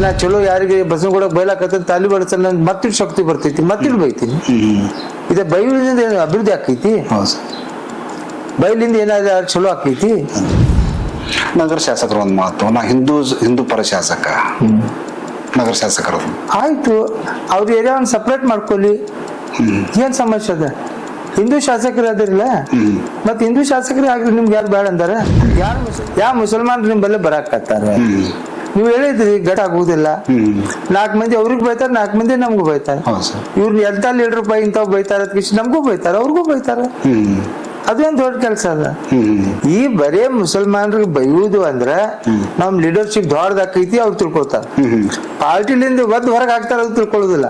ನಾ ಚಲೋ ಯಾರಿಗೆ ಬಸವನ ಕೂಡ ಬೈಲಾಕತ್ತ ತಾಲಿ ಬಡಿಸ ನನ್ ಮತ್ತಿಡ್ ಶಕ್ತಿ ಬರ್ತೈತಿ ಮತ್ತಿಡ್ ಬೈತೀನಿ. ಇದ ಬೈಲಿಂದ ಏನು ಅಭಿವೃದ್ಧಿ ಆಕೈತಿ? ಬೈಲಿಂದ ಏನಾದ್ರು ಚಲೋ ಆಕೈತಿ? ನಗರ ಶಾಸಕರು ಒಂದು ಮಾತು, ನಾ ಹಿಂದೂ ಪರ ಶಾಸಕ, ನಗರ ಶಾಸಕರು ಆಯ್ತು, ಅವ್ರ ಏರಿಯಾವನ್ನು ಸಪ್ರೇಟ್ ಮಾಡ್ಕೊಳ್ಳಿ, ಏನ್ ಸಮಸ್ಯೆ ಅದ? ಹಿಂದೂ ಶಾಸಕರು ಅದಿರಲ್ಲ, ಮತ್ ಹಿಂದೂ ಶಾಸಕರೇ ಆಗ್ಲಿ, ನಿಮ್ಗೆ ಯಾರು ಬೇಡ ಅಂದಾರ? ಯಾವ ಮುಸಲ್ಮಾನ್ರು ನಿಮ್ ಬಲ್ಲೆ ಬರಾಕತ್ತಾರ? ನೀವು ಹೇಳಿದ್ರಿ ಗಟ್ ಆಗುವುದಿಲ್ಲ, 4 ಮಂದಿ ಅವ್ರಿಗೆ ಬೈತಾರ, 4 ಮಂದಿ ನಮ್ಗೂ ಬೈತಾರ. ಇವ್ರನ್ನ ಎಂತ ಲೀಡರ್ ಬೈ ಇಂಥವ್ ಬೈತಾರ, ನಮ್ಗೂ ಬೈತಾರ, ಅವ್ರಿಗೂ ಬೈತಾರ. ಅದೇನ್ ದೊಡ್ಡ ಕೆಲಸ ಅದ? ಈ ಬರೇ ಮುಸಲ್ಮಾನ್ರಿಗೆ ಬೈಯುವುದು ಅಂದ್ರ ನಮ್ ಲೀಡರ್ಶಿಪ್ ದೊಡ್ಡದಾಕೈತಿ ಅವ್ರು ತಿಳ್ಕೊತಾರ. ಪಾರ್ಟಿಲಿಂದ ಒದ್ ಹೊರಗೆ ಹಾಕ್ತಾರ, ಅದು ತಿಳ್ಕೊಳ್ಳೋದಿಲ್ಲ.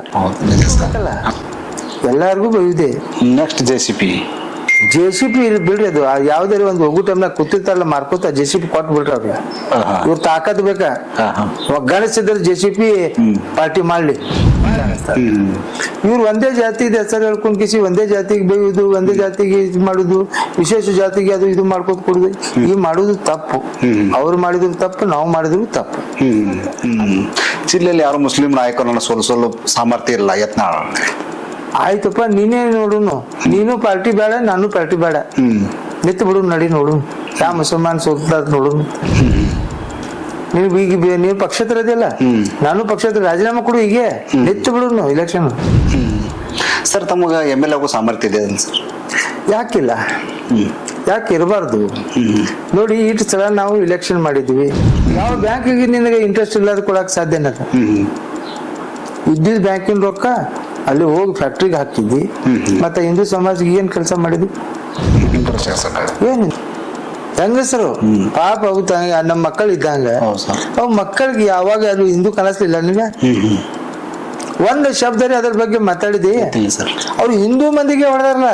ಎಲ್ಲಾರ್ಗು ಬೈಯುದೇ. ನೆಕ್ಸ್ಟ್ JCP ಬಿಡ್ರಿ, ಅದು ಯಾವ್ದಾರ ಒಂದು ಹೋಗು ಟೈಮ್ನಾಗ ಕೂತಿರ್ತಾರಲ್ಲ ಮಾರ್ಕೋತ, JCP ಕೊಟ್ಟು ಬಿಡ್ರಿ. ಅವ್ರ ಇವ್ರ ತಾಕತ್ ಬೇಕಾ? ಒಗ್ಗಣಿಸಿದ್ರೆ JCP ಪಾರ್ಟಿ ಮಾಡ್ಲಿ. ಇವ್ರು ಒಂದೇ ಜಾತಿದ ಹೆಸರು ಹೇಳ್ಕೊಂಡ್ ಕಿಸಿ ಒಂದೇ ಜಾತಿಗೆ ಬೈಯುದು, ಒಂದೇ ಜಾತಿಗೆ ಇದು ಮಾಡುದು, ವಿಶೇಷ ಜಾತಿಗೆ ಅದು ಇದು ಮಾಡ್ಕೊತ ಕೊಡುದು, ಈ ಮಾಡುದು ತಪ್ಪು. ಅವ್ರು ಮಾಡಿದ್ರು ತಪ್ಪು, ನಾವು ಮಾಡಿದ್ರು ತಪ್ಪು. ಜಿಲ್ಲೆಯಲ್ಲಿ ಯಾರು ಮುಸ್ಲಿಂ ನಾಯಕರನ್ನ ಸೋಲಿಸಲು ಸಾಮರ್ಥ್ಯ ಇಲ್ಲ ಯತ್ನಾಳ. ಆಯ್ತಪ್ಪ, ನೀನೇ ನೋಡುನು, ನೀನು ಪಾರ್ಟಿ ಬೇಡ, ನಾನು ಪಾರ್ಟಿ ಬೇಡ, ನಿಂತು ಬಿಡು, ನಡಿ ನೋಡು ಯಾವ ಮುಸಲ್ಮಾನ್ ಸೋಲ್ತಾ ನೋಡು. ನೀವು ಪಕ್ಷೇತರ ಇದೆಯಲ್ಲ, ನಾನು ಪಕ್ಷೇತರ, ರಾಜೀನಾಮೆ ಕೊಡು, ಹೀಗೆ ನಿಂತು ಬಿಡು ಇಲೆಕ್ಷನ್. ಸರ್, ತಮಗ MLA ಆಗೋ ಸಾಮರ್ಥ್ಯ ಇದೆ ಸರ್? ಯಾಕಿಲ್ಲ? ಯಾಕೆ ಇರಬಾರ್ದು? ನೋಡಿ, ಇಷ್ಟು ಸಲ ನಾವು ಇಲೆಕ್ಷನ್ ಮಾಡಿದ್ವಿ, ಯಾವ ಬ್ಯಾಂಕಿಗೆ ನಿನಗೆ ಇಂಟ್ರೆಸ್ಟ್ ಇಲ್ಲದ ಕೊಡಕ್ ಸಾಧ್ಯನ? ಇದ್ದಿದ್ ಬ್ಯಾಂಕಿನ ರೊಕ್ಕ ಅಲ್ಲಿ ಹೋಗಿ ಫ್ಯಾಕ್ಟ್ರಿಗೆ ಹಾಕಿದ್ವಿ, ಮತ್ತೆ ಹಿಂದೂ ಸಮಾಜಕ್ಕೆ ಏನ್ ಕೆಲಸ ಮಾಡಿದ್ವಿ? ಏನ್ ಹೆಂಗಸರು ಪಾಪ ನಮ್ಮ ಮಕ್ಕಳು ಇದ್ದಂಗ, ಅವ್ ಮಕ್ಕಳಿಗೆ ಯಾವಾಗ ಅದು ಹಿಂದೂ ಕನಸ್ಲಿಲ್ಲ ನಿನಗೆ? ಒಂದ್ ಶಬ್ದ ಅದ್ರ ಬಗ್ಗೆ ಮಾತಾಡಿದಿ? ಅವ್ರು ಹಿಂದೂ ಮಂದಿಗೆ ಹೊಡೆದಾರಲ್ಲ,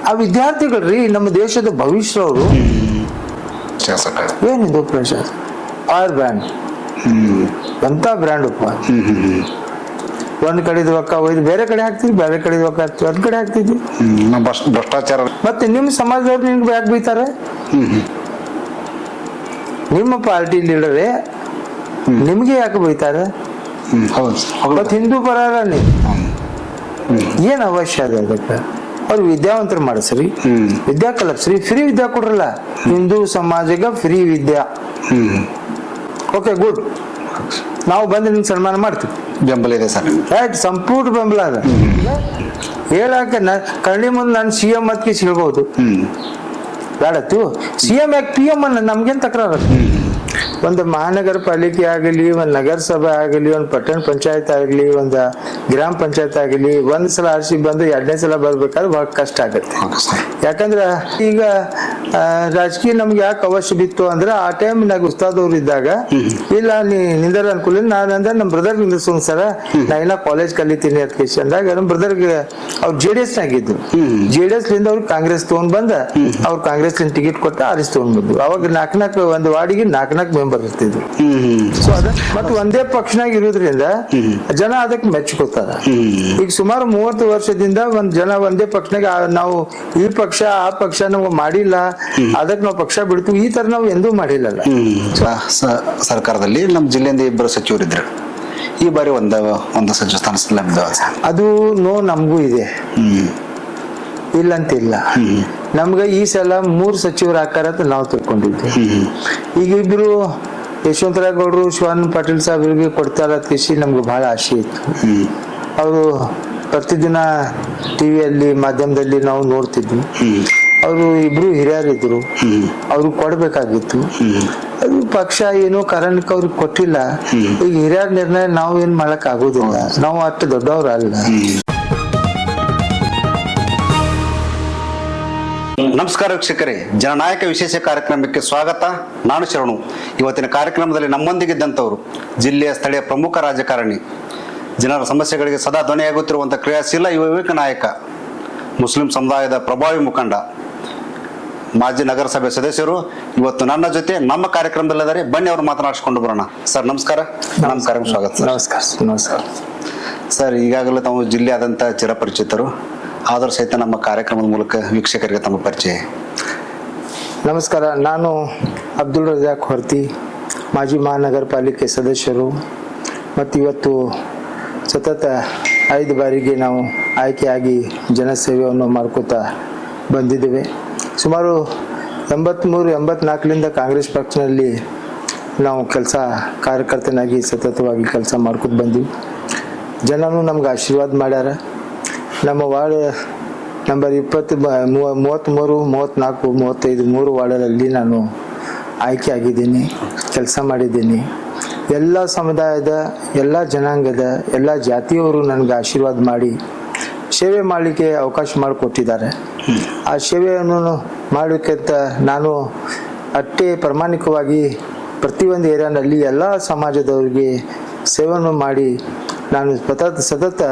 ಆ ವಿದ್ಯಾರ್ಥಿಗಳ್ರಿ, ನಮ್ಮ ದೇಶದ ಭವಿಷ್ಯ. ಅವರು ಏನಿದು ಪ್ರಶಾಸ ಆರ್ ಬ್ರ್ಯಾಂಡ್, ಎಂತ ಬ್ರ್ಯಾಂಡ್ ಅಪ್ಪ. ಒಂದ್ ಕಡೆದ ರೊಕ್ಕ ಒಯ್ದು ಬೇರೆ ಕಡೆ ಹಾಕ್ತಿದ್ವಿ, ಬೇರೆ ಕಡೆ ರೊಕ್ಕ ಹಾಕ್ತಿವಿ, ಒಂದ್ ಕಡೆ ಹಾಕ್ತಿದ್ವಿ. ಭ್ರಷ್ಟಾಚಾರ. ಮತ್ತೆ ನಿಮ್ ಸಮಾಜದವ್ರು ನಿಮ್ಗೆ ಯಾಕೆ ಬೈತಾರೆ? ನಿಮ್ಮ ಪಾರ್ಟಿ ಲೀಡರೇ ನಿಮ್ಗೆ ಯಾಕೆ ಬೈತಾರೆ? ಮತ್ ಹಿಂದೂ ಪರಾರ ಏನ್ ಅವಶ್ಯ ಅದ ಅದಕ್ಕೆ? ಅವ್ರು ವಿದ್ಯಾವಂತರು ಮಾಡಿಸ್ರಿ, ವಿದ್ಯಾ ಕಲಪ್ಸ್ರಿ, ಫ್ರೀ ವಿದ್ಯಾ ಕೊಡ್ರಲ್ಲ. ಹಿಂದೂ ಸಮಾಜಕ್ಕೆ ಫ್ರೀ ವಿದ್ಯಾ. Okay, good. ನಾವು ಬಂದು ನಿಮ್ಗೆ ಸನ್ಮಾನ ಮಾಡ್ತೀವಿ. ಬೆಂಬಲ ಇದೆ ಸರ್? ಆಯ್ತು, ಸಂಪೂರ್ಣ ಬೆಂಬಲ ಅದ. ಹೇಳಾಕ ಕಣ್ಣಿ ಮುಂದೆ ನಾನು CM ಅದಕ್ಕೆ ಹೇಳ್ಬಹುದು, ಬೇಡತ್ತು CM ಯಾಕೆ PM ಅನ್ನ ನಮ್ಗೇನ್ ತಕರಾರ? ಒಂದು ಮಹಾನಗರ ಪಾಲಿಕೆ ಆಗಲಿ, ಒಂದ್ ನಗರಸಭೆ ಆಗಲಿ, ಒಂದ್ ಪಟ್ಟಣ ಪಂಚಾಯತ್ ಆಗಲಿ, ಒಂದ್ ಗ್ರಾಮ ಪಂಚಾಯತ್ ಆಗಲಿ, ಒಂದ್ ಸಲ ಆರ್ಸಿ ಬಂದು 2ನೇ ಸಲ ಬರ್ಬೇಕಾದ್ರೆ ಬಹಳ ಕಷ್ಟ ಆಗತ್ತೆ. ಯಾಕಂದ್ರ ಈಗ ರಾಜಕೀಯ ನಮ್ಗೆ ಯಾಕೆ ಅವಶ್ಯ ಬಿತ್ತು ಅಂದ್ರೆ, ಆ ಟೈಮ್ ನಾಗ ಉಸ್ತಾದವ್ರು ಇದ್ದಾಗ, ಇಲ್ಲ ನಿಂದರ ಅನ್ಕೂಲ, ನಾನಂದ್ರೆ ನಮ್ಮ ಬ್ರದರ್ ನಿಂದಿರ್ಸೋನ್ ಸರ, ನಾ ಇನ್ನ ಕಾಲೇಜ್ ಕಲಿತೀನಿ ಅಂತ ಅಂದಾಗ ನಮ್ ಬ್ರದರ್ಗೆ ಅವ್ರು JDS ನಾಗಿದ್ದು, JDS ಲಿಂದ ಅವ್ರು ಕಾಂಗ್ರೆಸ್ ತಗೊಂಡ್ ಬಂದ, ಅವ್ರು ಕಾಂಗ್ರೆಸ್ ಟಿಕೆಟ್ ಕೊಟ್ಟ ಆರಿಸಿ ತಗೊಂಡ್ ಬಂದ್ರು. ಅವಾಗ 4 ಒಂದು ವಾರ್ಡಿಗೆ 4 ಮೆಂಬರ್ ಇರ್ತಿದ್ರು. ಸೊ ಅದ ಮತ್ತೆ ಒಂದೇ ಪಕ್ಷನಾಗ ಇರೋದ್ರಿಂದ ಜನ ಅದಕ್ಕೆ ಮೆಚ್ಕೋತಾರ. ಈಗ ಸುಮಾರು 30 ವರ್ಷದಿಂದ ಜನ ಒಂದೇ ಪಕ್ಷನಾಗ, ನಾವು ಈ ಪಕ್ಷ ಆ ಪಕ್ಷ ನಾವು ಮಾಡಿಲ್ಲ, ಅದಕ್ಕೆ ನಾವು ಪಕ್ಷ ಬಿಡ್ತೀವಿ, ಈ ತರ ನಾವು ಎಂದೂ ಮಾಡಿಲ್ಲ. ಸರ್ಕಾರದಲ್ಲಿ ನಮ್ಮ ಜಿಲ್ಲೆಯಿಂದ 2 ಸಚಿವರಿದ್ರು, ಈ ಬಾರಿ ಒಂದು ಸಚಿವ ಸ್ಥಾನ ಅದು ನಮಗೂ ಇದೆ, ಇಲ್ಲಂತಿಲ್ಲ. ನಮ್ಗೆ ಈ ಸಲ 3 ಸಚಿವರು ಹಾಕಾರ ಅಂತ ನಾವು ತಿಳ್ಕೊಂಡಿದ್ವಿ. ಈಗ ಇಬ್ರು ಯಶವಂತರಾವ್ ಗೌಡ್ರು, ಶಿವಾನಂದ ಪಾಟೀಲ್ ಸಾಹೇಬ್ರಿಗೆ ಕೊಡ್ತಾರ ಕೃಷಿ ನಮ್ಗೆ ಬಹಳ ಆಸೆ ಇತ್ತು. ಅವರು ಪ್ರತಿದಿನ ಟಿವಿಯಲ್ಲಿ ಮಾಧ್ಯಮದಲ್ಲಿ ನಾವು ನೋಡ್ತಿದ್ವಿ. ಅವರು ಇಬ್ರು ಹಿರಿಯರಿದ್ರು, ಅವ್ರಿಗೆ ಕೊಡ್ಬೇಕಾಗಿತ್ತು. ಅದು ಪಕ್ಷ ಏನೋ ಕಾರಣಕ್ಕೆ ಅವ್ರಿಗೆ ಕೊಟ್ಟಿಲ್ಲ. ಈಗ ಹಿರಿಯರ ನಿರ್ಣಯ ನಾವು ಏನ್ ಮಾಡಕ್ ಆಗೋದಿಲ್ಲ, ನಾವು ಅಷ್ಟು ದೊಡ್ಡವ್ರ ಅಲ್ಲ. ನಮಸ್ಕಾರ ವೀಕ್ಷಕರೇ, ಜನನಾಯಕ ವಿಶೇಷ ಕಾರ್ಯಕ್ರಮಕ್ಕೆ ಸ್ವಾಗತ. ನಾನು ಶರಣು. ಇವತ್ತಿನ ಕಾರ್ಯಕ್ರಮದಲ್ಲಿ ನಮ್ಮೊಂದಿಗಿದ್ದಂಥವ್ರು ಜಿಲ್ಲೆಯ ಸ್ಥಳೀಯ ಪ್ರಮುಖ ರಾಜಕಾರಣಿ, ಜನರ ಸಮಸ್ಯೆಗಳಿಗೆ ಸದಾ ಧ್ವನಿಯಾಗುತ್ತಿರುವಂತಹ ಕ್ರಿಯಾಶೀಲ ಯುವ ವಿವೇಕ ನಾಯಕ, ಮುಸ್ಲಿಂ ಸಮುದಾಯದ ಪ್ರಭಾವಿ ಮುಖಂಡ, ಮಾಜಿ ನಗರಸಭೆ ಸದಸ್ಯರು ಇವತ್ತು ನನ್ನ ಜೊತೆ ನಮ್ಮ ಕಾರ್ಯಕ್ರಮದಲ್ಲಿದ್ದಾರೆ. ಬನ್ನಿ ಅವರು ಮಾತನಾಡಿಸ್ಕೊಂಡು ಬರೋಣ. ಸರ್ ನಮಸ್ಕಾರ. ನಮಸ್ಕಾರ, ಸ್ವಾಗತ. ನಮಸ್ಕಾರ ಸರ್, ಈಗಾಗಲೇ ತಾವು ಜಿಲ್ಲೆಯಾದಂಥ ಚಿರಪರಿಚಿತರು, ಆದರೂ ಸಹಿತ ನಮ್ಮ ಕಾರ್ಯಕ್ರಮದ ಮೂಲಕ ವೀಕ್ಷಕರಿಗೆ ತಮ್ಮ ಪರಿಚಯ. ನಮಸ್ಕಾರ, ನಾನು ಅಬ್ದುಲ್ ರಜಾಕ್ ಹೊರ್ತಿ, ಮಾಜಿ ಮಹಾನಗರ ಪಾಲಿಕೆ ಸದಸ್ಯರು ಮತ್ತು ಇವತ್ತು ಸತತ 5 ಬಾರಿಗೆ ನಾವು ಆಯ್ಕೆಯಾಗಿ ಜನಸೇವೆಯನ್ನು ಮಾಡ್ಕೋತಾ ಬಂದಿದ್ದೇವೆ. ಸುಮಾರು 83-84ರಿಂದ ಕಾಂಗ್ರೆಸ್ ಪಕ್ಷದಲ್ಲಿ ನಾವು ಕಾರ್ಯಕರ್ತನಾಗಿ ಸತತವಾಗಿ ಕೆಲಸ ಮಾಡ್ಕೊತ ಬಂದೀವಿ. ಜನನು ನಮ್ಗೆ ಆಶೀರ್ವಾದ ಮಾಡ್ಯಾರ. ನಮ್ಮ ವಾರ್ಡ್ ನಂಬರ್ 20, 33, 34, 35 3 ವಾರ್ಡಲ್ಲಿ ನಾನು ಆಯ್ಕೆ ಆಗಿದ್ದೀನಿ, ಕೆಲಸ ಮಾಡಿದ್ದೀನಿ. ಎಲ್ಲ ಸಮುದಾಯದ, ಎಲ್ಲ ಜನಾಂಗದ, ಎಲ್ಲ ಜಾತಿಯವರು ನನಗೆ ಆಶೀರ್ವಾದ ಮಾಡಿ ಸೇವೆ ಮಾಡಲಿಕ್ಕೆ ಅವಕಾಶ ಮಾಡಿಕೊಟ್ಟಿದ್ದಾರೆ. ಆ ಸೇವೆಯನ್ನು ಮಾಡಲಿಕ್ಕಂತ ನಾನು ಅಷ್ಟೇ ಪ್ರಾಮಾಣಿಕವಾಗಿ ಪ್ರತಿಯೊಂದು ಏರಿಯಾನಲ್ಲಿ ಎಲ್ಲ ಸಮಾಜದವರಿಗೆ ಸೇವೆಯನ್ನು ಮಾಡಿ ನಾನು ಸತತ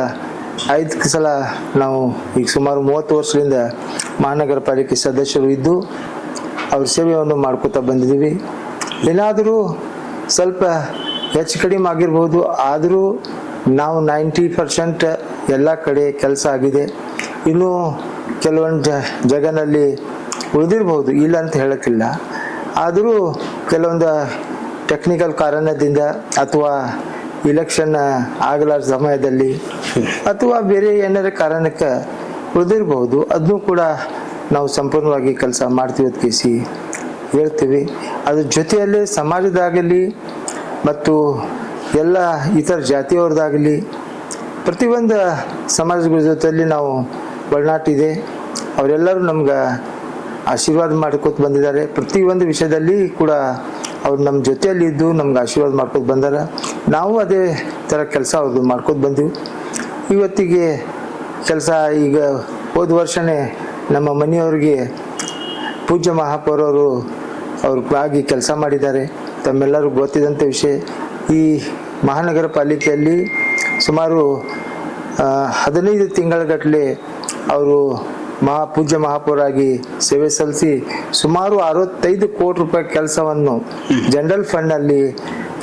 5 ಸಲ ನಾವು ಈಗ ಸುಮಾರು 30 ವರ್ಷದಿಂದ ಮಹಾನಗರ ಪಾಲಿಕೆ ಸದಸ್ಯರು ಇದ್ದು ಅವ್ರ ಸೇವೆಯನ್ನು ಮಾಡ್ಕೋತಾ ಬಂದಿದ್ದೀವಿ. ಏನಾದರೂ ಸ್ವಲ್ಪ ಹೆಚ್ಚು ಕಡಿಮೆ ಆಗಿರ್ಬೋದು, ಆದರೂ ನಾವು 90% ಎಲ್ಲ ಕಡೆ ಕೆಲಸ ಆಗಿದೆ. ಇನ್ನೂ ಕೆಲವೊಂದು ಜಗನಲ್ಲಿ ಉಳಿದಿರ್ಬೋದು, ಇಲ್ಲ ಅಂತ ಹೇಳೋಕ್ಕಿಲ್ಲ. ಆದರೂ ಕೆಲವೊಂದು ಟೆಕ್ನಿಕಲ್ ಕಾರಣದಿಂದ ಅಥವಾ ಇಲೆಕ್ಷನ್ ಆಗಲಾರ ಸಮಯದಲ್ಲಿ ಅಥವಾ ಬೇರೆ ಏನಾರ ಕಾರಣಕ್ಕೆ ಉಳಿದಿರ್ಬೋದು, ಅದನ್ನು ಕೂಡ ನಾವು ಸಂಪೂರ್ಣವಾಗಿ ಕೆಲಸ ಮಾಡ್ತೀವಿ ಅಂತ ಕೇಸಿ ಹೇಳ್ತೀವಿ. ಅದ್ರ ಜೊತೆಯಲ್ಲೇ ಸಮಾಜದಾಗಲಿ ಮತ್ತು ಎಲ್ಲ ಇತರ ಜಾತಿಯವ್ರದ್ದಾಗಲಿ ಪ್ರತಿಯೊಂದು ಸಮಾಜಗಳ ಜೊತೆಯಲ್ಲಿ ನಾವು ಒಡನಾಟಿದೆ. ಅವರೆಲ್ಲರೂ ನಮ್ಗೆ ಆಶೀರ್ವಾದ ಮಾಡ್ಕೊತ ಬಂದಿದ್ದಾರೆ. ಪ್ರತಿಯೊಂದು ವಿಷಯದಲ್ಲಿ ಕೂಡ ಅವ್ರು ನಮ್ಮ ಜೊತೆಯಲ್ಲಿ ಇದ್ದು ನಮ್ಗೆ ಆಶೀರ್ವಾದ ಮಾಡ್ಕೊತ ಬಂದಾರ. ನಾವು ಅದೇ ಥರ ಕೆಲಸ ಅವ್ರದ್ದು ಮಾಡ್ಕೊತ ಬಂದೀವಿ. ಇವತ್ತಿಗೆ ಕೆಲಸ ಈಗ ಹೋದ ವರ್ಷನೇ ನಮ್ಮ ಮನೆಯವ್ರಿಗೆ ಪೂಜ್ಯ ಮಹಾಪೌರವರು ಅವ್ರಿಗಾಗಿ ಕೆಲಸ ಮಾಡಿದ್ದಾರೆ. ತಮ್ಮೆಲ್ಲರಿಗೂ ಗೊತ್ತಿದ್ದಂಥ ವಿಷಯ. ಈ ಮಹಾನಗರ ಪಾಲಿಕೆಯಲ್ಲಿ ಸುಮಾರು 15 ತಿಂಗಳಗಟ್ಟಲೆ ಅವರು ಪೂಜ್ಯ ಮಹಾಪೌರಾಗಿ ಸೇವೆ ಸಲ್ಲಿಸಿ ಸುಮಾರು 65 ಕೋಟಿ ರೂಪಾಯಿ ಕೆಲಸವನ್ನು ಜನರಲ್ ಫಂಡ್ನಲ್ಲಿ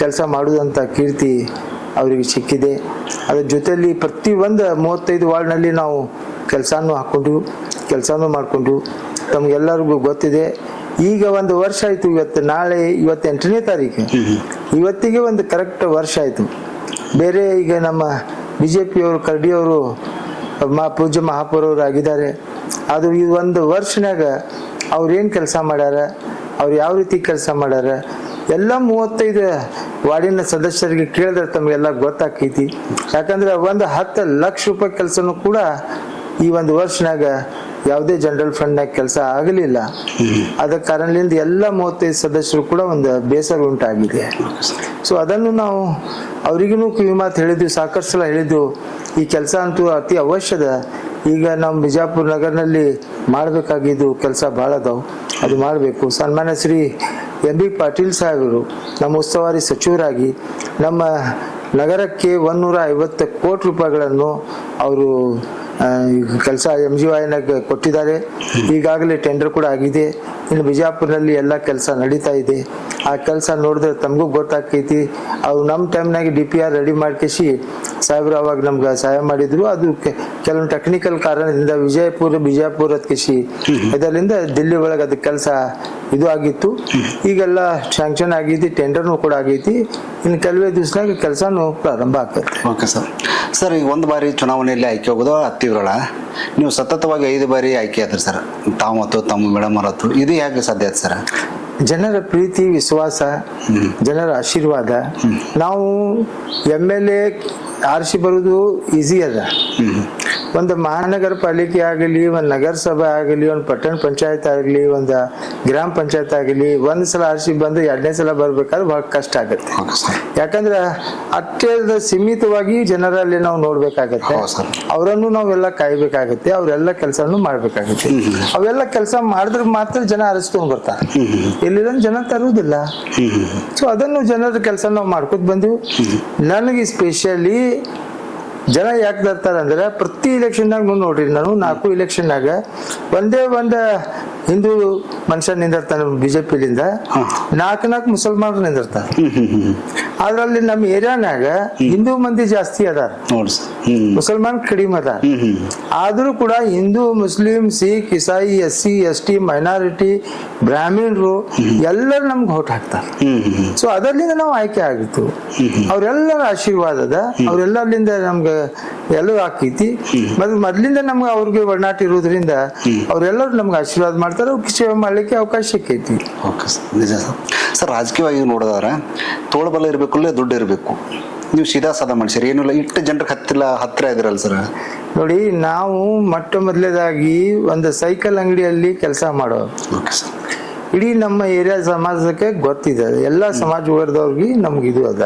ಕೆಲಸ ಮಾಡುವಂಥ ಕೀರ್ತಿ ಅವರಿಗೆ ಸಿಕ್ಕಿದೆ. ಅದರ ಜೊತೆಯಲ್ಲಿ ಪ್ರತಿಯೊಂದು 35 ವಾರ್ಡ್ನಲ್ಲಿ ನಾವು ಕೆಲಸನೂ ಮಾಡಿಕೊಂಡು ತಮಗೆಲ್ಲರಿಗೂ ಗೊತ್ತಿದೆ. ಈಗ 1 ವರ್ಷ ಆಯಿತು. ಇವತ್ತು 8ನೇ ತಾರೀಕು, ಇವತ್ತಿಗೆ ಒಂದು ಕರೆಕ್ಟ್ ವರ್ಷ ಆಯಿತು. ಬೇರೆ ಈಗ ನಮ್ಮ BJPಯವರು ಕರಡಿಯವರು ಪೂಜ್ಯ ಮಹಾಪೌರವರು ಆಗಿದ್ದಾರೆ. ಅದು ಈ 1 ವರ್ಷನಾಗ ಅವ್ರೇನು ಕೆಲಸ ಮಾಡ್ಯಾರ, ಅವ್ರು ಯಾವ ರೀತಿ ಕೆಲಸ ಮಾಡ್ಯಾರ ಎಲ್ಲ 35 ವಾರ್ಡಿನ ಸದಸ್ಯರಿಗೆ ಕೇಳಿದ್ರೆ ತಮಗೆಲ್ಲ ಗೊತ್ತಾಕೈತಿ. ಯಾಕಂದ್ರೆ 10 ಲಕ್ಷ ರೂಪಾಯಿ ಕೆಲಸನೂ ಕೂಡ ಈ 1 ವರ್ಷನಾಗ ಯಾವುದೇ ಜನರಲ್ ಫಂಡ್ನಾಗ ಕೆಲಸ ಆಗಲಿಲ್ಲ. ಅದ ಕಾರಣದಿಂದ ಎಲ್ಲ 35 ಸದಸ್ಯರು ಕೂಡ ಒಂದು ಬೇಸರ ಉಂಟಾಗಿದೆ. ಸೊ ಅದನ್ನು ನಾವು ಅವರಿಗೂ ಕಿವಿ ಮಾತು ಹೇಳಿದ್ವಿ, ಸಾಕಷ್ಟು ಸಲ ಹೇಳಿದ್ವು. ಈ ಕೆಲಸ ಅಂತೂ ಅತಿ ಅವಶ್ಯದ. ಈಗ ನಮ್ಮ ಬಿಜಾಪುರ ನಗರನಲ್ಲಿ ಮಾಡಬೇಕಾಗಿದ್ದು ಕೆಲಸ ಭಾಳ ಅದಾವು, ಅದು ಮಾಡಬೇಕು. ಸನ್ಮಾನ್ಯ ಶ್ರೀ MB ಪಾಟೀಲ್ ಸಾಹೇಬರು ನಮ್ಮ ಉಸ್ತುವಾರಿ ಸಚಿವರಾಗಿ ನಮ್ಮ ನಗರಕ್ಕೆ 150 ಕೋಟಿ ರೂಪಾಯಿಗಳನ್ನು ಅವರು ಕೆಲಸ MGYನಾಗ ಕೊಟ್ಟಿದ್ದಾರೆ. ಈಗಾಗಲೇ ಟೆಂಡರ್ ಕೂಡ ಆಗಿದೆ. ಇನ್ನು ಬಿಜಾಪುರನಲ್ಲಿ ಎಲ್ಲ ಕೆಲಸ ನಡೀತಾ ಇದೆ. ಆ ಕೆಲಸ ನೋಡಿದ್ರೆ ತಮಗೂ ಗೊತ್ತಾಕೈತಿ. ಅವ್ರು ನಮ್ಮ ಟೈಮ್ನಾಗ DPR ರೆಡಿ ಮಾಡ್ಕೇಸಿ ಸಾಹೇಬ್ರು ಅವಾಗ ನಮ್ಗೆ ಸಹಾಯ ಮಾಡಿದ್ರು. ಅದು ಕೆಲವೊಂದು ಟೆಕ್ನಿಕಲ್ ಕಾರಣದಿಂದ ಬಿಜಾಪುರ ಕೇಸಿ ಇದರಿಂದ ದಿಲ್ಲಿ ಒಳಗೆ ಅದು ಕೆಲಸ ಇದು ಆಗಿತ್ತು. ಈಗೆಲ್ಲ ಸ್ಯಾಂಕ್ಷನ್ ಆಗೈತಿ, ಟೆಂಡರ್ನು ಕೂಡ ಆಗೈತಿ. ಇನ್ನು ಕೆಲವೇ ದಿವಸನಾಗ ಕೆಲಸನೂ ಪ್ರಾರಂಭ ಆಗ್ತದೆ. ಓಕೆ ಸರ್, ಈಗ 1 ಬಾರಿ ಚುನಾವಣೆಯಲ್ಲಿ ಆಯ್ಕೆ ಹೋಗೋದು ಹತ್ತಿವ್ರಲ್ಲ, ನೀವು ಸತತವಾಗಿ 5 ಬಾರಿ ಆಯ್ಕೆ ಆದ್ರಿ ಸರ್, ತಾವು ಮತ್ತು ತಮ್ಮ ಮೇಡಮ್ ಅವರತ್ತು. ಇದು ಹೇಗೆ ಸಾಧ್ಯ ಆಯ್ತು ಸರ್? ಜನರ ಪ್ರೀತಿ, ವಿಶ್ವಾಸ, ಜನರ ಆಶೀರ್ವಾದ. ನಾವು MLA ಆರಿಸಿ ಬರೋದು ಈಸಿ ಅದ. ಒಂದು ಮಹಾನಗರ ಪಾಲಿಕೆ ಆಗಲಿ, ಒಂದು ನಗರಸಭೆ ಆಗಲಿ, ಒಂದು ಪಟ್ಟಣ ಪಂಚಾಯತ್ ಆಗಲಿ, ಒಂದು ಗ್ರಾಮ ಪಂಚಾಯತ್ ಆಗಲಿ, 1 ಸಲ ಆರಿಸಿ ಬಂದು 2ನೇ ಸಲ ಬರ್ಬೇಕಾದ್ರೆ ಬಹಳ ಕಷ್ಟ ಆಗುತ್ತೆ. ಯಾಕಂದ್ರೆ ಅಷ್ಟೇ ಸೀಮಿತವಾಗಿ ಜನರಲ್ಲಿ ನಾವು ನೋಡ್ಬೇಕಾಗತ್ತೆ. ಅವರನ್ನು ನಾವೆಲ್ಲ ಕಾಯ್ಬೇಕಾಗತ್ತೆ, ಅವರೆಲ್ಲ ಕೆಲಸನೂ ಮಾಡ್ಬೇಕಾಗತ್ತೆ. ಅವೆಲ್ಲ ಕೆಲಸ ಮಾಡಿದ್ರೆ ಮಾತ್ರ ಜನ ಆರಿಸ್ಕೊಂಡ್ ಬರ್ತಾರೆ, ಇಲ್ಲಿರೋ ಜನ ತರುವುದಿಲ್ಲ. ಸೊ ಅದನ್ನು ಜನರ ಕೆಲಸ ನಾವು ಮಾಡ್ಕೊತ ಬಂದ್ವಿ. ನನಗೆ ಸ್ಪೆಷಲಿ ಜನ ಯಾಕೆ ತರ್ತಾರೆ ಅಂದ್ರೆ, ಪ್ರತಿ ಇಲೆಕ್ಷನ್ನಾಗ ನೋಡ್ರಿ, ನಾನು 4 ಇಲೆಕ್ಷನ್ನಾಗ ಒಂದೇ ಒಂದು ಹಿಂದೂ ಮನುಷ್ಯ ನಿಂದಿರ್ತಾನೆ BJPಲಿಂದ, 4 ಮುಸಲ್ಮಾನರು ನಿಂದಿರ್ತಾರೆ. ಅದ್ರಲ್ಲಿ ನಮ್ಮ ಏರಿಯಾನಾಗ ಹಿಂದೂ ಮಂದಿ ಜಾಸ್ತಿ ಅದಾರ, ನೋಡಿ ಸರ್. ಮುಸಲ್ಮಾನ್ ಕಡಿಮೆ ಅದಾರ. ಆದ್ರೂ ಕೂಡ ಹಿಂದೂ, ಮುಸ್ಲಿಂ, ಸಿಖ್, ಇಸಾಯಿ, SC, ST, ಮೈನಾರಿಟಿ, ಬ್ರಾಹ್ಮಣರು ಎಲ್ಲರೂ ನಮ್ಗೆ ಓಟ್ ಹಾಕ್ತಾರೆ. ಸೊ ಅದರಿಂದ ನಾವು ಆಯ್ಕೆ ಆಗಿತ್ತು. ಅವ್ರೆಲ್ಲರ ಆಶೀರ್ವಾದದ, ಅವ್ರೆಲ್ಲರಿಂದ ನಮ್ಗೆ ಎಲ್ಲೂ ಹಾಕೈತಿ. ಮತ್ತೆ ಮೊದ್ಲಿಂದ ನಮ್ಗೆ ಅವ್ರಿಗೆ ಒಡನಾಟ ಇರೋದ್ರಿಂದ ಅವ್ರೆಲ್ಲರೂ ನಮ್ಗೆ ಆಶೀರ್ವಾದ ಮಾಡ್ತಾರೆ. ಅವ್ರಿಗೆ ಸೇವೆ ಮಾಡ್ಲಿಕ್ಕೆ ಅವಕಾಶ ಸಿಕ್ಕೈತಿ. ಓಕೆ ಸರ್, ನಿಜ ಸರ್. ರಾಜಕೀಯವಾಗಿ ನೋಡಿದ್ರೆ ತೋಳ್ಬಲ ಇರಬೇಕು, ಇಲ್ಲ ದುಡ್ಡು ಇರಬೇಕು. ನೀವು ಸೀದಾ ಸಾದಾ ಮನುಷ್ಯರು, ಏನಿಲ್ಲ ಇಟ್ಟು ಜನರಿಗೆ ಹತ್ತಿರ ಇದಿರಲ್ಲ ಸರ್. ನೋಡಿ, ನಾವು ಮೊದಲೇದಾಗಿ ಒಂದು ಸೈಕಲ್ ಅಂಗಡಿಯಲ್ಲಿ ಕೆಲಸ ಮಾಡೋರು. Okay sir. ಇಡೀ ನಮ್ಮ ಏರಿಯಾ ಸಮಾಜಕ್ಕೆ ಗೊತ್ತಿದೆ, ಎಲ್ಲ ಸಮಾಜ ವರ್ಗದವ್ರಿಗೆ ನಮ್ಗೆ ಇದು ಅದ.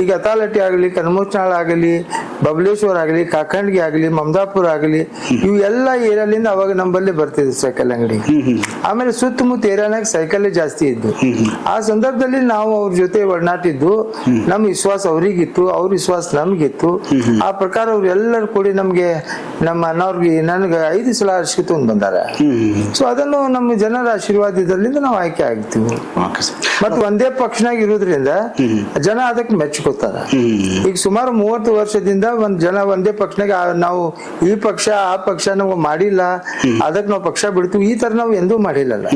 ಈಗ ಅತಾಲಟ್ಟಿ ಆಗಲಿ, ಕನ್ಮೋಚನಾಳ್ ಆಗಲಿ, ಬಬಲೇಶ್ವರ ಆಗಲಿ, ಕಾಕಂಡ್ಗಿ ಆಗಲಿ, ಮಮದಾಪುರ ಆಗಲಿ, ಇವು ಎಲ್ಲ ಏರಿಯಾಲಿಂದ ಅವಾಗ ನಂಬಲ್ಲಿ ಬರ್ತಿದ್ವಿ ಸೈಕಲ್ ಅಂಗಡಿ. ಆಮೇಲೆ ಸುತ್ತಮುತ್ತ ಏರಿಯಾನಾಗ ಸೈಕಲ್ ಜಾಸ್ತಿ ಇದ್ದು. ಆ ಸಂದರ್ಭದಲ್ಲಿ ನಾವು ಅವ್ರ ಜೊತೆ ಒಡನಾಟಿದ್ದು, ನಮ್ಮ ವಿಶ್ವಾಸ ಅವ್ರಿಗಿತ್ತು, ಅವ್ರ ವಿಶ್ವಾಸ ನಮ್ಗಿತ್ತು. ಆ ಪ್ರಕಾರ ಅವ್ರು ಎಲ್ಲರೂ ಕೂಡಿ ನಮ್ಗೆ, ನಮ್ಮ ಅಣ್ಣವ್ರಿಗೆ ನನಗೆ 5 ಸಲ ಅರ್ಶಿ ತಗೊಂಡ್ ಬಂದಾರ. ಸೊ ಅದನ್ನು ನಮ್ಮ ಜನರ ಆಶೀರ್ವಾದದಲ್ಲಿ ನಾವು ಆಯ್ಕೆ ಆಗ್ತೀವಿ. ಮತ್ತೆ ಒಂದೇ ಪಕ್ಷನಾಗ ಇರೋದ್ರಿಂದ ಜನ ಅದಕ್ಕೆ ಮೆಚ್ಕೋತಾರ. ಈಗ ಸುಮಾರು 30 ವರ್ಷದಿಂದ ಜನ ಒಂದೇ ಪಕ್ಷನಾಗ ನಾವು ಈ ಪಕ್ಷ ಆ ಪಕ್ಷ ನಾವು ಮಾಡಿಲ್ಲ, ಅದಕ್ಕೆ ನಾವು ಪಕ್ಷ ಬಿಡ್ತೀವಿ, ಈ ತರ ನಾವು ಎಂದೂ ಮಾಡಿಲ್ಲಲ್ಲ.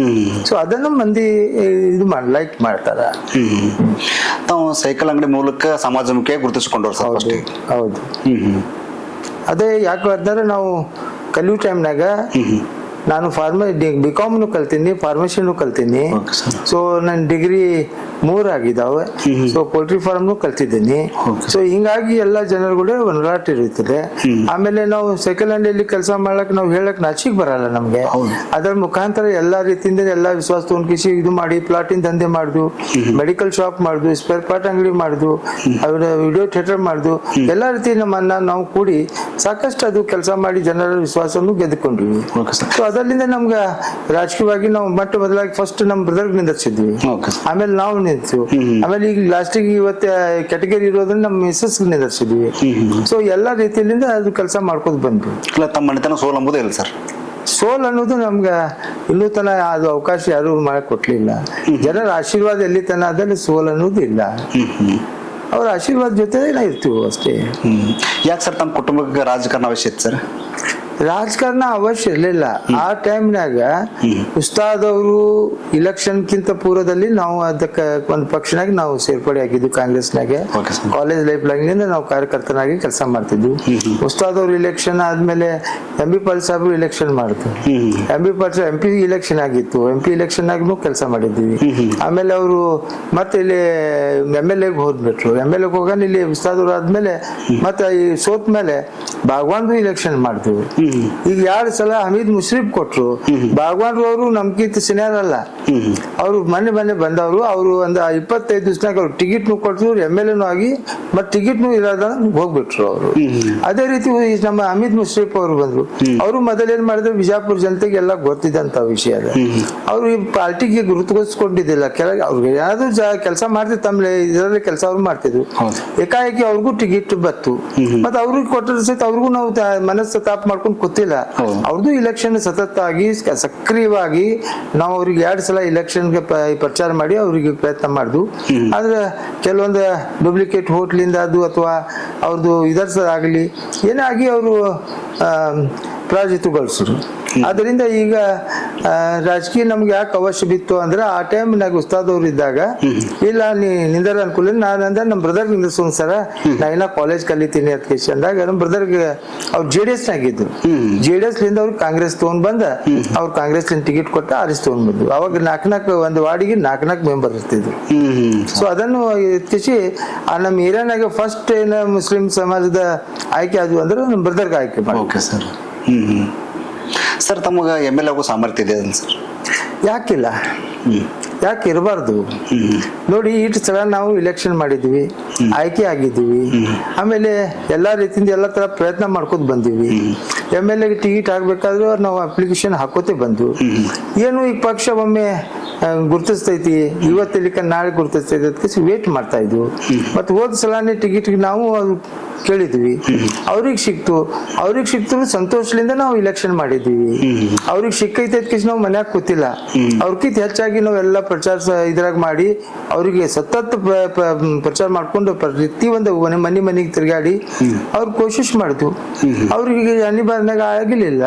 ಸೊ ಅದನ್ನು ಮಂದಿ ಇದು ಲೈಕ್ ಮಾಡ್ತಾರ. ತಾವು ಸೈಕಲ್ ಅಂಗಡಿ ಮೂಲಕ ಸಮಾಜಮುಖಿಯಾಗಿ ಗುರುತಿಸಿಕೊಂಡವ್ರು ಸರ್. ಹೌದು. ಅದೇ ಯಾಕೆ ಅಂದ್ರೆ ನಾವು ಕಲಿಯೋ ಟೈಮ್ನಾಗ ನಾನು BCom ಕಲ್ತೀನಿ, ಫಾರ್ಮಸಿನೂ ಕಲ್ತೀನಿ. ಸೊ ನನ್ನ ಡಿಗ್ರಿ 3 ಆಗಿದ್ದಾವೆ. ಸೊ ಪೋಲ್ಟ್ರಿ ಫಾರ್ಮ್ನು ಕಲ್ತಿದ್ದೀನಿ. ಸೊ ಹಿಂಗಾಗಿ ಎಲ್ಲ ಜನರುಗಳು ಒಡನಾಟ ಇರುತ್ತದೆ. ಆಮೇಲೆ ನಾವು ಸೈಕಲ್ ಅಂಗಡಿಯಲ್ಲಿ ಕೆಲಸ ಮಾಡ್ಲಕ್ ನಾವು ಹೇಳಕ್ ನಾಚಿಕ್ ಬರಲ್ಲ ನಮ್ಗೆ. ಅದರ ಮುಖಾಂತರ ಎಲ್ಲಾ ರೀತಿಯಿಂದ ಎಲ್ಲಾ ವಿಶ್ವಾಸ ತಗೊಂಡ್ಕಿಸಿ ಇದು ಮಾಡಿ ಪ್ಲಾಟಿನ ದಂಧೆ ಮಾಡುದು, ಮೆಡಿಕಲ್ ಶಾಪ್ ಮಾಡುದು, ಸ್ಪೇರ್ ಪಾರ್ಟ್ ಅಂಗಡಿ ಮಾಡುದು, ವಿಡಿಯೋ ಥಿಯೇಟರ್ ಮಾಡುದು, ಎಲ್ಲಾ ರೀತಿ ನಮ್ಮನ್ನ ನಾವು ಕೂಡಿ ಸಾಕಷ್ಟು ಅದು ಕೆಲಸ ಮಾಡಿ ಜನರ ವಿಶ್ವಾಸವನ್ನು ಗೆದ್ದುಕೊಂಡ್ವಿ. ಸೊ ಅದರಿಂದ ನಮ್ಗೆ ರಾಜಕೀಯವಾಗಿ ನಾವು ಮೊದಲಾಗಿ ಫಸ್ಟ್ ನಮ್ಮ ಬ್ರದರ್ ನಿಂದಿರ್ಸಿದ್ವಿ, ಆಮೇಲೆ ನಾವು ನಿಂತು, ಆಮೇಲೆ ಈಗ ಲಾಸ್ಟಿಗೆ ಇವತ್ತು ಕ್ಯಾಟಗರಿ ಇರೋದ್ರಿಂದ ನಮ್ಮ ಮಿಸಸ್ ನಿಂದಿರ್ಸಿದ್ವಿ. ಸೊ ಎಲ್ಲಾ ರೀತಿಯಿಂದ ಅದು ಕೆಲಸ ಮಾಡ್ಕೋತ ಬಂದ್ವಿ. ತಮ್ಮ ಮನೆತನ ಸೋಲ್ ಅಂಬುದೇ ಇಲ್ಲ ಸರ್. ಸೋಲ್ ಅನ್ನೋದು ನಮ್ಗ ಇನ್ನೂ ತನ ಅದು ಅವಕಾಶ ಯಾರು ಮಾಡಕ್ ಕೊಟ್ಲಿಲ್ಲ. ಜನರ ಆಶೀರ್ವಾದ ಎಲ್ಲಿ ತನ ಅದಲ್ಲಿ ಸೋಲ್ ಅನ್ನೋದು ಇಲ್ಲ. ಅವ್ರ ಆಶೀರ್ವಾದ ಜೊತೆ ಇರ್ತೀವಿ ಅಷ್ಟೇ. ಯಾಕೆ ಸರ್ ತಮ್ಮ ಕುಟುಂಬಕ್ಕೆ ರಾಜಕಾರಣ ಅವಶ್ಯ ಇತ್ತು ಸರ್? ರಾಜಕಾರಣ ಅವಶ್ಯ ಇರಲಿಲ್ಲ ಆ ಟೈಮ್ನಾಗ. ಉಸ್ತಾದ್ ಅವರು ಇಲೆಕ್ಷನ್ಕಿಂತ ಪೂರ್ವದಲ್ಲಿ ನಾವು ಅದಕ್ಕೆ ಒಂದು ಪಕ್ಷನಾಗಿ ನಾವು ಸೇರ್ಪಡೆ ಆಗಿದ್ವಿ ಕಾಂಗ್ರೆಸ್ನಾಗೆ. ಕಾಲೇಜ್ ಲೈಫ್ ಲೈನ್ನಿಂದ ನಾವು ಕಾರ್ಯಕರ್ತನಾಗಿ ಕೆಲಸ ಮಾಡ್ತಿದ್ವಿ. ಉಸ್ತಾದ್ ಅವರು ಇಲೆಕ್ಷನ್ ಆದ್ಮೇಲೆ MP ಪಾಲ್ ಸಾಹೇಬರು ಇಲೆಕ್ಷನ್ ಮಾಡಿದ್ರು. MP ಪಾಲ್ MP ಇಲೆಕ್ಷನ್ ಆಗಿತ್ತು. MP ಇಲೆಕ್ಷನ್ ಆಗು ಕೆಲಸ ಮಾಡಿದ್ವಿ. ಆಮೇಲೆ ಅವರು ಮತ್ತೆ ಇಲ್ಲಿ MLA ಹೋದ್ಬಿಟ್ರು. MLA ಹೋಗೋಣ ಇಲ್ಲಿ ಉಸ್ತಾದ್ ಅವರು ಆದ್ಮೇಲೆ ಮತ್ತೆ ಈ ಸೋತ್ ಮೇಲೆ ಬಾಗವಾನ್ದು ಇಲೆಕ್ಷನ್ ಮಾಡಿದ್ವಿ. ಈಗ 2 ಸಲ ಹಮೀದ್ ಮುಶ್ರೀಫ್ ಕೊಟ್ರು. ಬಾಗವಾನ್ ಅವರು ನಮ್ಗಿಂತ ಸೀನಿಯರ್ ಅಲ್ಲ, ಅವ್ರು ಮೊನ್ನೆ ಬಂದವರು. ಅವರು ಒಂದು 25 ದಿವಸನಾಗ ಅವ್ರು ಟಿಕೆಟ್ ಕೊಟ್ರು, MLA ಆಗಿ ಮತ್ತೆ ಟಿಕೆಟ್ ಇರೋದ ಹೋಗ್ಬಿಟ್ರು ಅವರು. ಅದೇ ರೀತಿ ನಮ್ಮ ಹಮೀದ್ ಮುಶ್ರೀಫ್ ಅವರು ಬಂದ್ರು. ಅವರು ಮೊದಲೇನ್ ಮಾಡಿದ್ರು, ಬಿಜಾಪುರ ಜನತೆಗೆ ಎಲ್ಲ ಗೊತ್ತಿದ್ದಂತ ವಿಷಯ ಅದ. ಅವ್ರು ಈ ಪಾರ್ಟಿಗೆ ಗುರುತಿಸ್ಕೊಂಡಿದ್ದಿಲ್ಲ. ಕೆಳಗೆ ಅವ್ರಿಗೆ ಯಾವ್ದು ಕೆಲಸ ಮಾಡ್ತಿದ್ರು, ತಮ್ಮ ಇದರಲ್ಲಿ ಕೆಲಸ ಅವ್ರು ಮಾಡ್ತಿದ್ರು. ಏಕಾಏಕಿ ಅವ್ರಿಗೂ ಟಿಕೆಟ್ ಬತ್ತು. ಮತ್ತೆ ಅವ್ರಿಗೆ ಕೊಟ್ಟರ ಸಹಿತ ಅವ್ರಿಗೂ ನಾವು ಮನಸ್ಸು ತಾಪ ಮಾಡ್ಕೊಂಡು ಗೊತ್ತಿಲ್ಲ. ಅವ್ರದ್ದು ಇಲೆಕ್ಷನ್ ಸತತ ಆಗಿ ಸಕ್ರಿಯವಾಗಿ ನಾವು ಅವ್ರಿಗೆ 2 ಸಲ ಇಲೆಕ್ಷನ್ಗೆ ಪ್ರಚಾರ ಮಾಡಿ ಅವ್ರಿಗೆ ಪ್ರಯತ್ನ ಮಾಡುದು. ಆದ್ರೆ ಕೆಲವೊಂದು ಡೂಪ್ಲಿಕೇಟ್ ಹೋಟ್ಲಿಂದ ಅದು ಅಥವಾ ಅವ್ರದ್ದು ಇದರ್ಸಾಗಲಿ ಏನಾಗಿ ಅವರು ಪರಾಜಿತಗೊಳಿಸಿದ್ರು. ಅದರಿಂದ ಈಗ ರಾಜಕೀಯ ನಮ್ಗೆ ಯಾಕೆ ಅವಶ್ಯ ಬಿತ್ತು ಅಂದ್ರೆ ಆ ಟೈಮ್ನಾಗ ಉಸ್ತಾದ್ ಅವ್ರು ಇದ್ದಾಗ ಇಲ್ಲ ನಿಂದರ ಅನುಕೂಲ ನಾನಂದ್ರೆ ನಮ್ಮ ಬ್ರದರ್ ನಿಂದಿಸೋನ್ ಸರ ನಾ ಇನ್ನ ಕಾಲೇಜ್ ಕಲಿತೀನಿ ಅಂತ ಅಂದಾಗ ನಮ್ಮ ಬ್ರದರ್ಗೆ ಅವ್ರು JDS ನಾಗಿದ್ರು. JDS ಲಿಂದ ಅವ್ರು ಕಾಂಗ್ರೆಸ್ ತಗೊಂಡ್ ಬಂದ ಅವ್ರು ಕಾಂಗ್ರೆಸ್ ಟಿಕೆಟ್ ಕೊಟ್ಟ ಆರಿಸಿ ತಗೊಂಡ್ ಬಂದ್ರು. ಅವಾಗ 4 ಒಂದು ವಾರ್ಡಿಗೆ 4 ಮೆಂಬರ್ ಇರ್ತಿದ್ರು. ಸೊ ಅದನ್ನು ಎತ್ತಿಸಿ ನಮ್ಮ ಏರಿಯಾನಾಗ ಫಸ್ಟ್ ಏನ ಮುಸ್ಲಿಂ ಸಮಾಜದ ಆಯ್ಕೆ ಅದು ಅಂದ್ರೆ ನಮ್ಮ ಬ್ರದರ್ಗೆ ಆಯ್ಕೆ ಮಾಡಿ. ಸರ್ ತಮಗೆ MLA ಆಗೋ ಸಾಮರ್ಥ್ಯ ಇದೆ ಸರ್? ಯಾಕಿಲ್ಲ, ಯಾಕೆ ಇರಬಾರ್ದು? ನೋಡಿ, ಇಷ್ಟು ಸಲ ನಾವು ಇಲೆಕ್ಷನ್ ಮಾಡಿದ್ವಿ, ಆಯ್ಕೆ ಆಗಿದ್ದೀವಿ. ಆಮೇಲೆ ಎಲ್ಲಾ ರೀತಿಯಿಂದ ಎಲ್ಲ ತರ ಪ್ರಯತ್ನ ಮಾಡ್ಕೋತ ಬಂದಿವಿ. MLA ಟಿಕೆಟ್ ಆಗ್ಬೇಕಾದ್ರೂ ನಾವು ಅಪ್ಲಿಕೇಶನ್ ಹಾಕೋತೆ ಬಂದ್ವು. ಏನು ಈಗ ಪಕ್ಷ ಒಮ್ಮೆ ಗುರುತಿಸ್ತೈತಿ, ಇವತ್ತಿಲಿಕ್ಕ ನಾಳೆ ಗುರುತಿಸ್ತೈತಿ ಅದಕ್ಕೆ ವೇಟ್ ಮಾಡ್ತಾ ಇದ್ವು. ಮತ್ತೆ ಹೋದ ಸಲಾನೇ ಟಿಕೆಟ್ ನಾವು ಕೇಳಿದ್ವಿ, ಅವ್ರಿಗೆ ಸಿಕ್ತು ಸಂತೋಷದಿಂದ ನಾವು ಇಲೆಕ್ಷನ್ ಮಾಡಿದ್ವಿ. ಅವ್ರಿಗೆ ಸಿಕ್ಕೈತೆ ನಾವು ಮನ್ಯಾಗ ಕೂತಿಲ್ಲ, ಅವ್ರಕಿಂತ ಹೆಚ್ಚಾಗಿ ನಾವೆಲ್ಲ ಪ್ರಚಾರ ಇದ್ರಾಗ ಮಾಡಿ ಅವ್ರಿಗೆ ಸತತ ಪ್ರಚಾರ ಮಾಡ್ಕೊಂಡು ಪ್ರತಿ ಒಂದು ಮನೆಗೆ ತಿರುಗಾಡಿ ಅವ್ರ ಕೋಶಿಶ್ ಮಾಡಿದ್ವು. ಅವ್ರಿಗೆ ಅನಿಬಾರ್ನಾಗ ಆಗಿರ್ಲಿಲ್ಲ.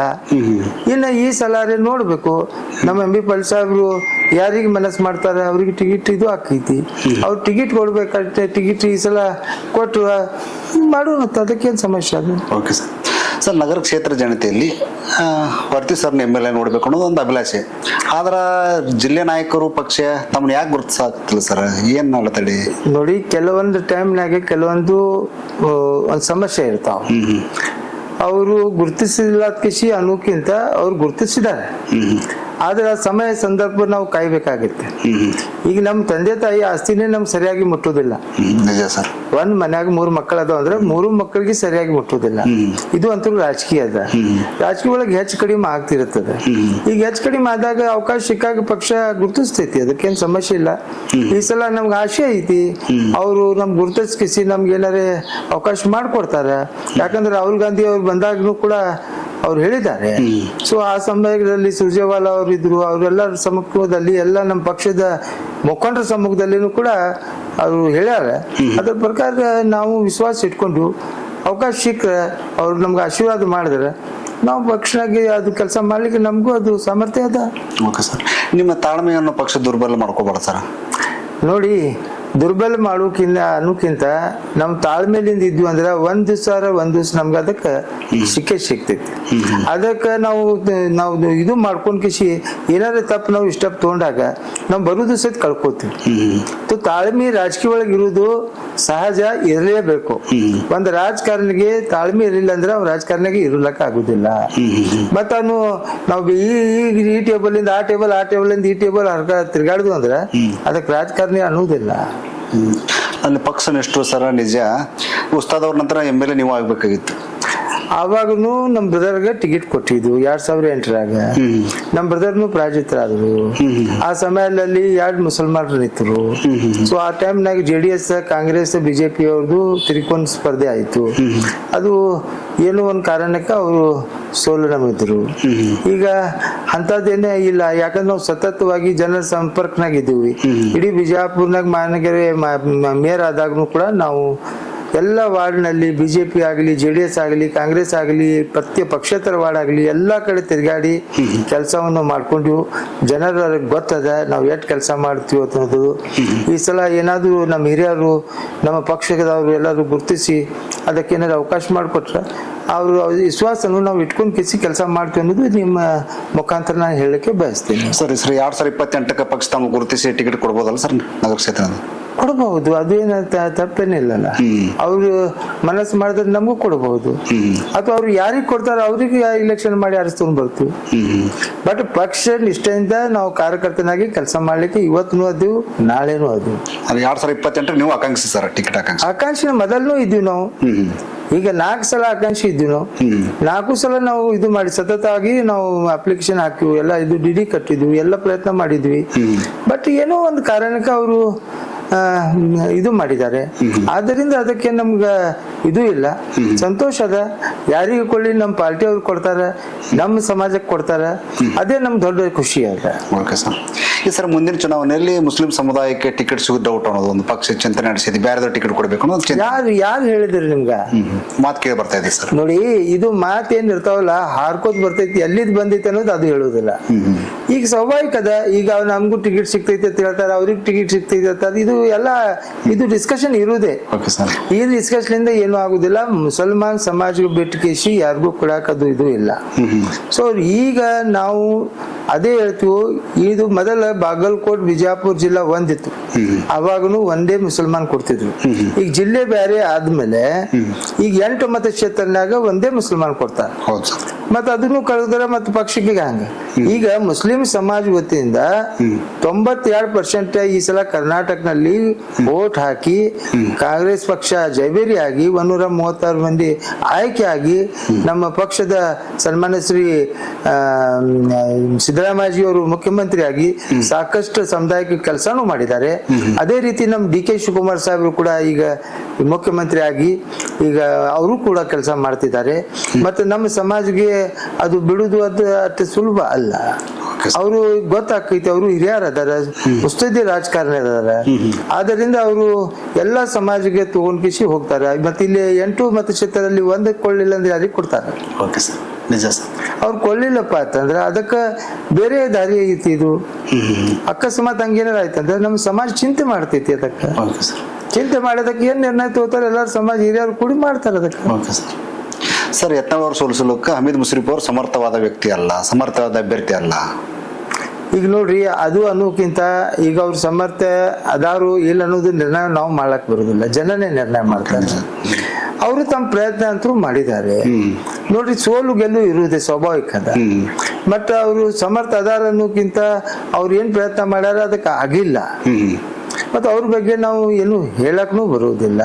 ಇನ್ನ ಈ ಸಲ ನೋಡ್ಬೇಕು, ನಮ್ಮ MB ಪಾಟೀಲ್ ಸಾಹೇಬ್ರು ಯಾರಿಗೆ ಮನಸ್ಸು ಮಾಡ್ತಾರ ಅವ್ರಿಗೆ ಟಿಕೆಟ್ ಇದು ಆಕೈತಿ. ಅವ್ರು ಟಿಕೆಟ್ ಕೊಡ್ಬೇಕಾದ್ರೆ ಟಿಕೆಟ್ ಈ ಸಲ ಕೊಟ್ಟು ಮಾಡೋಣ, ಅದಕ್ಕೇನು ಸಮಸ್ಯೆ ಅದು. Okay sir. ಸರ್, ನಗರ ಕ್ಷೇತ್ರ ಜನತೆಯಲ್ಲಿ ವರ್ತಿ ಸರ್ನ MLA ನೋಡ್ಬೇಕು ಅನ್ನೋದು ಒಂದು ಅಭಿಲಾಷೆ. ಆದ್ರೆ ಜಿಲ್ಲೆ ನಾಯಕರು ಪಕ್ಷ ತಮ್ಮನ್ನ ಯಾಕೆ ಗುರುತಿಸಾಗ್ತಿಲ್ಲ ಸರ್? ಏನ್ ಅಳತಡಿ ನೋಡಿ, ಕೆಲವೊಂದು ಟೈಮ್ನಾಗೆ ಕೆಲವೊಂದು ಒಂದು ಸಮಸ್ಯೆ ಇರ್ತಾವ. ಅವರು ಗುರುತಿಸಿಲ್ಲ ಕಿಸಿ ಅನ್ನೋಕ್ಕಿಂತ ಅವ್ರು ಗುರುತಿಸಿದ್ದಾರೆ, ಆದ್ರೆ ಆ ಸಮಯ ಸಂದರ್ಭ ನಾವು ಕಾಯ್ಬೇಕಾಗುತ್ತೆ. ಈಗ ನಮ್ಮ ತಂದೆ ತಾಯಿ ಆಸ್ತಿನೇ ನಮ್ಗೆ ಸರಿಯಾಗಿ ಮುಟ್ಟುದಿಲ್ಲ. ನಿಜ ಸರ್. ಒಂದ್ ಮನ್ಯಾಗ 3 ಮಕ್ಕಳು ಅದಾವ ಅಂದ್ರೆ 3 ಮಕ್ಕಳಿಗೆ ಸರಿಯಾಗಿ ಮುಟ್ಟುದಿಲ್ಲ. ಇದು ಅಂತೂ ರಾಜಕೀಯ ಅದ. ರಾಜಕೀಯ ಒಳಗೆ ಹೆಚ್ಚು ಕಡಿಮೆ ಆಗ್ತಿರ್ತದೆ. ಈಗ ಹೆಚ್ಚು ಕಡಿಮೆ ಆದಾಗ ಅವಕಾಶ ಸಿಕ್ಕಾಗ ಪಕ್ಷ ಗುರುತಿಸ್ತೈತಿ, ಅದಕ್ಕೇನ್ ಸಮಸ್ಯೆ ಇಲ್ಲ. ಈ ಸಲ ನಮ್ಗೆ ಆಶೆ ಐತಿ, ಅವರು ನಮ್ಗೆ ಗುರುತಿಸ್ಕಿಸಿ ನಮ್ಗೆ ಏನಾರೇ ಅವಕಾಶ ಮಾಡ್ಕೊಡ್ತಾರ. ಯಾಕಂದ್ರೆ ರಾಹುಲ್ ಗಾಂಧಿ ಅವ್ರು ಬಂದಾಗ್ನು ಕೂಡ ಅವ್ರು ಹೇಳಿದ್ದಾರೆ. ಸೊ ಆ ಸಮಯದಲ್ಲಿ ಸುರ್ಜೇವಾಲಾ ಅವರು ಇದ್ರು, ಅವರೆಲ್ಲರ ಸಮ್ಮುಖದಲ್ಲಿ ಎಲ್ಲ ನಮ್ಮ ಪಕ್ಷದ ಮುಖಂಡರ ಸಮ್ಮುಖದಲ್ಲಿನೂ ಕೂಡ ಅವರು ಹೇಳ್ಯಾರ. ಅದ್ರ ಪ್ರಕಾರ ನಾವು ವಿಶ್ವಾಸ ಇಟ್ಕೊಂಡು ಅವಕಾಶ ಸಿಕ್ಕರೆ ಅವ್ರು ನಮ್ಗೆ ಆಶೀರ್ವಾದ ಮಾಡಿದ್ರೆ ನಾವು ಪಕ್ಷನಾಗಿ ಅದು ಕೆಲಸ ಮಾಡ್ಲಿಕ್ಕೆ ನಮಗೂ ಅದು ಸಾಮರ್ಥ್ಯ ಅದ. Okay sir. ನಿಮ್ಮ ತಾಳ್ಮೆಯನ್ನು ಪಕ್ಷ ದುರ್ಬಲ ಮಾಡ್ಕೋಬಾರ್ದು ಸರ್? ನೋಡಿ, ದುರ್ಬಲ ಅನ್ನೋಕ್ಕಿಂತ ನಮ್ ತಾಳ್ಮೇಲಿಂದ ಇದ್ವಿ ಅಂದ್ರೆ ಒಂದ್ ದಿವ್ಸ ನಮ್ಗೆ ಅದಕ್ಕೆ ಸಿಗ್ತೈತಿ. ಅದಕ್ಕೆ ನಾವು ಇದು ಮಾಡ್ಕೊಂಡ್ ಕಿಸಿ ಏನಾರ ತಪ್ಪು ನಾವು ಇಷ್ಟ ತಗೊಂಡಾಗ ನಾವು ಬರುದು ಸಹಿತ ಕಳ್ಕೊತೀವಿ. ತಾಳ್ಮೆ ರಾಜಕೀಯ ಒಳಗೆ ಇರುವುದು ಸಹಜ, ಇರಲೇಬೇಕು. ಒಂದ್ ರಾಜಕಾರಣಿಗೆ ತಾಳ್ಮೆ ಇರಲಿಲ್ಲ ಅಂದ್ರೆ ಅವ್ನ ರಾಜಕಾರಣಿಗೆ ಇರ್ಲಕ್ಕ ಆಗುದಿಲ್ಲ. ಮತ್ತ ನಾವು ಈ ಟೇಬಲ್ ಇಂದ ಆ ಟೇಬಲ್, ಆ ಟೇಬಲ್ ಇಂದ ಈ ಟೇಬಲ್ ತಿರ್ಗಾಡುದು ಅಂದ್ರೆ ಅದಕ್ಕೆ ರಾಜಕಾರಣಿ ಅನ್ನೋದಿಲ್ಲ. ಅಲ್ಲಿ ಪಕ್ಷ ನಿಷ್ಠರು ಸರ ನಿಜ. ಉಸ್ತಾದ್ ಅವ್ರ ನಂತರ MLA ನೀವು ಆಗ್ಬೇಕಾಗಿತ್ತು. ಆವಾಗನು ನಮ್ ಬ್ರದರ್ಗೆ ಟಿಕೆಟ್ ಕೊಟ್ಟಿದ್ವು 2008ರಾಗ. ನಮ್ ಬ್ರದರ್ನು ಪ್ರಾಯೋಜಿತರಾದ್ರು. ಆ ಸಮಯದಲ್ಲಿ 2 ಮುಸಲ್ಮಾನರು ನಿಂತರು. ಸೊ ಆ ಟೈಮ್ನಾಗ JDS, ಕಾಂಗ್ರೆಸ್, BJP ಅವ್ರದ್ದು ತ್ರಿಕೋನ ಸ್ಪರ್ಧೆ ಆಯ್ತು. ಅದು ಏನೋ ಒಂದ್ ಕಾರಣಕ್ಕೆ ಅವರು ಸೋಲು ನಮಿದ್ರು. ಈಗ ಅಂತದೇನೇ ಇಲ್ಲ, ಯಾಕಂದ್ರೆ ನಾವು ಸತತವಾಗಿ ಜನರ ಸಂಪರ್ಕನಾಗಿದ್ದೀವಿ. ಇಡೀ ಬಿಜಾಪುರ್ನಾಗ ಮಹಾನಗರ ಮೇಯರ್ ಆದಾಗ್ನು ಕೂಡ ನಾವು ಎಲ್ಲ ವಾರ್ಡ್ನಲ್ಲಿ BJP ಆಗಲಿ, JDS ಆಗಲಿ, ಕಾಂಗ್ರೆಸ್ ಆಗಲಿ, ಪ್ರತಿ ಪಕ್ಷೇತರ ವಾರ್ಡ್ ಆಗಲಿ ಎಲ್ಲ ಕಡೆ ತಿರುಗಾಡಿ ಕೆಲಸವನ್ನು ಮಾಡ್ಕೊಂಡು ಜನರ ಗೊತ್ತದ ನಾವು ಎಷ್ಟು ಕೆಲಸ ಮಾಡ್ತೀವಿ ಅನ್ನೋದು. ಈ ಸಲ ಏನಾದ್ರು ನಮ್ಮ ಹಿರಿಯರು, ನಮ್ಮ ಪಕ್ಷದವರು ಎಲ್ಲರೂ ಗುರುತಿಸಿ ಅದಕ್ಕೆ ಏನಾದ್ರು ಅವಕಾಶ ಮಾಡಿಕೊಟ್ರೆ ಅವರು ವಿಶ್ವಾಸನು ನಾವು ಇಟ್ಕೊಂಡು ಕೆಲಸ ಮಾಡ್ತೀವಿ ಅನ್ನೋದು ನಿಮ್ಮ ಮುಖಾಂತರ ನಾನು ಹೇಳಲಿಕ್ಕೆ ಬಯಸ್ತೀನಿ. ಸರಿ ಸರ್, 2028ಕ್ಕೆ ಪಕ್ಷ ತಮ್ಮ ಗುರುತಿಸಿ ಟಿಕೆಟ್ ಕೊಡ್ಬೋದಲ್ಲ ಸರ್ ನಗರ ಕ್ಷೇತ್ರದ? ಕೊಡಬಹುದು, ಅದೇನ ತಪ್ಪೇನಿಲ್ಲಲ್ಲ. ಅವ್ರು ಮನಸ್ಸು ಮಾಡಿದ್ರೆ ನಮಗೂ ಕೊಡಬಹುದು, ಅಥವಾ ಅವ್ರು ಯಾರಿಗೆ ಕೊಡ್ತಾರ ಅವ್ರಿಗೆ ಇಲೆಕ್ಷನ್ ಮಾಡಿ ಆರಿಸ್ಕೊಂಡು ಬರ್ತೀವಿ. ಬಟ್ ಪಕ್ಷ ನಿಷ್ಠೆಯಿಂದ ನಾವು ಕಾರ್ಯಕರ್ತನಾಗಿ ಕೆಲಸ ಮಾಡ್ಲಿಕ್ಕೆ ಇವತ್ತು ಅದು ನಾಳೆನೂ ಅದು. 2028 ನೀವು ಆಕಾಂಕ್ಷಿ ಸರ್, ಟಿಕೆಟ್ ಆಕಾಂಕ್ಷಿ ಮೊದಲೂ ಇದ್ದೀವಿ ನಾವು. ಈಗ 4 ಸಲ ಆಕಾಂಕ್ಷಿ ಇದ್ವಿ ನಾವು. 4 ಸಲ ನಾವು ಇದು ಮಾಡಿ ಸತತವಾಗಿ ನಾವು ಅಪ್ಲಿಕೇಶನ್ ಹಾಕಿವಿ, ಎಲ್ಲ ಇದು DD ಕಟ್ಟಿದ್ವಿ, ಎಲ್ಲ ಪ್ರಯತ್ನ ಮಾಡಿದ್ವಿ. ಬಟ್ ಏನೋ ಒಂದು ಕಾರಣಕ್ಕೆ ಅವರು ಇದು ಮಾಡಿದ್ದಾರೆ. ಆದ್ದರಿಂದ ಅದಕ್ಕೆ ನಮ್ಗ ಇದು ಇಲ್ಲ, ಸಂತೋಷ ಅದ. ಯಾರಿಗೂ ಕೊಳ್ಳಿ ನಮ್ಮ ಪಾರ್ಟಿ ಅವ್ರು ಕೊಡ್ತಾರ, ನಮ್ಮ ಸಮಾಜಕ್ಕೆ ಕೊಡ್ತಾರ, ಅದೇ ನಮ್ ದೊಡ್ಡ ಖುಷಿ ಅದ. Okay sir. ಈ ಸರ್ ಮುಂದಿನ ಚುನಾವಣೆಯಲ್ಲಿ ಮುಸ್ಲಿಂ ಸಮುದಾಯಕ್ಕೆ ಟಿಕೆಟ್ ಸಿಗೋದು ಡೌಟ್ ಅನ್ನೋದು ಒಂದು ಪಕ್ಷ ಚಿಂತನೆ ನಡೆಸಿದ್ವಿ, ಬೇರೆ ಟಿಕೆಟ್ ಕೊಡ್ಬೇಕು ಅನ್ನೋದು ಯಾರು ಹೇಳಿದ್ರಿ ನಿಮ್ಗ? ಮಾತು ಕೇಳಿ ಬರ್ತಾ ಇದೆ ಸರ್. ನೋಡಿ, ಇದು ಮಾತು ಏನ್ ಇರ್ತಾವಲ್ಲ ಹಾರ್ಕೋತ್ ಬರ್ತೈತಿ, ಎಲ್ಲಿದ್ ಬಂದೈತಿ ಅನ್ನೋದು ಅದು ಹೇಳುದಿಲ್ಲ. ಈಗ ಸ್ವಾಭಾವಿಕ ಅದ. ಈಗ ನಮ್ಗೂ ಟಿಕೆಟ್ ಸಿಗ್ತೈತಿ ಅಂತ ಹೇಳ್ತಾರೆ, ಅವ್ರಿಗೆ ಟಿಕೆಟ್ ಸಿಗ್ತೈತಿ ಅಂತ, ಇದು ಡಿಸ್ಕಷನ್ ಇರುವುದೇ. ಈ ಡಿಸ್ಕಷನ್ ಇಂದ ಏನು ಆಗುದಿಲ್ಲ. ಮುಸಲ್ಮಾನ್ ಸಮಾಜ ಬಿಟ್ಟು ಯಾರಿಗೂ ಕೊಡಾಕದು ಇದು ಇಲ್ಲ. ಸೊ ಈಗ ನಾವು ಅದೇ ಹೇಳ್ತೀವಿ, ಇದು ಮೊದಲ ಬಾಗಲಕೋಟ್ ಬಿಜಾಪುರ ಜಿಲ್ಲಾ ಒಂದಿತ್ತು, ಅವಾಗನು ಒಂದೇ ಮುಸಲ್ಮಾನ್ ಕೊಡ್ತಿದ್ರು. ಈಗ ಜಿಲ್ಲೆ ಬೇರೆ ಆದ್ಮೇಲೆ ಈಗ 8 ಮತಕ್ಷೇತ್ರನಾಗ ಒಂದೇ ಮುಸಲ್ಮಾನ್ ಕೊಡ್ತಾರೆ. ಮತ್ತ ಅದನ್ನು ಕಳೆದ್ರೆ ಮತ್ತೆ ಪಕ್ಷಕ್ಕೆ ಹಂಗ. ಈಗ ಮುಸ್ಲಿಂ ಸಮಾಜ ವತಿಯಿಂದ 92% ಈ ಸಲ ಕರ್ನಾಟಕನಲ್ಲಿ ವೋಟ್ ಹಾಕಿ ಕಾಂಗ್ರೆಸ್ ಪಕ್ಷ ಜೈಬೇರಿ ಆಗಿ 136 ಮಂದಿ ಆಯ್ಕೆ ಆಗಿ ನಮ್ಮ ಪಕ್ಷದ ಸನ್ಮಾನ್ಯ ಶ್ರೀ ಸಿದ್ದರಾಮಯ್ಯಜಿ ಅವರು ಮುಖ್ಯಮಂತ್ರಿ ಆಗಿ ಸಾಕಷ್ಟು ಸಮುದಾಯಕ್ಕೆ ಕೆಲಸನೂ ಮಾಡಿದ್ದಾರೆ. ಅದೇ ರೀತಿ ನಮ್ಮ ಡಿ ಕೆ ಶಿವಕುಮಾರ್ ಸಾಹೇಬರು ಕೂಡ ಈಗ ಮುಖ್ಯಮಂತ್ರಿ ಆಗಿ ಈಗ ಅವರು ಕೂಡ ಕೆಲಸ ಮಾಡ್ತಿದ್ದಾರೆ. ಮತ್ತೆ ನಮ್ಮ ಸಮಾಜಕ್ಕೆ ಅದು ಬಿಡುದು ಅದು ಅಷ್ಟು ಸುಲಭ ಅಲ್ಲ. ಅವರು ಗೊತ್ತಾಕೈತಿ, ಅವರು ಹಿರಿಯರ್ ಅದಾರ, ಮುಸ್ತದಿ ರಾಜಕಾರಣ ಅದಾರ. ಆದ್ದರಿಂದ ಅವರು ಎಲ್ಲಾ ಸಮಾಜಕ್ಕೆ ತಗೊಂಡ್ಕಿಸಿ ಹೋಗ್ತಾರೆ. ಮತ್ತೆ ಇಲ್ಲಿ 8 ಮತಕ್ಷೇತ್ರದಲ್ಲಿ ಒಂದಕ್ಕೆ ಕೊಳ್ಳಿಲ್ಲ ಅಂದ್ರೆ ಯಾರಿಗೆ ಕೊಡ್ತಾರೆ? ಅವ್ರು ಕೊಳ್ಳಿಲ್ಲಪ್ಪ ಅಂತಂದ್ರೆ ಅದಕ್ಕೆ ಬೇರೆ ದಾರಿ ಐತಿ. ಇದು ಅಕಸ್ಮಾತ್ ಹಂಗೇನಾರ ಆಯ್ತಂದ್ರೆ ನಮ್ಮ ಸಮಾಜ ಚಿಂತೆ ಮಾಡ್ತೈತಿ. ಅದಕ್ಕೆ ಚಿಂತೆ ಮಾಡೋದಕ್ಕೆ ಏನ್ ನಿರ್ಣಯ ತಗೋತಾರೆ ಎಲ್ಲಾರು ಸಮಾಜ ಹಿರಿಯರು ಕೂಡಿ ಮಾಡ್ತಾರೆ. ಅದಕ್ಕೆ ಸರ್, ಯತ್ನಾಳ್ ಅವರು ಸೋಲಿಸಲಿಕ್ಕೆ ಹಮೀದ್ ಮುಶ್ರೀಫ್ ಅವರು ಸಮರ್ಥವಾದ ವ್ಯಕ್ತಿ ಅಲ್ಲ, ಸಮರ್ಥವಾದ ಅಭ್ಯರ್ಥಿ ಅಲ್ಲ. ಈಗ ನೋಡ್ರಿ, ಅದು ಅನ್ನೋಕ್ಕಿಂತ ಈಗ ಅವ್ರ ಸಮರ್ಥ ಅದಾರು ಇಲ್ಲ ಅನ್ನೋದು ನಿರ್ಣಯ ನಾವು ಮಾಡಕ್ ಬರುದಿಲ್ಲ, ಜನನೇ ನಿರ್ಣಯ ಮಾಡ್ತಾರೆ. ಅವರು ತಮ್ಮ ಪ್ರಯತ್ನ ಅಂತೂ ಮಾಡಿದ್ದಾರೆ. ನೋಡ್ರಿ, ಸೋಲು ಗೆಲ್ಲು ಇರುವುದೇ ಸ್ವಾಭಾವಿಕ ಅದ. ಬಟ್ ಅವರು ಸಮರ್ಥ ಅದಾರ ಅನ್ನೋಕ್ಕಿಂತ ಅವ್ರು ಏನ್ ಪ್ರಯತ್ನ ಮಾಡ್ಯಾರ ಅದಕ್ಕೆ ಆಗಿಲ್ಲ. ಮತ್ತೆ ಅವ್ರ ಬಗ್ಗೆ ನಾವು ಏನು ಹೇಳಕ್ನು ಬರುವುದಿಲ್ಲ.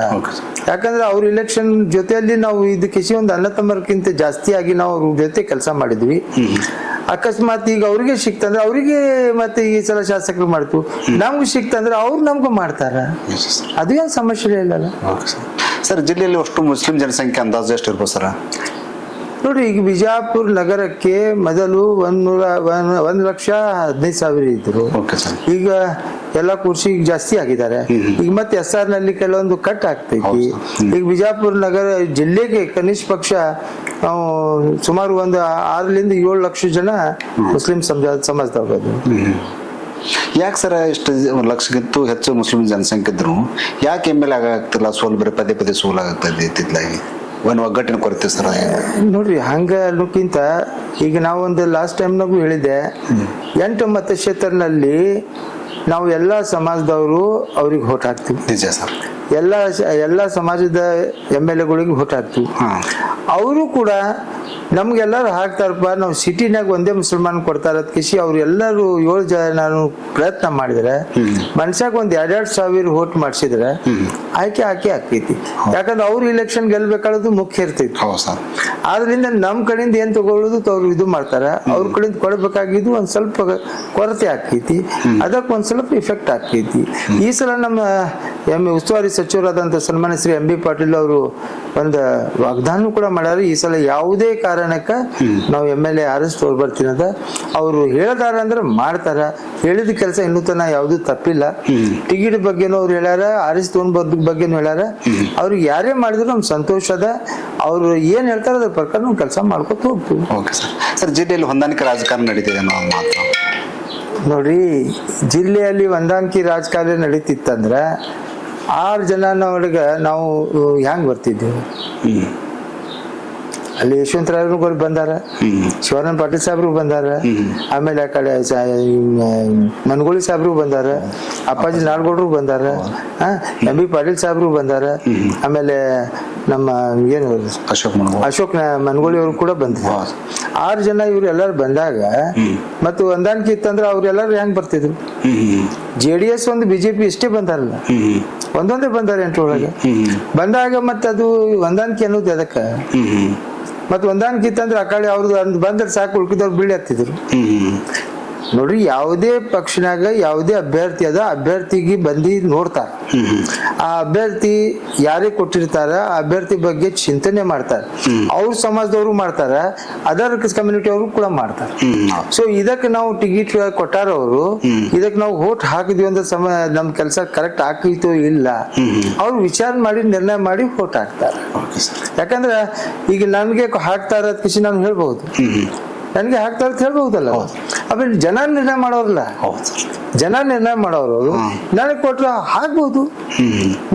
ಯಾಕಂದ್ರೆ ಅವ್ರ ಇಲೆಕ್ಷನ್ ಜೊತೆಯಲ್ಲಿ ನಾವು ಇದಕ್ಕೆ ಒಂದು ಅಣ್ಣ ತಮ್ಮರ್ಕಿಂತ ಜಾಸ್ತಿ ಆಗಿ ನಾವು ಅವ್ರ ಜೊತೆ ಕೆಲಸ ಮಾಡಿದ್ವಿ. ಅಕಸ್ಮಾತ್ ಈಗ ಅವ್ರಿಗೆ ಸಿಕ್ತಂದ್ರೆ ಅವ್ರಿಗೆ ಮತ್ತೆ ಈ ಸಲ ಶಾಸಕರು ಮಾಡ್ತು, ನಮ್ಗೂ ಸಿಕ್ತಂದ್ರೆ ಅವ್ರು ನಮ್ಗೂ ಮಾಡ್ತಾರ. ಅದು ಏನ್ ಸಮಸ್ಯೆ ಇಲ್ಲಲ್ಲ. ಸರ್, ಜಿಲ್ಲೆಯಲ್ಲಿ ಅಷ್ಟು ಮುಸ್ಲಿಂ ಜನಸಂಖ್ಯೆ ಅಂದಾಜು ಎಷ್ಟು ಇರ್ಬೋದು ಸರ್? ನೋಡ್ರಿ, ಈಗ ಬಿಜಾಪುರ ನಗರಕ್ಕೆ ಮೊದಲು 1,15,000 ಇದ್ರು. ಈಗ ಎಲ್ಲ ಕುರ್ಸಿ ಈಗ ಜಾಸ್ತಿ ಆಗಿದ್ದಾರೆ. ಈಗ ಮತ್ತೆ SR ನಲ್ಲಿ ಕೆಲವೊಂದು ಕಟ್ ಆಗ್ತೈತಿ. ಈಗ ಬಿಜಾಪುರ ನಗರ ಜಿಲ್ಲೆಗೆ ಕನಿಷ್ಠ ಪಕ್ಷ ಸುಮಾರು ಒಂದು 6-7 ಲಕ್ಷ ಜನ ಮುಸ್ಲಿಂ ಸಮಾಜದವರು. ಯಾಕೆ ಸರ್ ಇಷ್ಟು 1 ಲಕ್ಷಕ್ಕಿಂತ ಹೆಚ್ಚು ಮುಸ್ಲಿಂ ಜನಸಂಖ್ಯೆ ಇದ್ರು ಯಾಕೆ MLA ಆಗಾಗ್ತಿಲ್ಲ? ಸೋಲು ಬರೀ ಪದೇ ಪದೇ ಸೋಲಾಗ್ತದೆ ಇತ್ತಿತ್ತಲಾಗಿ. ಒಂದು ಒಗ್ಗಟ್ಟಿನ ಕೊರತೆ ಸರ್. ನೋಡ್ರಿ, ಹಂಗ ಅನ್ನೋಕ್ಕಿಂತ ಈಗ ನಾವೊಂದು ಲಾಸ್ಟ್ ಟೈಮ್ನಾಗೂ ಹೇಳಿದೆ, 8 ಮತಕ್ಷೇತ್ರನಲ್ಲಿ ನಾವು ಎಲ್ಲಾ ಸಮಾಜದವರು ಅವ್ರಿಗೆ ವೋಟ್ ಹಾಕ್ತೀವಿ. ನಿಜ ಸರ್. ಎಲ್ಲ ಸಮಾಜದ MLAಗಳಿಗೆ ವೋಟ್ ಹಾಕ್ತೀವಿ. ಅವರು ಕೂಡ ನಮ್ಗೆಲ್ಲರೂ ಹಾಕ್ತಾರಪ್ಪ, ನಾವು ಸಿಟಿನಾಗ ಒಂದೇ ಮುಸಲ್ಮಾನ್ ಕೊಡ್ತಾರ ಕಿಸಿ ಅವ್ರು ಎಲ್ಲರೂ 7 ಜನ ಪ್ರಯತ್ನ ಮಾಡಿದ್ರೆ ಮನುಷ್ಯಾಗ ಒಂದ್ 2-2 ಸಾವಿರ ವೋಟ್ ಮಾಡಿಸಿದ್ರೆ ಆಯ್ಕೆ ಆಕೈತಿ. ಯಾಕಂದ್ರೆ ಅವ್ರು ಇಲೆಕ್ಷನ್ ಗೆಲ್ಬೇಕಾಳದು ಮುಖ್ಯ ಇರ್ತೈತಿ. ಆದ್ರಿಂದ ನಮ್ ಕಡೆಯಿಂದ ಏನ್ ತಗೊಳ್ಳೋದು ಅವ್ರು ಇದು ಮಾಡ್ತಾರ, ಅವ್ರ ಕಡೆಯಿಂದ ಕೊಡ್ಬೇಕಾಗಿದ್ದು ಒಂದ್ ಸ್ವಲ್ಪ ಕೊರತೆ ಆಕೈತಿ. ಅದಕ್ಕೆ ಒಂದ್ ಸ್ವಲ್ಪ ಇಫೆಕ್ಟ್ ಆಕೈತಿ. ಈ ಸಲ ನಮ್ಮ ಉಸ್ತುವಾರಿ ಸಚಿವರಾದಂತ ಸನ್ಮಾನ್ಯ ಶ್ರೀ MB ಪಾಟೀಲ್ ಅವರು ಒಂದು ವಾಗ್ದಾನ ಕೂಡ ಮಾಡ್ಯಾರ. ಈ ಸಲ ಯಾವುದೇ ಕಾರಣಕ್ಕ ನಾವು MLA ಆರಿಸಿ ತಗೊಂಡ್ ಬರ್ತೀನಿ ಅಂತ ಅವ್ರು ಹೇಳ್ತಾರ ಅಂದ್ರೆ ಮಾಡ್ತಾರ. ಹೇಳಿದ ಕೆಲಸ ಇನ್ನೂ ತನ ಯಾವ್ದು ತಪ್ಪಿಲ್ಲ. ಟಿಕೆಟ್ ಬಗ್ಗೆನೂ ಅವ್ರು ಹೇಳ್ಯಾರ, ಆರಿಸಿ ತಗೊಂಡ್ ಬರ್ದ ಬಗ್ಗೆನೂ ಹೇಳ್ಯಾರ. ಅವ್ರಿಗೆ ಯಾರೇ ಮಾಡಿದ್ರು ನಮ್ಗೆ ಸಂತೋಷ ಅದ. ಅವ್ರು ಏನ್ ಹೇಳ್ತಾರ ಅದ್ರ ಪ್ರಕಾರ ನಾವು ಕೆಲಸ ಮಾಡ್ಕೊತ ಹೋಗ್ತೀವಿ. ಸರ್, ಜಿಲ್ಲೆಯಲ್ಲಿ ಹೊಂದಾಣಿಕೆ ರಾಜಕಾರಣ ನಡೀತಿದೆ ಮಾತ್ರ. ನೋಡ್ರಿ, ಜಿಲ್ಲೆಯಲ್ಲಿ ಹೊಂದಾಣಿಕೆ ರಾಜಕಾರಣ ನಡೀತಿತ್ತಂದ್ರ 6 ಜನ ಒಳಗ ನಾವು ಹೆಂಗ್ ಬರ್ತಿದ್ದೇವೆ? ಅಲ್ಲಿ ಯಶವಂತರಾಯರು ಬಂದಾರ, ಶಿವಾನಂದ ಪಾಟೀಲ್ ಸಾಹೇಬ್ರು ಬಂದಾರ, ಆಮೇಲೆ ಆ ಕಡೆ ಮನಗೋಳಿ ಸಾಹೇಬ್ರು ಬಂದಾರ, ಅಪ್ಪಾಜಿ ನಾಲ್ಗೌಡ್ರು ಬಂದಾರ, MB ಪಾಟೀಲ್ ಸಾಹೇಬ್ರು ಬಂದಾರ, ಆಮೇಲೆ ನಮ್ಮ ಏನು ಅಶೋಕ್ ಮನಗೋಳಿ ಅವರು ಕೂಡ ಬಂದಿದ್ದಾರೆ. 6 ಜನ ಇವ್ರು ಎಲ್ಲಾರು ಬಂದಾಗ ಮತ್ತು ಹೊಂದಾಣಿಕೆ ಇತ್ತಂದ್ರೆ ಅವ್ರೆಲ್ಲಾರು ಹೆಂಗ್ ಬರ್ತಿದ್ರು? JDS ಒಂದು BJP ಇಷ್ಟೇ ಬಂದಾರಲ್ಲ, ಒಂದೊಂದೇ ಬಂದಾರ 8 ಒಳಗೆ ಬಂದಾಗ ಮತ್ತೆ ಅದು ಹೊಂದಾಣಿಕೆ ಅನ್ನೋದು ಅದಕ್ಕ. ಮತ್ ಹೊಂದಾಣಿಕೆ ಇತ್ತಂದ್ರೆ ಆ ಕಡೆ ಅವ್ರದ್ದು ಬಂದ್ರೆ ಸಾಕು, ಉಳ್ಕಿದವ್ರು ಬೀಳಿ ಹಾಕ್ತಿದ್ರು. ನೋಡ್ರಿ, ಯಾವುದೇ ಪಕ್ಷನಾಗ ಯಾವುದೇ ಅಭ್ಯರ್ಥಿ ಅದ, ಅಭ್ಯರ್ಥಿಗೆ ಬಂದು ನೋಡ್ತಾರ. ಆ ಅಭ್ಯರ್ಥಿ ಯಾರೇ ಕೊಟ್ಟಿರ್ತಾರ ಆ ಅಭ್ಯರ್ಥಿ ಬಗ್ಗೆ ಚಿಂತನೆ ಮಾಡ್ತಾರ. ಅವ್ರ ಸಮಾಜದವರು ಮಾಡ್ತಾರ, ಅದರ್ ಕಮ್ಯುನಿಟಿ ಅವರು ಕೂಡ ಮಾಡ್ತಾರ. ಸೊ ಇದಕ್ಕೆ ನಾವು ಟಿಕೆಟ್ ಕೊಟ್ಟಾರ ಅವರು, ಇದಕ್ಕೆ ನಾವು ವೋಟ್ ಹಾಕಿದ್ವಿ ಅಂದ್ರೆ ನಮ್ ಕೆಲಸ ಕರೆಕ್ಟ್ ಹಾಕಿತ್ತು ಇಲ್ಲ ಅವ್ರು ವಿಚಾರ ಮಾಡಿ ನಿರ್ಣಯ ಮಾಡಿ ವೋಟ್ ಹಾಕ್ತಾರ. ಯಾಕಂದ್ರೆ ಈಗ ನನ್ಗೆ ಹಾಕ್ತಾರ ಕಿಸಿ ನಾನು ಹೇಳ್ಬಹುದು, ನನ್ಗೆ ಹಾಕ್ತಾರ ಅಂತ ಹೇಳ್ಬಹುದಲ್ಲ. ಆಮೇಲೆ ಜನ ನಿರ್ಣಯ ಮಾಡೋರಲ್ಲ, ಜನ ನಿರ್ಣಯ ಮಾಡೋರು. ನನಗೆ ಕೊಟ್ರು ಹಾಕ್ಬಹುದು,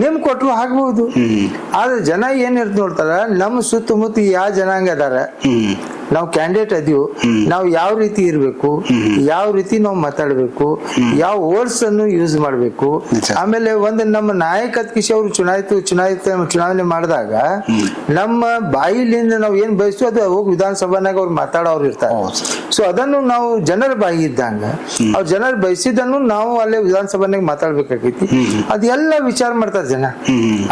ನಿಮ್ ಕೊಟ್ರು ಹಾಕ್ಬಹುದು. ಆದ್ರೆ ಜನ ಏನ್ ಇರ್ತ ನೋಡ್ತಾರ, ನಮ್ಮ ಸುತ್ತಮುತ್ತ ಯಾವ ಜನಾಂಗ ಅದಾರ, ನಾವು ಕ್ಯಾಂಡಿಡೇಟ್ ಅದೀವಿ, ನಾವು ಯಾವ ರೀತಿ ಇರ್ಬೇಕು, ಯಾವ ರೀತಿ ನಾವು ಮಾತಾಡ್ಬೇಕು, ಯಾವ ವರ್ಡ್ಸ್ ಅನ್ನು ಯೂಸ್ ಮಾಡ್ಬೇಕು. ಆಮೇಲೆ ಒಂದು ನಮ್ಮ ನಾಯಕತ್ಕಿಸಿ ಅವರು ಚುನಾವಣೆ ಮಾಡಿದಾಗ ನಮ್ಮ ಬಾಯಿಲಿಂದ ನಾವು ಏನ್ ಬಯಸ್ತೀವಿ ಅದು ಹೋಗಿ ವಿಧಾನಸಭಾನಾಗ ಅವ್ರು ಮಾತಾಡೋರು ಇರ್ತಾರೆ. ಸೊ ಅದನ್ನು ನಾವು ಜನರ ಬಾಯಿ ಇದ್ದಂಗ ಅವ್ರ ಜನರು ಬಯಸಿದ್ದನ್ನು ನಾವು ಅಲ್ಲೇ ವಿಧಾನಸಭಾನಾಗ ಮಾತಾಡ್ಬೇಕಾಗೈತಿ. ಅದೆಲ್ಲ ವಿಚಾರ ಮಾಡ್ತಾರೆ ಜನ.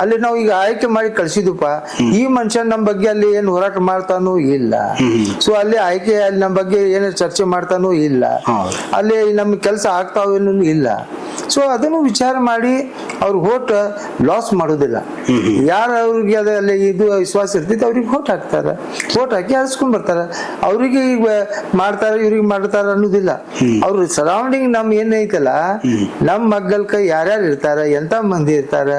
ಅಲ್ಲಿ ನಾವು ಈಗ ಆಯ್ಕೆ ಮಾಡಿ ಕಳ್ಸಿದ್ವಪ್ಪ, ಈ ಮನುಷ್ಯ ನಮ್ ಬಗ್ಗೆ ಅಲ್ಲಿ ಏನ್ ಹೋರಾಟ ಮಾಡ್ತಾನೂ ಇಲ್ಲ. ಸೊ ಅಲ್ಲಿ ಆಯ್ಕೆ ಅಲ್ಲಿ ನಮ್ಮ ಬಗ್ಗೆ ಏನಾದ್ರು ಚರ್ಚೆ ಮಾಡ್ತಾನೂ ಇಲ್ಲ, ಹೌದು. ಅಲ್ಲಿ ನಮ್ಮ ಕೆಲಸ ಆಗ್ತಾವೇನೂ ಇಲ್ಲ. ಸೊ ಅದನ್ನು ವಿಚಾರ ಮಾಡಿ ಅವ್ರ ವೋಟ್ ಲಾಸ್ ಮಾಡೋದಿಲ್ಲ. ಯಾರು ಅವ್ರಿಗೆ ಅದಲ್ಲಿ ಇದು ವಿಶ್ವಾಸ ಇರ್ತೈತೆ ಅವ್ರಿಗೆ ವೋಟ್ ಹಾಕ್ತಾರೆ, ವೋಟ್ ಹಾಕಿ ಆರಿಸ್ಕೊಂಡ್ ಬರ್ತಾರೆ. ಅವ್ರಿಗೆ ಈಗ ಮಾಡ್ತಾರ ಇವ್ರಿಗೆ ಮಾಡ್ತಾರ ಅನ್ನೋದಿಲ್ಲ. ಅವ್ರ ಸರೌಂಡಿಂಗ್ ನಮ್ ಏನೈತಲ್ಲ, ನಮ್ ಮಗ್ಗಲ್ಕ ಯಾರ್ಯಾರು ಇರ್ತಾರ, ಎಂತ ಮಂದಿ ಇರ್ತಾರ,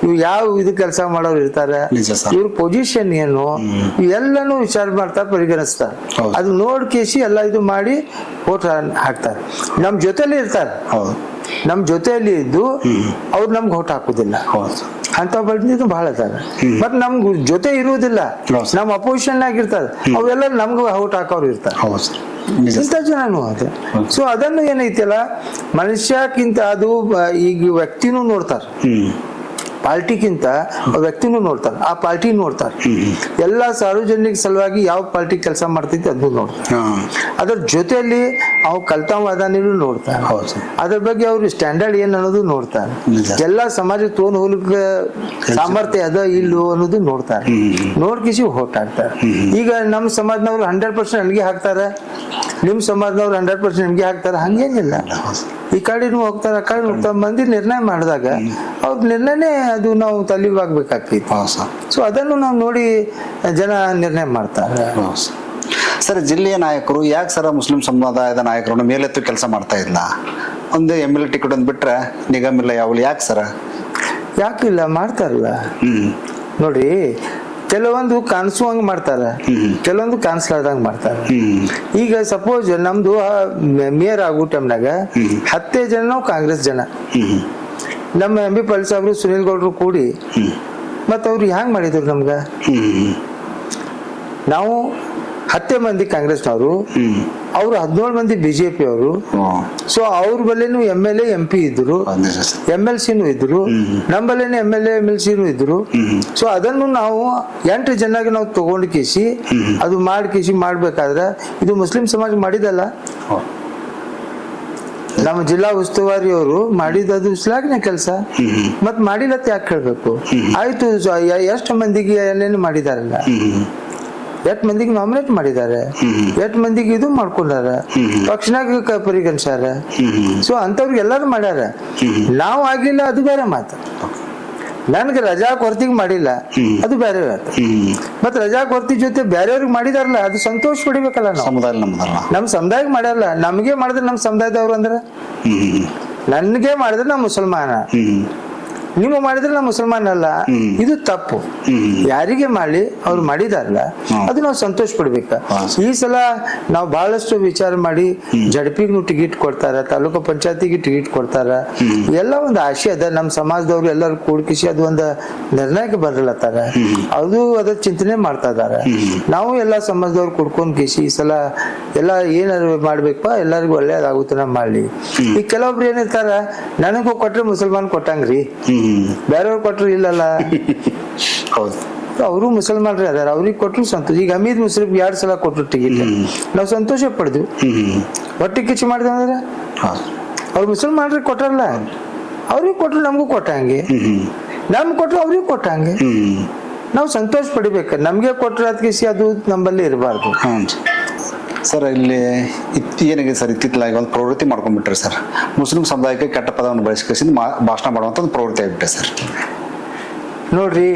ಇವ್ ಯಾವ ಇದು ಕೆಲಸ ಮಾಡೋರು ಇರ್ತಾರ, ನಿಜ ಸರ್. ಇವ್ರ ಪೊಸಿಷನ್ ಏನು, ಎಲ್ಲಾನು ವಿಚಾರ ಮಾಡ್ತಾರ, ಪರಿಗಣಿಸ್ತಾರ. ಹೌದು. ಅದು ನೋಡ್ ಕೇಸಿ ಎಲ್ಲ ಇದು ಮಾಡಿ ವೋಟ್ ಹಾಕ್ತಾರೆ. ನಮ್ ಜೊತೆಲಿ ಇರ್ತಾರ, ಹೌದು. ನಮ್ ಜೊತೆಯಲ್ಲಿ ಇದ್ದು ಅವ್ರು ನಮ್ಗೆ ವೋಟ್ ಹಾಕುದಿಲ್ಲ. ಹೌದು. ಅಂತ ಬಂದಿದ್ದು ಬಹಳ ಅದಾರ. ಮತ್ ನಮ್ಗ್ ಜೊತೆ ಇರುವುದಿಲ್ಲ, ಹೌದು. ನಮ್ ಅಪೋಸಿಷನ್ ಆಗಿರ್ತಾರ, ಅವೆಲ್ಲ ನಮ್ಗ ವೋಟ್ ಹಾಕೋರು ಇರ್ತಾರ. ಹೌದು ಸರ್, ನಿಜ ಇಂಥ ಜನನು ಅದ. ಸೊ ಅದನ್ನು ಏನೈತಿಲ್ಲ, ಮನುಷ್ಯಕ್ಕಿಂತ ಅದು ಈಗ ವ್ಯಕ್ತಿನೂ ನೋಡ್ತಾರ, ಪಾರ್ಟಿಗಿಂತ ವ್ಯಕ್ತಿನೂ ನೋಡ್ತಾರ, ಆ ಪಾರ್ಟಿ ನೋಡ್ತಾರ. ಎಲ್ಲಾ ಸಾರ್ವಜನಿಕ ಸಲುವಾಗಿ ಯಾವ ಪಾರ್ಟಿ ಕೆಲಸ ಮಾಡ್ತೈತಿ ಅದನ್ನು ನೋಡ್ತಾರೆ. ಅದ್ರ ಜೊತೆಯಲ್ಲಿ ಅವ್ ಕಲ್ತಾವ ಅದಾನಿನೂ ನೋಡ್ತಾರೆ. ಅದ್ರ ಬಗ್ಗೆ ಅವ್ರ ಸ್ಟ್ಯಾಂಡರ್ಡ್ ಏನ್ ಅನ್ನೋದು ನೋಡ್ತಾರೆ. ಎಲ್ಲಾ ಸಮಾಜ ತೋನ್ ಹೋಲಿಕ ಸಾಮರ್ಥ್ಯ ಅದ ಇಲ್ಲೋ ಅನ್ನೋದು ನೋಡ್ತಾರೆ. ನೋಡ್ಕಿಸಿ ವೋಟ್ ಹಾಕ್ತಾರೆ. ಈಗ ನಮ್ಮ ಸಮಾಜದವ್ರು 100% ಅಲ್ಲಿಗೆ ಹಾಕ್ತಾರ, ನಿಮ್ ಸಮಾಜದವ್ರು 100% ನಿಮ್ಗೆ ಹಾಕ್ತಾರ, ಹಂಗೇನಿಲ್ಲ. ಈ ಕಡೆನೂ ಹೋಗ್ತಾರ, ಆ ಕಡೆ ಹೋಗ್ತಾರ. ಮಂದಿ ನಿರ್ಣಯ ಮಾಡಿದಾಗ ಅವ್ರ ನಿರ್ಣಯನೇ ಅದು ನಾವು ತಲೆವಾಗ್ಬೇಕಾಗ್ತೈತಿ. ಸೊ ಅದನ್ನು ನಾವು ನೋಡಿ ಜನ ನಿರ್ಣಯ ಮಾಡ್ತಾರೆ. ಸರ್, ಜಿಲ್ಲೆಯ ನಾಯಕರು ಯಾಕೆ ಸರ್ ಮುಸ್ಲಿಂ ಸಮುದಾಯದ ನಾಯಕರನ್ನು ಮೇಲೆತ್ತು ಕೆಲಸ ಮಾಡ್ತಾ ಇಲ್ಲ? ಒಂದು MLA ಟಿಕೆಟ್ ಒಂದು ಬಿಟ್ರೆ ನಿಗಮ್ ಇಲ್ಲ, ಯಾವಳು, ಯಾಕೆ ಸರ್? ಯಾಕಿಲ್ಲ, ಮಾಡ್ತಾರಲ್ಲ. ನೋಡಿ, ಕೆಲವೊಂದು ಕಾಣಿಸುವಂಗ ಮಾಡ್ತಾರ, ಕೆಲವೊಂದು ಕಾಣಿಸ್ಲಾರ್ದಂಗ ಮಾಡ್ತಾರ. ಈಗ ಸಪೋಸ್ ನಮ್ದು ಮೇಯರ್ ಆಗೋ ಟೈಮ್ನಾಗ 10 ಜನ ನಾವು ಕಾಂಗ್ರೆಸ್ ಜನ, ನಮ್ಮ MB ಪಾಲ್ ಸಾಹೇಬ್ರು ಸುನೀಲ್ ಗೌಡ್ರು ಕೂಡಿ ಮತ್ತ ಅವ್ರು ಹ್ಯಾಂಗ್ ಮಾಡಿದ್ರು ನಮ್ಗ, ನಾವು 10 ಮಂದಿ ಕಾಂಗ್ರೆಸ್ನವರು, ಅವ್ರು 17 ಮಂದಿ BJP ಅವರು. ಸೊ ಅವ್ರ ಬಲ್ಲೇನು MLA MP ಇದ್ರು, MLCನೂ ಇದ್ರು, ನಮ್ಮ ಬಲ್ಲೇನು MLA MLCನೂ ಇದ್ರು. ಸೊ ಅದನ್ನು ನಾವು 8 ಜನಗೆ ನಾವು ತಗೊಂಡ್ ಕೇಸಿ ಅದು ಮಾಡಿ ಮಾಡ್ಬೇಕಾದ್ರೆ ಇದು ಮುಸ್ಲಿಂ ಸಮಾಜ ಮಾಡಿದಲ್ಲ. ನಮ್ಮ ಜಿಲ್ಲಾ ಉಸ್ತುವಾರಿ ಅವರು ಮಾಡಿದ್ದು ಶ್ಲಾಘನೆ ಕೆಲಸ. ಮತ್ ಮಾಡಿಲ್ಲತ್ತ ಯಾಕೆ ಹೇಳ್ಬೇಕು? ಆಯ್ತು, ಎಷ್ಟು ಮಂದಿಗೆ ಏನೇನು ಮಾಡಿದಾರಲ್ಲ, 8 ಮಂದಿಗೆ ನಾಮಿನೇಟ್ ಮಾಡಿದ್ದಾರೆ, 8 ಮಂದಿಗೆ ಇದು ಮಾಡ್ಕೊಂಡಾರ, ಪಕ್ಷನಾಗ ಪರಿಗಣಿಸ್ಯಾರ. ಸೊ ಅಂತವ್ರಿಗೆ ಎಲ್ಲಾರು ಮಾಡ್ಯಾರ. ನಾವು ಆಗಿಲ್ಲ, ಅದು ಬೇರೆ ಮಾತು. ನನ್ಗೆ ರಜಾ ಕೊರತಿಗೆ ಮಾಡಿಲ್ಲ, ಅದು ಬೇರೆ ಮಾತು. ಮತ್ ರಜಾ ಕೊರತಿ ಜೊತೆ ಬೇರೆಯವ್ರಿಗೆ ಮಾಡಿದಾರಲ್ಲ, ಅದು ಸಂತೋಷ ಪಡಿಬೇಕಲ್ಲ. ನಮ್ ಸಮುದಾಯಕ್ಕೆ ಮಾಡ್ಯಾರಲ್ಲ, ನಮ್ಗೆ ಮಾಡಿದ್ರೆ ನಮ್ ಸಮುದಾಯದವ್ರು ಅಂದ್ರ, ನನ್ಗೆ ಮಾಡಿದ್ರೆ ನಮ್ ಮುಸಲ್ಮಾನ, ನೀವು ಮಾಡಿದ್ರೆ ನಾವು ಮುಸಲ್ಮಾನ್ ಅಲ್ಲ. ಇದು ತಪ್ಪು. ಯಾರಿಗೆ ಮಾಡಿ ಅವ್ರು ಮಾಡಿದಾರಲ್ಲ, ಅದು ನಾವು ಸಂತೋಷ ಪಡ್ಬೇಕ. ಈ ಸಲ ನಾವು ಬಹಳಷ್ಟು ವಿಚಾರ ಮಾಡಿ ಜಡ್ಪಿಗೂ ಟಿಕೆಟ್ ಕೊಡ್ತಾರ, ತಾಲೂಕು ಪಂಚಾಯತಿಗೆ ಟಿಕೆಟ್ ಕೊಡ್ತಾರ. ಎಲ್ಲ ಒಂದು ಆಶೆ ಅದ. ನಮ್ಮ ಸಮಾಜದವ್ರು ಎಲ್ಲರೂ ಕೂಡ್ಕಿಸಿ ಅದು ಒಂದು ನಿರ್ಣಯಕ್ಕೆ ಬರಲತ್ತಾರ. ಅದು ಅದ್ರ ಚಿಂತನೆ ಮಾಡ್ತಾ ಇದಾರ. ನಾವು ಎಲ್ಲಾ ಸಮಾಜದವ್ರು ಕುಡ್ಕೊಂಡ್ ಕಿಸಿ ಈ ಸಲ ಎಲ್ಲ ಏನಾದ್ರು ಮಾಡ್ಬೇಕಪ್ಪ, ಎಲ್ಲರಿಗೂ ಒಳ್ಳೇದಾಗುತ್ತೆ ನಾವು ಮಾಡ್ಲಿ. ಈಗ ಕೆಲವೊಬ್ರು ಏನಿರ್ತಾರ, ನನಗೂ ಕೊಟ್ರೆ ಮುಸಲ್ಮಾನ್ ಕೊಟ್ಟಂಗ್ರಿ, ಬೇರೆಯವ್ರು ಕೊಟ್ರು ಇಲ್ಲಲ್ಲ. ಹೌದು, ಅವರು ಮುಸಲ್ಮಾನ್ರಿ ಅದಾರ, ಅವ್ರಿಗೆ ಕೊಟ್ರು ಸಂತೋಷ. ಈಗ ಹಮೀದ್ ಮುಸ್ಲಿಂ 2 ಸಲ ಕೊಟ್ರು ಟಿಕೆಟ್, ನಾವು ಸಂತೋಷ ಪಡ್ದು ಒಟ್ಟಿಗೆ ಕಿಚ್ಚು ಮಾಡಿದ ಅಂದ್ರೆ ಅವ್ರು ಮುಸಲ್ಮಾನ್ರಿಗೆ ಕೊಟ್ರಲ್ಲ, ಅವ್ರಿಗೆ ಕೊಟ್ರು ನಮಗೂ ಕೊಟ್ಟಂಗೆ, ನಮ್ಗೆ ಕೊಟ್ರು ಅವ್ರಿಗೆ ಕೊಟ್ಟಂಗೆ. ನಾವು ಸಂತೋಷ ಪಡಿಬೇಕು. ನಮ್ಗೆ ಕೊಟ್ರ ಅದಕ್ಕೆ ಅದು ನಮ್ಮಲ್ಲಿ ಇರಬಾರ್ದು. ಸರ್, ಇಲ್ಲಿ ಏನಿದೆ ಸರ್, ಇತ್ತಿತ್ತಲಾಗಿ ಒಂದು ಪ್ರವೃತ್ತಿ ಮಾಡ್ಕೊಂಡ್ಬಿಟ್ರೆ ಸರ್, ಮುಸ್ಲಿಂ ಸಮುದಾಯಕ್ಕೆ ಕೆಟ್ಟ ಪದವನ್ನು ಬಳಸಿಕೊಂಡು ಭಾಷಣ ಮಾಡುವಂತ ಒಂದು ಪ್ರವೃತ್ತಿ ಆಗಿಬಿಟ್ಟೆ ಸರ್. ನೋಡ್ರಿ,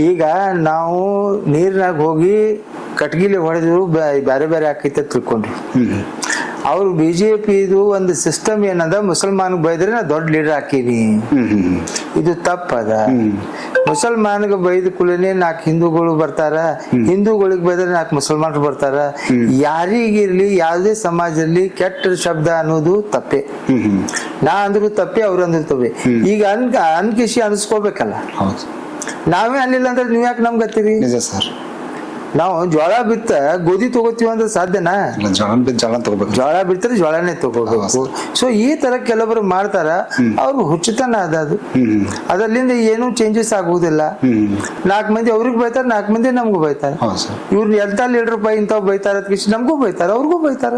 ಈಗ ನಾವು ನೀರಿನಾಗ ಹೋಗಿ ಕಟ್ಗಿಲಿ ಹೊಡೆದ್ರು ಬೇರೆ ಬೇರೆ ಆಕೈತೆ ತಿಳ್ಕೊಂಡ್ರಿ. ಅವ್ರು BJP ಇದು ಒಂದು ಸಿಸ್ಟಮ್ ಏನದ, ಮುಸಲ್ಮಾನ್ ಬೈದ್ರೆ ನಾ ದೊಡ್ಡ ಲೀಡರ್ ಹಾಕೀನಿ, ಇದು ತಪ್ಪದ. ಮುಸಲ್ಮಾನ್ಗೆ ಬೈದ ಕೂಡಲೇ 4 ಹಿಂದೂಗಳು ಬರ್ತಾರ, ಹಿಂದೂಗಳಿಗೆ ಬೈದ್ರೆ 4 ಮುಸಲ್ಮಾನರು ಬರ್ತಾರ. ಯಾರಿಗಿರ್ಲಿ ಯಾವುದೇ ಸಮಾಜದಲ್ಲಿ ಕೆಟ್ಟ ಶಬ್ದ ಅನ್ನೋದು ತಪ್ಪೆ. ನಾ ಅಂದ್ರು ತಪ್ಪೆ, ಅವ್ರು ಅಂದ್ರು ತಪ್ಪೆ. ಈಗ ಅನ್ಕಿಸಿ ಅನ್ಸ್ಕೋಬೇಕಲ್ಲ. ನಾವೇ ಅಲ್ಲಿಲ್ಲ ಅಂದ್ರೆ ನೀವ್ ಯಾಕೆ ನಮ್ಗೆ ಹತ್ತೀರಿ? ನಿಜ ಸರ್. ನಾವು ಜೋಳ ಬಿತ್ತ ಗೋಧಿ ತಗೋತೀವಿ ಅಂದ್ರೆ ಸಾಧ್ಯನಾ? ಜೋಳ ಬಿತ್ತರೆ ಜೋಳನೇ ತಗೋಬೇಕು. ಸೊ ಈ ತರ ಕೆಲವರು ಮಾಡ್ತಾರ. ಅವ್ರು ಹುಚ್ಚುತನ ಅದು. ಅದರಿಂದ ಏನು ಚೇಂಜಸ್ ಆಗುವುದಿಲ್ಲ. 4 ಮಂದಿ ಅವ್ರಿಗೆ ಬೈತಾರ, 4 ಮಂದಿ ನಮ್ಗೂ ಬೈತಾರ. ಇವ್ರು ಎಂತ ಲೀಡರ್ ಬೈ ಇಂಥವ್ ಬೈತಾರ, ನಮ್ಗೂ ಬೈತಾರ, ಅವ್ರಿಗೂ ಬೈತಾರ.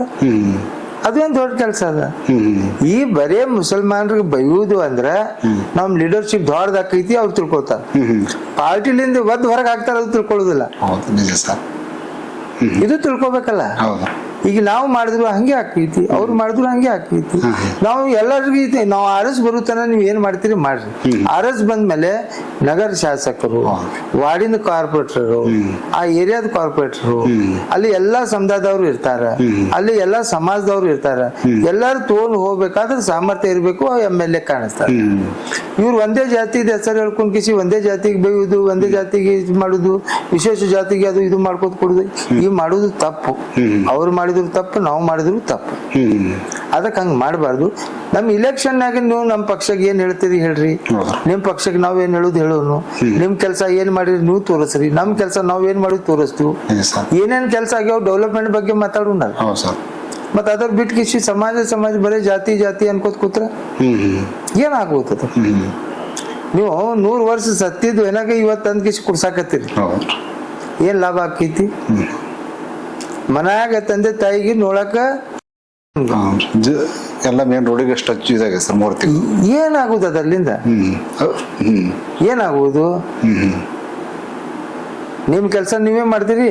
ಅದೇನ್ ದೊಡ್ಡ ಕೆಲಸ ಅದ. ಈ ಬರೇ ಮುಸಲ್ಮಾನ್ರಿಗೆ ಬೈಯುವುದು ಅಂದ್ರ ನಮ್ ಲೀಡರ್ಶಿಪ್ ದೊಡ್ಡದಾಕೈತಿ ಅವ್ರು ತಿಳ್ಕೊತಾರ. ಪಾರ್ಟಿಲಿಂದ ಹೊರಗೆ ಹಾಕ್ತಾರ, ಅದು ತಿಳ್ಕೊಳ್ಳೋದಿಲ್ಲ. ಇದು ತಿಳ್ಕೊಬೇಕಲ್ಲ. ಹೌದು. ಈಗ ನಾವು ಮಾಡಿದ್ರು ಹಂಗೆ ಆಕೈತಿ, ಅವ್ರು ಮಾಡಿದ್ರು ಹಂಗೆ ಆಕೈತಿ. ನಾವು ಎಲ್ಲರಿಗೂ ನಾವು ಆರ್ಎಸ್ ಬರುತ್ತಾನ ನೀವ್ ಏನ್ ಮಾಡ್ತೀರಿ ಮಾಡ್ರಿ. ಆರ್ಎಸ್ ಬಂದ್ಮೇಲೆ ನಗರ ಶಾಸಕರು, ವಾರ್ಡಿನ ಕಾರ್ಪೊರೇಟರು, ಆ ಏರಿಯಾದ ಕಾರ್ಪೊರೇಟರು, ಅಲ್ಲಿ ಎಲ್ಲಾ ಸಮುದಾಯದವ್ರು ಇರ್ತಾರ, ಅಲ್ಲಿ ಎಲ್ಲಾ ಸಮಾಜದವ್ರು ಇರ್ತಾರ. ಎಲ್ಲಾರು ತಗೊಂಡು ಹೋಗ್ಬೇಕಾದ್ರೆ ಸಾಮರ್ಥ್ಯ ಇರ್ಬೇಕು. MLA ಕಾಣಿಸ್ತಾರೆ. ಇವ್ರು ಒಂದೇ ಜಾತಿದ ಹೆಸರು ಹೇಳ್ಕೊಂಡ್ ಕಿಸಿ ಒಂದೇ ಜಾತಿಗೆ ಬೈಯುದು, ಒಂದೇ ಜಾತಿಗೆ ಇದು ಮಾಡುದು, ವಿಶೇಷ ಜಾತಿಗೆ ಅದು ಇದು ಮಾಡ್ಕೊತ ಕೊಡುದು, ಈ ಮಾಡುದು ತಪ್ಪು. ಅವ್ರು ಮಾಡಿದ್ರು ತಪ್ಪು, ನಾವು ಮಾಡಿದ್ರು ತಪ್ಪು. ಅದಕ್ಕೆ ಹಂಗ ಮಾಡಬಾರ್ದು. ನಮ್ ಇಲೆಕ್ಷನ್ ನಾಗ ನೀವು ನಮ್ ಪಕ್ಷಕ್ಕೆ ಏನ್ ಹೇಳ್ತೀರಿ ಹೇಳ್ರಿ, ನಿಮ್ ಪಕ್ಷಕ್ಕೆ ನಾವ್ ಏನ್ ಹೇಳುದು ಹೇಳೋನು, ನಿಮ್ ಕೆಲಸ ಏನ್ ಮಾಡಿರಿ ನೀವು ತೋರಿಸ್ರಿ, ನಮ್ ಕೆಲಸ ನಾವ್ ಏನ್ ಮಾಡಿದ್ ತೋರಿಸ್ತೀವಿ. ಏನೇನ್ ಕೆಲಸ ಆಗ್ಯಾವ ಡೆವಲಪ್ಮೆಂಟ್ ಬಗ್ಗೆ ಮಾತಾಡೋಣ. ಮತ್ತ ಅದ್ರ ಬಿಟ್ಟು ಕಿಸಿ ಸಮಾಜ ಬರೀ ಜಾತಿ ಅನ್ಕೋತ ಕೂತ್ರ ಏನಾಗೋತದ? ನೀವು 100 ವರ್ಷ ಸತ್ತಿದ್ದು ಏನಾಗ ಇವತ್ತು ಅಂದ್ ಕಿಸಿ ಕುಡ್ಸಾಕತ್ತೀರಿ, ಏನ್ ಲಾಭ ಆಕೈತಿ? ಮನ್ಯಾಗ ತಂದೆ ತಾಯಿಗೆ ನೋಡಕ ಎಲ್ಲ ಮೇನ್ ರೋಡಿಗೆ ಎಷ್ಟು ಇದಾಗಿದೆ ಸರ್, 3 ತಿಂಗಳು. ಏನಾಗುದು ಅದರ್ಲಿಂದ? ಏನಾಗುವುದು? ನಿಮ್ ಕೆಲಸ ನೀವೇ ಮಾಡ್ತೀರಿ,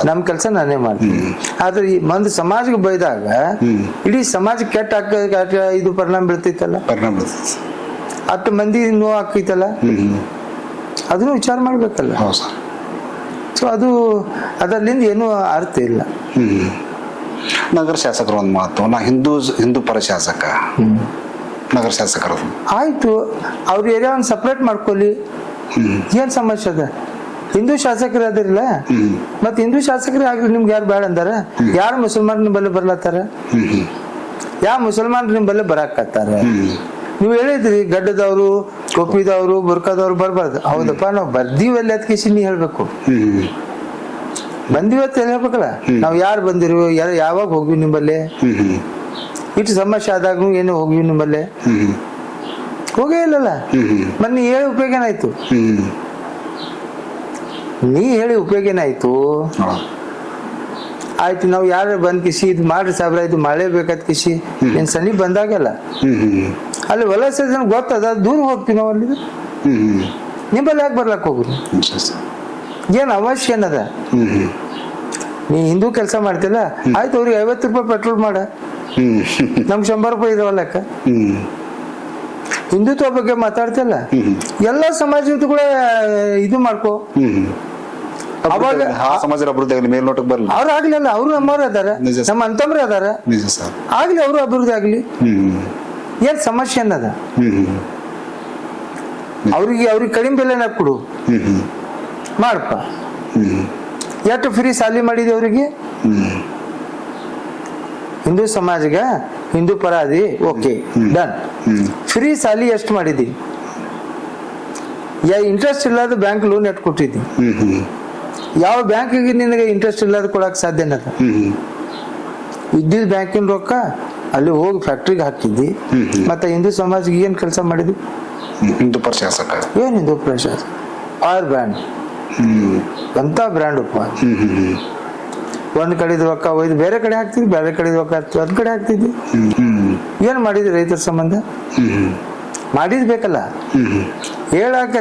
ನಮ್ ಕೆಲಸ ನಾನೇ ಮಾಡ್ತೀನಿ. ಆದ್ರೆ ಈ ಒಂದು ಸಮಾಜಕ್ಕೆ ಬೈದಾಗ ಇಡೀ ಸಮಾಜ ಕೆಟ್ಟ ಇದು ಪರಿಣಾಮ ಬೀಳ್ತೈತಲ್ಲ, ಹತ್ತು ಮಂದಿ ನೋವು ಆಕೈತಲ್ಲ, ಅದನ್ನು ವಿಚಾರ ಮಾಡ್ಬೇಕಲ್ಲ. ಸೊ ಅದು ಅದರ್ಲಿಂದ ಏನು ಅರ್ಥ ಇಲ್ಲ. ನಗರ ಶಾಸಕರು ಒಂದು ಮಾತು, ನಾ ಹಿಂದೂ ಪರ ಶಾಸಕ, ನಗರ ಶಾಸಕರು ಆಯ್ತು, ಅವ್ರ ಏರಿಯಾ ಒಂದು ಸಪ್ರೇಟ್ ಮಾಡ್ಕೊಳ್ಳಿ, ಏನ್ ಸಮಸ್ಯೆ ಅದ? ಹಿಂದೂ ಶಾಸಕರು ಅದಿರಲ್ಲ, ಮತ್ ಹಿಂದೂ ಶಾಸಕರೇ ಆಗ್ಲಿ, ನಿಮ್ಗೆ ಯಾರು ಬೇಡ ಅಂದಾರ? ಯಾರು ಮುಸಲ್ಮಾನ್ ನಿಂಬಲ್ಲಿ ಬರ್ಲತ್ತಾರ? ಯಾವ ಮುಸಲ್ಮಾನ್ ನಿಂಬಲ್ಲಿ ಬರಾಕತ್ತಾರ? ನೀವು ಹೇಳಿದ್ರಿ ಗಡ್ಡದವ್ರು, ಟೋಪಿದವ್ರು, ಬುರ್ಕಾದವ್ರು ಬರ್ಬಾರ್ದು. ಹೌದಪ್ಪ, ನಾವು ಬರ್ದೀವಲ್ಲ ಅದಕ್ಕೆ ನೀ ಹೇಳ್ಬೇಕು. ಬಂದಿವತ್ತ ಹೇಳ್ಬೇಕಲ್ಲ, ನಾವ್ ಯಾರು ಬಂದಿರು, ಯಾವಾಗ ಹೋಗ್ವಿ ನಿಂಬಲ್ಲಿ, ಇಟ್ಟು ಸಮಸ್ಯೆ ಆದಾಗ ಏನು ಹೋಗ್ವಿ ನಿಂಬಲ್ಲಿ? ಹೋಗೇ ಇಲ್ಲಲ್ಲ. ಮತ್ ನೀ ಹೇಳಿ ಉಪಯೋಗ ಏನಾಯ್ತು? ನೀ ಹೇಳಿ ಉಪಯೋಗ ಏನಾಯ್ತು? ಆಯ್ತು, ನಾವ್ ಯಾರು ಬಂದ್ ಕಿಸಿ ಇದು ಮಾಡ್ರಿ ಸಾಬ್ರ, ಇದು ಮಾಡಲೇಬೇಕಾದ ಕಿಸಿ ಏನ್ ಸನಿ ಬಂದಾಗಲ್ಲ, ಅಲ್ಲಿ ವಲಸೆ ಜನ ಗೊತ್ತದ, ದೂರ ಹೋಗ್ತೀವಿ ನಾವು. ಅಲ್ಲಿ ನಿಂಬಲ್ಲಿ ಯಾಕೆ ಬರ್ಲಕ್ ಹೋಗುದು? ಏನ್ ಅವಶ್ಯ ಏನದ? ನೀ ಹಿಂದೂ ಕೆಲಸ ಮಾಡ್ತಿಲ್ಲ, ಆಯ್ತು, ಅವ್ರಿಗೆ 50 ರೂಪಾಯಿ ಪೆಟ್ರೋಲ್ ಮಾಡ, ನಮ್ಗೆ 100 ರೂಪಾಯಿ ಇದಾವಲ್ಲಕ್ಕ. ಹಿಂದುತ್ವ ಬಗ್ಗೆ ಮಾತಾಡ್ತಿಲ್ಲ, ಎಲ್ಲಾ ಸಮಾಜದ ಕೂಡ ಇದು ಮಾಡ್ಕೋ. ಅವಾಗ ಸಮಾಜದ ಅಭಿವೃದ್ಧಿ ಮೇಲ್ನೋಟಕ್ಕೆ ಬರಲ್ಲ. ಅವ್ರು ಆಗ್ಲಿಲ್ಲ, ಅವ್ರು ನಮ್ಮವ್ರು ಅದಾರ, ನಮ್ಮ ಅಂತಮ್ರೆ ಅದಾರ, ಆಗ್ಲಿ, ಅವ್ರು ಅಭಿವೃದ್ಧಿ ಆಗ್ಲಿ. ಏನ್ ಸಮಸ್ಯೆ ಅನ್ನದ? ಅವ್ರಿಗೆ ಕಡಿಮೆ ಬೆಲೆನ ಕೊಡು, ಮಾಡಪ್ಪ. ಎಷ್ಟು ಫ್ರೀ ಸಾಲಿ ಮಾಡಿದಿ ಅವ್ರಿಗೆ? ಹಿಂದೂ ಸಮಾಜಗ ಹಿಂದೂ ಪರಾದಿ, ಓಕೆ ಡನ್. ಫ್ರೀ ಸಾಲಿ ಎಷ್ಟು ಮಾಡಿದಿ? ಇಂಟ್ರೆಸ್ಟ್ ಇಲ್ಲದ ಬ್ಯಾಂಕ್ ಲೋನ್ ಎಟ್ ಕೊಟ್ಟಿದ್ದಿ? ಯಾವ ಬ್ಯಾಂಕಿಗೆ ನಿನಗೆ ಇಂಟ್ರೆಸ್ಟ್ ಇಲ್ಲದ ಕೊಡಕ್ ಸಾಧ್ಯ ಅನ್ನದ? ಇದ್ದಿದ್ ಬ್ಯಾಂಕಿನ ರೊಕ್ಕ ಅಲ್ಲಿ ಹೋಗಿ ಫ್ಯಾಕ್ಟ್ರಿಗೆ ಹಾಕಿದ್ದಿ. ಮತ್ತೆ ಹಿಂದೂ ಸಮಾಜಕ್ಕೆ ಏನ್ ಕೆಲಸ ಮಾಡಿದ್ವಿ? ಹಿಂದೂ ಪರ ಶಾಸಕ. ಏನ್ ಹಿಂದೂ ಪರ ಶಾಸಕ? ಆರ್ ಬ್ರ್ಯಾಂಡ್ ಅಂತ ಬ್ರ್ಯಾಂಡ್ ಅಪ್ಪ. ಒಂದ್ ಕಡೆದ ರೊಕ್ಕ ಒಯ್ದು ಬೇರೆ ಕಡೆ ಹಾಕ್ತಿದ್ವಿ, ಬೇರೆ ಕಡೆ ರೊಕ್ಕ ಒಂದ್ ಕಡೆ ಹಾಕ್ತಿದ್ವಿ. ಏನ್ ಮಾಡಿದ್ವಿ ರೈತರ ಸಂಬಂಧ? ಮಾಡಿದ್ ಬೇಕಲ್ಲ. ಹೇಳಾಕ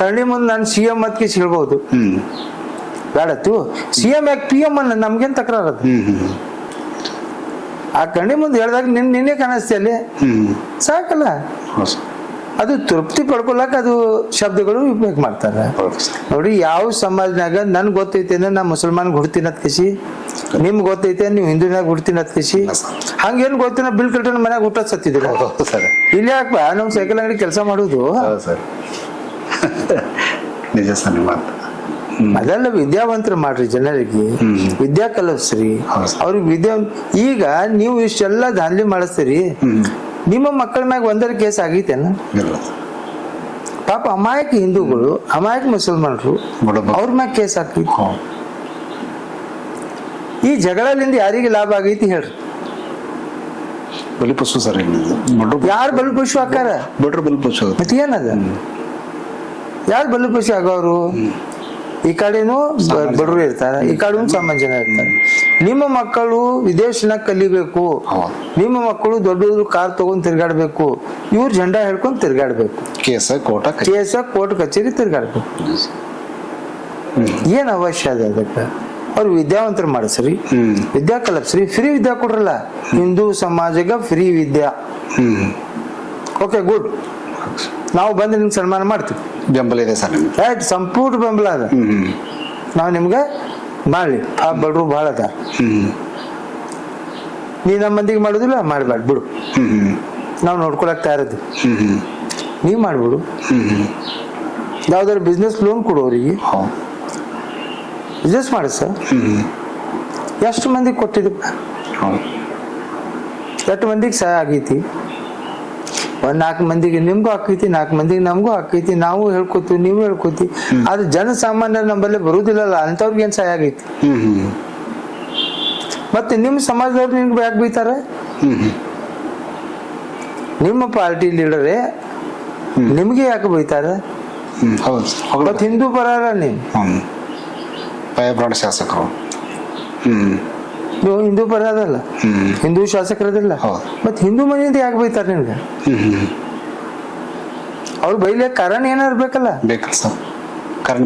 ಕಣ್ಣಿ ಮುಂದೆ ನಾನು CM ಅದಕ್ಕೆ ಹೇಳ್ಬಹುದು, ಬೇಡತ್ತು CM ಯಾಕೆ PM ಅನ್ನ ನಮ್ಗೇನ್ ತಕರಾರದು? ಆ ಕಣ್ಣಿ ಮುಂದೆ ಹೇಳ್ದಾಗ ನಿನ್ನೆ ಕಾಣಿಸ್ತಿ ಅಲ್ಲಿ, ಸಾಕಲ್ಲ. ಅದು ತೃಪ್ತಿ ಪಡ್ಕೊಳಕ್ ಅದು ಶಬ್ದಗಳು ಉಪಯೋಗ ಮಾಡ್ತಾರ. ನೋಡಿ, ಯಾವ ಸಮಾಜನಾಗ ನನ್ ಗೊತ್ತೈತೆ ನಾ ಮುಸಲ್ಮಾನ್ ಹುಡ್ತೀನಿ ಅತ್ ಕಿಸಿ, ನಿಮ್ಗೆ ಗೊತ್ತೈತೆ ನೀವು ಹಿಂದೂನಾಗ ಹುಡ್ತೀನಿ ಅತ್ ಕಿಸಿ, ಹಂಗೇನ್ ಗೊತ್ತಿನ ಬಿಲ್ ಕಲ್ಟನ್ ಮನ್ಯಾಗ ಊಟ ಸತ್ತಿದ್ರು. ಇಲ್ಲಿ ಯಾಕಪ್ಪ ನಮ್ ಸೈಕಲ್ ಅಂಗಡಿ ಕೆಲಸ ಮಾಡುದು? ನಿಜ ಸರ್. ಅದೆಲ್ಲ ವಿದ್ಯಾವಂತರ ಮಾಡ್ರಿ, ಜನರಿಗೆ ವಿದ್ಯಾ ಕಲಿಸ್ರಿ ಅವ್ರಿಗೆ ಈಗ ನೀವು ಇಷ್ಟೆಲ್ಲ ದಾಂಧಲಿ ಮಾಡಿಸ್ತೀರಿ, ನಿಮ್ಮ ಮಕ್ಕಳ ಮ್ಯಾಗ ಒಂದರ ಕೇಸ್ ಆಗೈತೇನ? ಪಾಪ ಅಮಾಯಕ ಹಿಂದೂಗಳು, ಅಮಾಯಕ ಮುಸಲ್ಮಾನರು, ಅವ್ರ ಮ್ಯಾಗ ಕೇಸ್ ಹಾಕೈತಿ. ಈ ಜಗಳದಿಂದ ಯಾರಿಗೆ ಲಾಭ ಆಗೈತಿ ಹೇಳ್ರಿ? ಬಲಿಪಶು ಸರ್. ಯಾರು ಬಲಿಪಶು ಹಾಕಾರ? ಬಲಿಪಶು. ಮತ್ತೆ ಏನದ? ಯಾರು ಬಲಿಪಶು ಆಗೋರು? ಈ ಕಡೆನೂ ಬಡವರು ಇರ್ತಾರ, ಈ ಕಡೆ ಸಾಮಾನ್ಯ ಜನ ಇರ್ತಾರೆ. ನಿಮ್ಮ ಮಕ್ಕಳು ವಿದೇಶನಾಗ ಕಲಿಬೇಕು, ನಿಮ್ಮ ಮಕ್ಕಳು ದೊಡ್ಡ ದೊಡ್ಡ ಕಾರ್ ತಗೊಂಡ್ ತಿರ್ಗಾಡ್ಬೇಕು, ಇವ್ರ ಜೆಂಡಾ ಹೇಳ್ಕೊಂಡ್ ತಿರ್ಗಾಡ್ಬೇಕು, ಕೇಸ ಕೋರ್ಟ್ ಕಚೇರಿ ತಿರ್ಗಾಡ್ಬೇಕು. ಏನ್ ಅವಶ್ಯ ಅದ ಅದಕ್ಕ? ಅವ್ರು ವಿದ್ಯಾವಂತರು ಮಾಡಿಸ್ರಿ, ಹ್ಮ್. ವಿದ್ಯಾ ಕಲಪ್ಸ್ರಿ, ಫ್ರೀ ವಿದ್ಯಾ ಕೊಡ್ರಲ್ಲ. ಹಿಂದೂ ಸಮಾಜಗ ಫ್ರೀ ವಿದ್ಯಾ. ಓಕೆ ಗುಡ್, ನಾವು ಬಂದು ನಿಮ್ಗೆ ಸನ್ಮಾನ ಮಾಡ್ತೀವಿ. ಬೆಂಬಲ ಇದೆ ಸರ್ ನಿಮ್ಗೆ. ರೈಟ್, ಸಂಪೂರ್ಣ ಬೆಂಬಲ ಅದ. ನಾವು ನಿಮ್ಗೆ ಮಾಡಲಿ. ಆ ಬಡ್ರು ಭಾಳ ಅದ. ನೀ ನಮ್ಮ ಮಂದಿಗೆ ಮಾಡೋದಿಲ್ಲ, ಮಾಡಬೇಡ ಬಿಡು, ನಾವು ನೋಡ್ಕೊಳಕ್ ತಯಾರದ್ದು. ನೀ ಮಾಡ್ಬಿಡು. ಯಾವ್ದಾದ್ರು ಬಿಸ್ನೆಸ್ ಲೋನ್ ಕೊಡು ಅವ್ರಿಗೆ, ಬಿಸ್ನೆಸ್ ಮಾಡಿ ಸರ್. ಎಷ್ಟು ಮಂದಿಗೆ ಕೊಟ್ಟಿದ್ದಪ್ಪ, ಎಷ್ಟು ಮಂದಿಗೆ ಸಹಾಯ ಆಗೈತಿ. ಒಂದ್ 4 ಮಂದಿಗೆ ನಿಮ್ಗೂ ಹಾಕೈತಿ, 4 ಮಂದಿಗೆ ನಮಗೂ ಹಾಕೈತಿ. ನಾವು ಹೇಳ್ಕೊತೀವಿ, ನೀವು ಹೇಳ್ಕೊತಿ. ಆದ್ರೆ ಜನಸಾಮಾನ್ಯರು ನಮ್ಮಲ್ಲಿ ಬರುದಿಲ್ಲಲ್ಲ, ಅಂತವ್ರಿಗೆ ಏನ್ ಸಹಾಯ ಆಗೈತಿ. ಮತ್ತೆ ನಿಮ್ಮ ಸಮಾಜದವ್ರು ನಿಮ್ಗೆ ಯಾಕೆ ಬೈತಾರ? ನಿಮ್ಮ ಪಾರ್ಟಿ ಲೀಡರೇ ನಿಮ್ಗೆ ಯಾಕೆ ಬೈತಾರ? ಮತ್ತೆ ಹಿಂದೂ ಪರಾರ ನೀವು, ಭಯಬ್ರಾಣ ಶಾಸಕರು. ನೀವು ಹಿಂದೂ ಪರ ಅದಲ್ಲ, ಹಿಂದೂ ಶಾಸಕರದಿಲ್ಲ. ಮತ್ ಹಿಂದೂ ಮನೆಯಿಂದ ಯಾಕೆ ಬೈತಾರ ನಿಮ್ಗೆ? ಅವ್ರು ಬೈಲಿಕ್ಕೆ ಕಾರಣ ಏನಾರು ಬೇಕಲ್ಲ.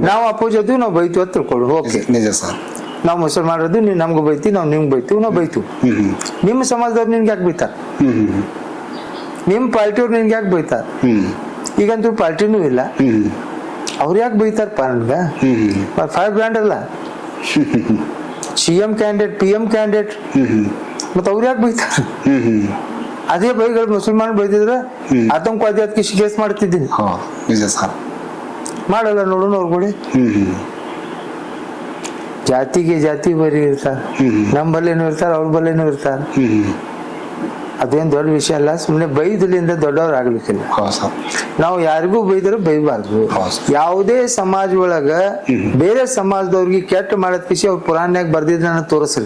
ನಾವು ಅಪೋಸ್ ಅದೀವಿ, ನಾವು ಬೈತು ಅಂತ ತಿಳ್ಕೊಳ್ಳು. ಓಕೆ, ನಿಜ ಸರ್. ನಾವು ಮುಸಲ್ಮಾನರದು, ನೀವು ನಮ್ಗೆ ಬೈತೀವಿ, ನಾವು ನಿಮ್ಗೆ ಬೈತೀವಿ, ನಾವು ಬೈತು. ನಿಮ್ಮ ಸಮಾಜದವ್ರು ನಿನ್ಗೆ ಯಾಕೆ ಬೈತಾರ? ನಿಮ್ಮ ಪಾರ್ಟಿಯವ್ರು ನಿನ್ಗೆ ಯಾಕೆ ಬೈತಾರ? ಈಗಂತೂ ಪಾರ್ಟಿನೂ ಇಲ್ಲ, ಅವ್ರು ಯಾಕೆ ಬೈತಾರಪ್ಪ ನನ್ಗ? 5 ಬ್ರ್ಯಾಂಡ್ ಅಲ್ಲ, CM ಕ್ಯಾಂಡಿಡೇಟ್, PM ಕ್ಯಾಂಡಿಡೇಟ್, ಮತ್ತೆ ಅವ್ರು ಯಾಕೆ ಬೈತಾರ? ಅದೇ ಬೈಗಳು ಮುಸಲ್ಮಾನ್ ಬೈದಿದ್ರೆ ಆತಂಕವಾದಿ ಅದಕ್ಕೆ ಕೇಸ್ ಮಾಡ್ತಿದ್ದೀನಿ. ಮಾಡಲ್ಲ ನೋಡೋಣ ಅವ್ರುಗಳು. ಜಾತಿಗೆ ಜಾತಿ ಬರೀ ಇರ್ತಾರ, ನಮ್ಮ ಬಲ್ಲೇನು ಇರ್ತಾರ, ಅವ್ರ ಬಲ್ಲೇನು ಇರ್ತಾರ. ಅದೇನ್ ದೊಡ್ಡ ವಿಷಯ ಅಲ್ಲ. ಸುಮ್ಮನೆ ಬೈದಲಿಂದ ದೊಡ್ಡವ್ರು ಆಗ್ಲಿಕ್ಕಿಲ್ಲ. ನಾವು ಯಾರಿಗೂ ಬೈದ್ರು ಬೈಬಾರ್ದು. ಯಾವುದೇ ಸಮಾಜ ಒಳಗ ಬೇರೆ ಸಮಾಜದವ್ರಿಗೆ ಕೆಟ್ಟ ಮಾಡದ್ ಕಿಸಿ ಅವ್ರ ಪುರಾಣ್ಯಾಗ ಬರ್ದಿದ್ನ ತೋರಿಸ್ರಿ,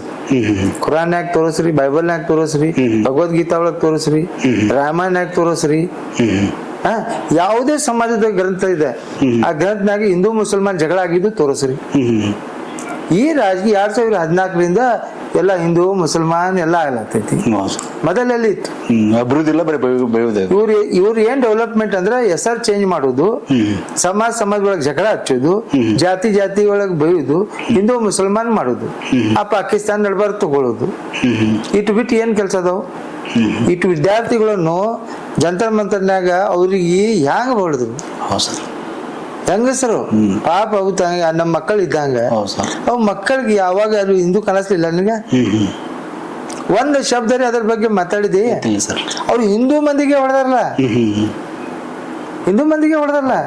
ಕುರಾನ್ಯಾಗ ತೋರಿಸ್ರಿ, ಬೈಬಲ್ನಾಗ ತೋರಿಸ್ರಿ, ಭಗವದ್ಗೀತಾ ಒಳಗ್ ತೋರಿಸ್ರಿ, ರಾಮಾಯಣಾಗ ತೋರಿಸ್ರಿ. ಯಾವುದೇ ಸಮಾಜದ ಗ್ರಂಥ ಇದೆ, ಆ ಗ್ರಂಥನಾಗ ಹಿಂದೂ ಮುಸಲ್ಮಾನ್ ಜಗಳ ಆಗಿದ್ದು ತೋರಿಸ್ರಿ. ಈ ರಾಜಕೀಯ 2014ರಿಂದ ಎಲ್ಲ ಹಿಂದೂ ಮುಸಲ್ಮಾನ್ ಎಲ್ಲ ಆಗ್ಲತ್ತೈತಿ. ಮೊದಲೆಲ್ಲಿ ಇತ್ತು ಅಭಿವೃದ್ಧಿ ಇಲ್ಲ, ಬರೀ ಇವ್ರು ಏನ್ ಡೆವಲಪ್ಮೆಂಟ್ ಅಂದ್ರೆ ಹೆಸರು ಚೇಂಜ್ ಮಾಡೋದು, ಸಮಾಜ ಒಳಗ್ ಜಗಳ ಹಚ್ಚೋದು, ಜಾತಿ ಒಳಗ್ ಬೈಯೋದು, ಹಿಂದೂ ಮುಸಲ್ಮಾನ್ ಮಾಡೋದು, ಆ ಪಾಕಿಸ್ತಾನ ನಡ್ಬಾರ್ ತಗೊಳ್ಳೋದು. ಇಟ್ಟು ಬಿಟ್ಟು ಏನ್ ಕೆಲ್ಸ ಅದಾವ? ಇಟ್ಟು ವಿದ್ಯಾರ್ಥಿಗಳನ್ನು ಜಂತರ್ ಮಂತರ್ನಾಗ ಅವ್ರಿಗೆ ಹ್ಯಾಂಗ ಹೊಡೆದ್ರು ಹೆಂಗಸರು ಪಾಪ. ಅವು ನಮ್ಮ ಮಕ್ಕಳು ಇದ್ದಂಗ, ಅವ್ ಮಕ್ಕಳಿಗೆ ಯಾವಾಗ ಅದು ಹಿಂದೂ ಕನಸ್ಲಿಲ್ಲ ನಿನಗೆ? ಒಂದು ಶಬ್ದ ಅದ್ರ ಬಗ್ಗೆ ಮಾತಾಡಿದೆ. ಅವ್ರು ಹಿಂದೂ ಮಂದಿಗೆ ಹೊಡೆದಾರಲ್ಲ, ಹಿಂದೂ ಮಂದಿಗೆ ಹೊಡೆದಾರಲ್ಲ.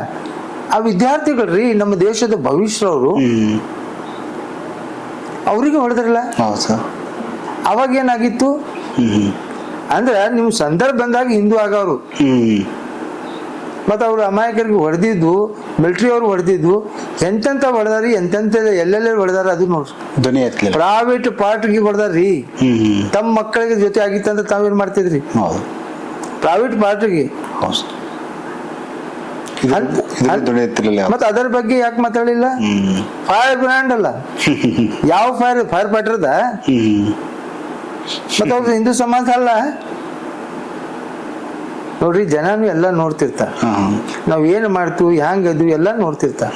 ಆ ವಿದ್ಯಾರ್ಥಿಗಳ್ರಿ, ನಮ್ಮ ದೇಶದ ಭವಿಷ್ಯದವರು, ಅವ್ರಿಗೆ ಹೊಡೆದ್ರಲ್ಲ. ಅವಾಗ ಏನಾಗಿತ್ತು ಅಂದ್ರೆ ನಿಮ್ ಸಂದರ್ಭ ಬಂದಾಗ ಹಿಂದೂ ಆಗವ್ರು. ಮತ್ತ ಅವ್ರು ಅಮಾಯಕರಿಗೆ ಹೊಡೆದಿದ್ದು, ಮಿಲಿಟರಿ ಅವ್ರು ಹೊಡೆದಿದ್ದು, ಎಂತೆಂತ ಹೊಡೆದಾರಿ, ಎಂತೆಂತ ಎಲ್ಲೆಲ್ಲ ಹೊಡೆದಾರ ಅದು ನೋಡ್ರಿ. ಪ್ರೈವೇಟ್ ಪಾರ್ಟಿಗೆ ಹೊಡೆದಾರ್ರಿ. ತಮ್ಮ ಮಕ್ಕಳಿಗೆ ಜೊತೆ ಆಗಿತ್ತಂದ್ರೆ ತಾವೇನ್ ಮಾಡ್ತಿದ್ರಿ? ಪ್ರೈವೇಟ್ ಪಾರ್ಟಿಗೆ. ಮತ್ತ ಅದರ ಬಗ್ಗೆ ಯಾಕೆ ಮಾತಾಡಲಿಲ್ಲ? ಫೈರ್ ಬ್ರ್ಯಾಂಡ್ ಅಲ್ಲ, ಯಾವ ಫೈರ್ ಫೈಟರ್ದ? ಮತ್ತ ಅವ್ರದ್ದು ಹಿಂದೂ ಸಮಾಜ ಅಲ್ಲ ನೋಡ್ರಿ. ಜನನು ಎಲ್ಲ ನೋಡ್ತಿರ್ತಾರ, ನಾವ್ ಏನ್ ಮಾಡ್ತೀವಿ, ಹ್ಯಾಂಗದು ಎಲ್ಲ ನೋಡ್ತಿರ್ತಾರ.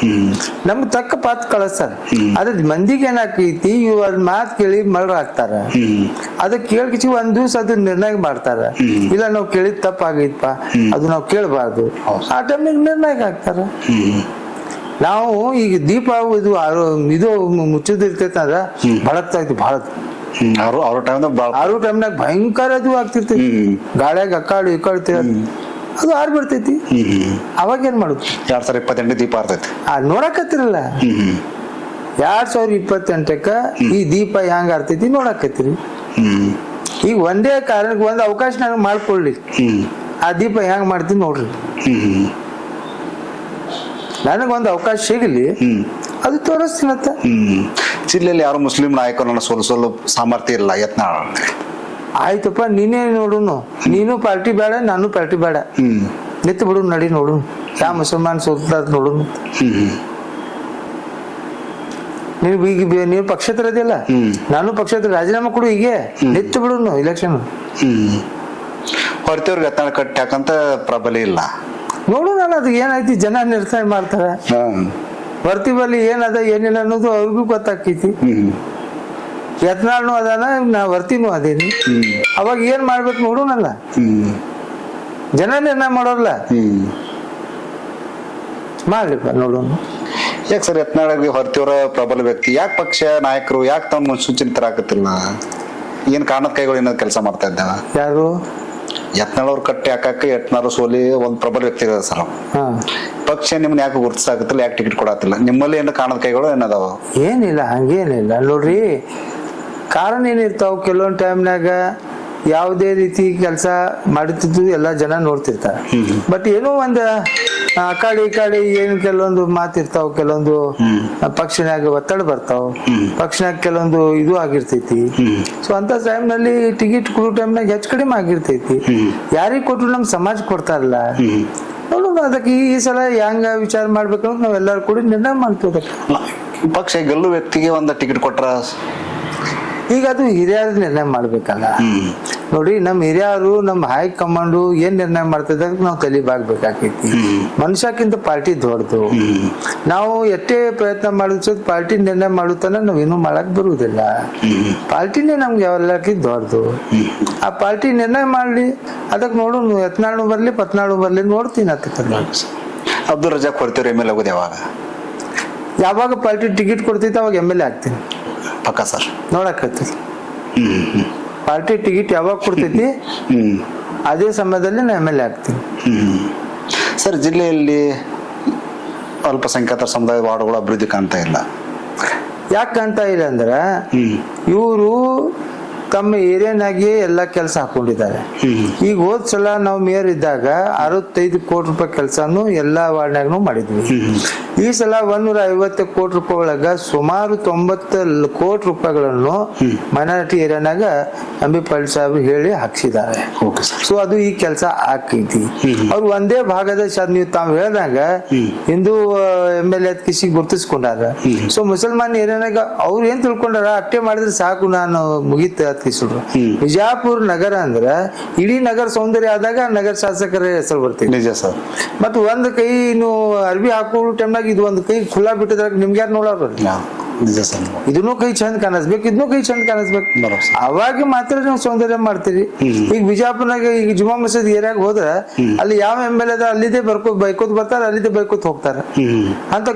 ನಮ್ಗೆ ತಕ್ಕ ಪಾತ್ ಕಳಿಸ್ತಾರ. ಅದ್ರ ಮಂದಿಗೆ ಏನಾಕೈತಿ, ಇವ್ ಮಾತ್ ಕೇಳಿ ಮಳ್ರ ಹಾಕ್ತಾರ. ಅದಕ್ಕೆ ಕೇಳ್ಕಿಸಿ ಒಂದ್ ದಿವ್ಸ ಅದು ನಿರ್ಣಯ ಮಾಡ್ತಾರ. ಇಲ್ಲ ನಾವ್ ಕೇಳಿದ್ ತಪ್ಪಾಗೈತಪ್ಪ, ಅದು ನಾವ್ ಕೇಳಬಾರ್ದು, ಆ ಟೈಮ್ನಾಗ ನಿರ್ಣಯ ಹಾಕ್ತಾರ. ನಾವು ಈಗ ದೀಪ ಇದು ಮುಚ್ಚದಿರ್ತೈತ ಅಂದ್ರ ಬಳಕ್ತಾ ಇದ್ವಿ ಬಹಳ. ಆರು ಟೈಮ್ನಾಗ ಭಯಂಕರ ಅದು ಆಗ್ತಿರ್ತೈತಿ. ಗಾಳಿಯಾಗ ಅಕ್ಕಾಡು ಇಕ್ಕಾಡ್ತಿ, ಅದು ಆರ್ಬಿಡ್ತೈತಿ. ಅವಾಗ ಏನ್ ಮಾಡುದು? 2028 ದೀಪ ಆರ್ತೈತಿ. ನೋಡಕತ್ತಿರಲ್ಲ. 2028ಕ್ಕ ಈ ದೀಪ ಹೆಂಗ ಆರ್ತೈತಿ ನೋಡಕತ್ತೀರಿ. ಈಗ ಒಂದೇ ಕಾರಣಕ್ಕೆ ಒಂದ್ ಅವಕಾಶ ನನಗೆ ಮಾಡ್ಕೊಳ್ಳಿ, ಆ ದೀಪ ಹೆಂಗ್ ಮಾಡ್ತೀನಿ ನೋಡ್ರಿ. ನನಗೊಂದು ಅವಕಾಶ ಸಿಗಲಿ, ಅದು ತೋರಿಸ್ತೀನತ್ತ. ಜಿಲ್ಲೆಯಲ್ಲಿ ಯಾರು ಮುಸ್ಲಿಂ ನಾಯಕರನ್ನ ಸೋಲಿಸಲು ಸಾಮರ್ಥ್ಯ ಇಲ್ಲ ಯತ್ನಾಳ್. ಆಯ್ತಪ್ಪ, ನೀನೇ ನೋಡುನು. ನೀನು ಪಾರ್ಟಿ ಬೇಡ, ನಾನು ಪಾರ್ಟಿ ಬೇಡ, ನಿಂತು ಬಿಡು, ನಡಿ ನೋಡು ಯಾವ ಮುಸಲ್ಮಾನ್ ಸೋಲ್ತಾರ ನೋಡು. ನೀವು ಪಕ್ಷೇತರ ಇದೆಯಲ್ಲ, ನಾನು ಪಕ್ಷೇತರ, ರಾಜೀನಾಮೆ ಕೊಡು, ಹೀಗೆ ನಿಂತು ಬಿಡು ಇಲೆಕ್ಷನ್. ಹೊರತವ್ರಿಗೆ ಯತ್ನಾಳ್ ಕಟ್ಟಾಕಂತ ಪ್ರಬಲ ಇಲ್ಲ ನೋಡು. ನಾನು ಅದು ಏನಾಯ್ತಿ, ಜನ ನಿರ್ಣಯ ಮಾಡ್ತಾರ. ಬರ್ತೀವಲ್ಲಿ ಏನದ ಏನಿಲ್ಲ ಅನ್ನೋದು ಅವ್ರಿಗೂ ಗೊತ್ತಾಕೈತಿ. ಯತ್ನಾಳ್ನು ಅದಾನ, ನಾ ವರ್ತಿನೂ ಅದೇನಿ. ಅವಾಗ ಏನ್ ಮಾಡ್ಬೇಕು ನೋಡೋಣಲ್ಲ, ಜನ ನಿರ್ಣಯ ಮಾಡೋಲ್ಲ, ಮಾಡ್ಲಿಪ್ಪ ನೋಡೋಣ. ಯಾಕೆ ಸರ್ ಯತ್ನಾಳ್ ಹೊರತಿಯವರ ಪ್ರಬಲ ವ್ಯಕ್ತಿ, ಯಾಕೆ ಪಕ್ಷ ನಾಯಕರು ಯಾಕೆ ತಮ್ಮ ಮುನ್ಸೂಚನೆ ಏನ್ ಕಾರಣದ ಕೈಗಳು ಏನಾದ್ರು ಕೆಲಸ ಮಾಡ್ತಾ ಇದ್ದಾವ? ಯಾರು ಯತ್ನಾಳ್ ಅವ್ರ ಕಟ್ಟಿ ಹಾಕಕ್ಕೆ ಯತ್ನಾಳ್ ಸೋಲಿ ಒಂದ್ ಪ್ರಬಲ ವ್ಯಕ್ತಿ ಇರೋದು ಸರ್. ಪಕ್ಷ ನಿಮ್ನ ಯಾಕೆ ಗುರುತಿಸಾಕತ್ತಿಲ್ಲ, ಯಾಕೆ ಟಿಕೆಟ್ ಕೊಡತ್ತಿಲ್ಲ? ನಿಮ್ಮಲ್ಲಿ ಏನು ಕಾರಣದ ಕೈಗಳು ಏನದಾವ? ಏನಿಲ್ಲ, ಹಂಗೇನಿಲ್ಲ ನೋಡ್ರಿ. ಕಾರಣ ಏನಿರ್ತಾವ, ಕೆಲವೊಂದು ಟೈಮ್ನಾಗ ಯಾವುದೇ ರೀತಿ ಕೆಲಸ ಮಾಡುತ್ತಿದ್ದು ಎಲ್ಲ ಜನ ನೋಡ್ತಿರ್ತಾರೆ. ಬಟ್ ಏನೋ ಒಂದು ಆ ಕಡೆ ಏನ್ ಕೆಲವೊಂದು ಮಾತಿರ್ತಾವ, ಕೆಲವೊಂದು ಪಕ್ಷನಾಗ ಒತ್ತಡ ಬರ್ತಾವ, ಪಕ್ಷನಾಗ ಕೆಲವೊಂದು ಇದು ಆಗಿರ್ತೈತಿ. ಸೊ ಅಂತ ಟೈಮ್ನಲ್ಲಿ ಟಿಕೆಟ್ ಕೊಡೋ ಟೈಮ್ನಾಗ ಹೆಚ್ಚು ಕಡಿಮೆ ಆಗಿರ್ತೈತಿ. ಯಾರಿಗ್ ಕೊಟ್ರು ನಮ್ ಸಮಾಜ ಕೊಡ್ತಾರಲ್ಲ, ನೋಡೋಣ. ಅದಕ್ಕೆ ಈ ಸಲ ಹೆಂಗ ವಿಚಾರ ಮಾಡ್ಬೇಕು ಅಂತ ನಾವೆಲ್ಲರೂ ಕೂಡ ನಿರ್ಣಯ ಮಾಡ್ತೀವಿ. ಪಕ್ಷ ಗೆಲ್ಲು ವ್ಯಕ್ತಿಗೆ ಒಂದು ಟಿಕೆಟ್ ಕೊಟ್ರ ಈಗ ಅದು ಹಿರಿಯರ ನಿರ್ಣಯ ಮಾಡ್ಬೇಕಲ್ಲ. ನೋಡಿ, ನಮ್ ಹಿರಿಯರು ನಮ್ ಹೈಕಮಾಂಡು ಏನ್ ನಿರ್ಣಯ ಮಾಡ್ತಿದ್ದ ನಾವು ತಲಿಬಾಗ್ಬೇಕಾಕೈತಿ. ಮನುಷ್ಯಕ್ಕಿಂತ ಪಾರ್ಟಿ ದೊಡ್ಡದು. ನಾವು ಎಷ್ಟೇ ಪ್ರಯತ್ನ ಮಾಡಿದ್ರು ಪಾರ್ಟಿ ನಿರ್ಣಯ ಮಾಡುತ್ತಾನ ನಾವ್ ಇನ್ನೂ ಮಾಡಕ್ ಬರುವುದಿಲ್ಲ. ಪಾರ್ಟಿನೇ ನಮ್ಗೆ ಯಾವೆಲ್ಲಕ್ಕಿಂತ ದೊಡ್ಡದು. ಆ ಪಾರ್ಟಿ ನಿರ್ಣಯ ಮಾಡ್ಲಿ, ಅದಕ್ಕೆ ನೋಡು, ಯತ್ನಾಳು ಬರ್ಲಿ ಪತ್ನಾಳು ಬರ್ಲಿ ನೋಡ್ತೀನಿ. ಅಬ್ದುಲ್ ರಜಾಕ್ ಹೊರತಿವ್ರು ಎಮ್ ಎಲ್ ಆಗೋದು ಯಾವಾಗ ಪಾರ್ಟಿ ಟಿಕೆಟ್ ಕೊಡ್ತೈತೆ ಅವಾಗ ಎಮ್ ಎಲ್ ಎ ಆಗ್ತೀನಿ ಪಕ್ಕ ಸರ್. ನೋಡಕತ್ತೀವಿ ಪಾರ್ಟಿ ಟಿಕೆಟ್ ಯಾವಾಗ ಕೊಡ್ತೈತಿ ಅದೇ ಸಮಯದಲ್ಲಿ ನಾ ಎಮ್ ಎಲ್ ಎ ಆಗ್ತೀನಿ. ಸರ್, ಜಿಲ್ಲೆಯಲ್ಲಿ ಅಲ್ಪಸಂಖ್ಯಾತರ ಸಮುದಾಯ ವಾರ್ಡ್ಗಳು ಅಭಿವೃದ್ಧಿ ಕಾಣ್ತಾ ಇಲ್ಲ. ಯಾಕೆ ಕಾಣ್ತಾ ಇಲ್ಲ ಅಂದ್ರೆ ಇವರು ತಮ್ಮ ಏರಿಯಾನಾಗೆ ಎಲ್ಲ ಕೆಲಸ ಹಾಕೊಂಡಿದ್ದಾರೆ. ಈಗ ಹೋದ್ ಸಲ ನಾವು ಮೇಯರ್ ಇದ್ದಾಗ 65 ಕೋಟಿ ರೂಪಾಯಿ ಕೆಲಸನು ಎಲ್ಲಾ ವಾರ್ಡ್ನಾಗೂ ಮಾಡಿದ್ವಿ. ಈ ಸಲ 150 ಕೋಟಿ ರೂಪಾಯಿ ಒಳಗ ಸುಮಾರು 90 ಕೋಟಿ ರೂಪಾಯಿಗಳನ್ನು ಮೈನಾರಿಟಿ ಏರಿಯಾನಾಗ ಅಂಬಿ ಪಾಟೀಲ್ ಸಾಹೇಬ್ ಹೇಳಿ ಹಾಕ್ಸಿದ್ದಾರೆ. ಸೊ ಅದು ಈ ಕೆಲಸ ಆಕೈತಿ. ಅವ್ರು ಒಂದೇ ಭಾಗದ ನೀವು ತಾವು ಹೇಳ್ದಂಗ ಹಿಂದೂ MLA ಕಿಸಿ ಗುರ್ತಿಸ್ಕೊಂಡಾರ. ಸೊ ಮುಸಲ್ಮಾನ್ ಏರಿಯಾನಾಗ ಅವ್ರು ಏನ್ ತಿಳ್ಕೊಂಡಾರ, ಅಷ್ಟೇ ಮಾಡಿದ್ರೆ ಸಾಕು ನಾನು ಮುಗಿತ ಕಿಸಿದ್ರು. ವಿಜಯಪುರ ನಗರ ಅಂದ್ರ ಇಡೀ ನಗರ ಸೌಂದರ್ಯ ಆದಾಗ ನಗರ ಶಾಸಕರ ಹೆಸರು ಬರ್ತೀವಿ. ನಿಜ ಸರ್. ಮತ್ ಒಂದ್ ಕೈ ನೀವು ಅರ್ಬಿ ಹಾಕೋ ಟೈಮ್ನಾಗ ಇದು ಒಂದ್ ಕೈ ಖುಲ್ಲಾ ಬಿಟ್ಟಿದಾಗ ನಿಮ್ಗೆ ಯಾರು ನೋಡೋರು? ಇದನ್ನು ಕೈ ಚಂದ ಕಾಣಿಸ್ಬೇಕು, ಇದನ್ನು ಕೈ ಚಂದ ಕಾಣಿಸ್ಬೇಕು. ಅವಾಗ ಮಾತ್ರ ನೀವು ಸೌಂದರ್ಯ ಮಾಡ್ತೀರಿ. ಈಗ ಬಿಜಾಪುರ್ನಾಗ ಈಗ ಜುಮಾ ಮಸೀದ್ ಏರಿಯಾಗ ಹೋದ್ರ ಅಲ್ಲಿ ಯಾವ MLA ಅದ ಅಲ್ಲಿದೆ ಬೈಕೋತ್ ಬರ್ತಾರ, ಅಲ್ಲಿದೆ ಬೈಕೋತ್ ಹೋಗ್ತಾರ. ಅಂತ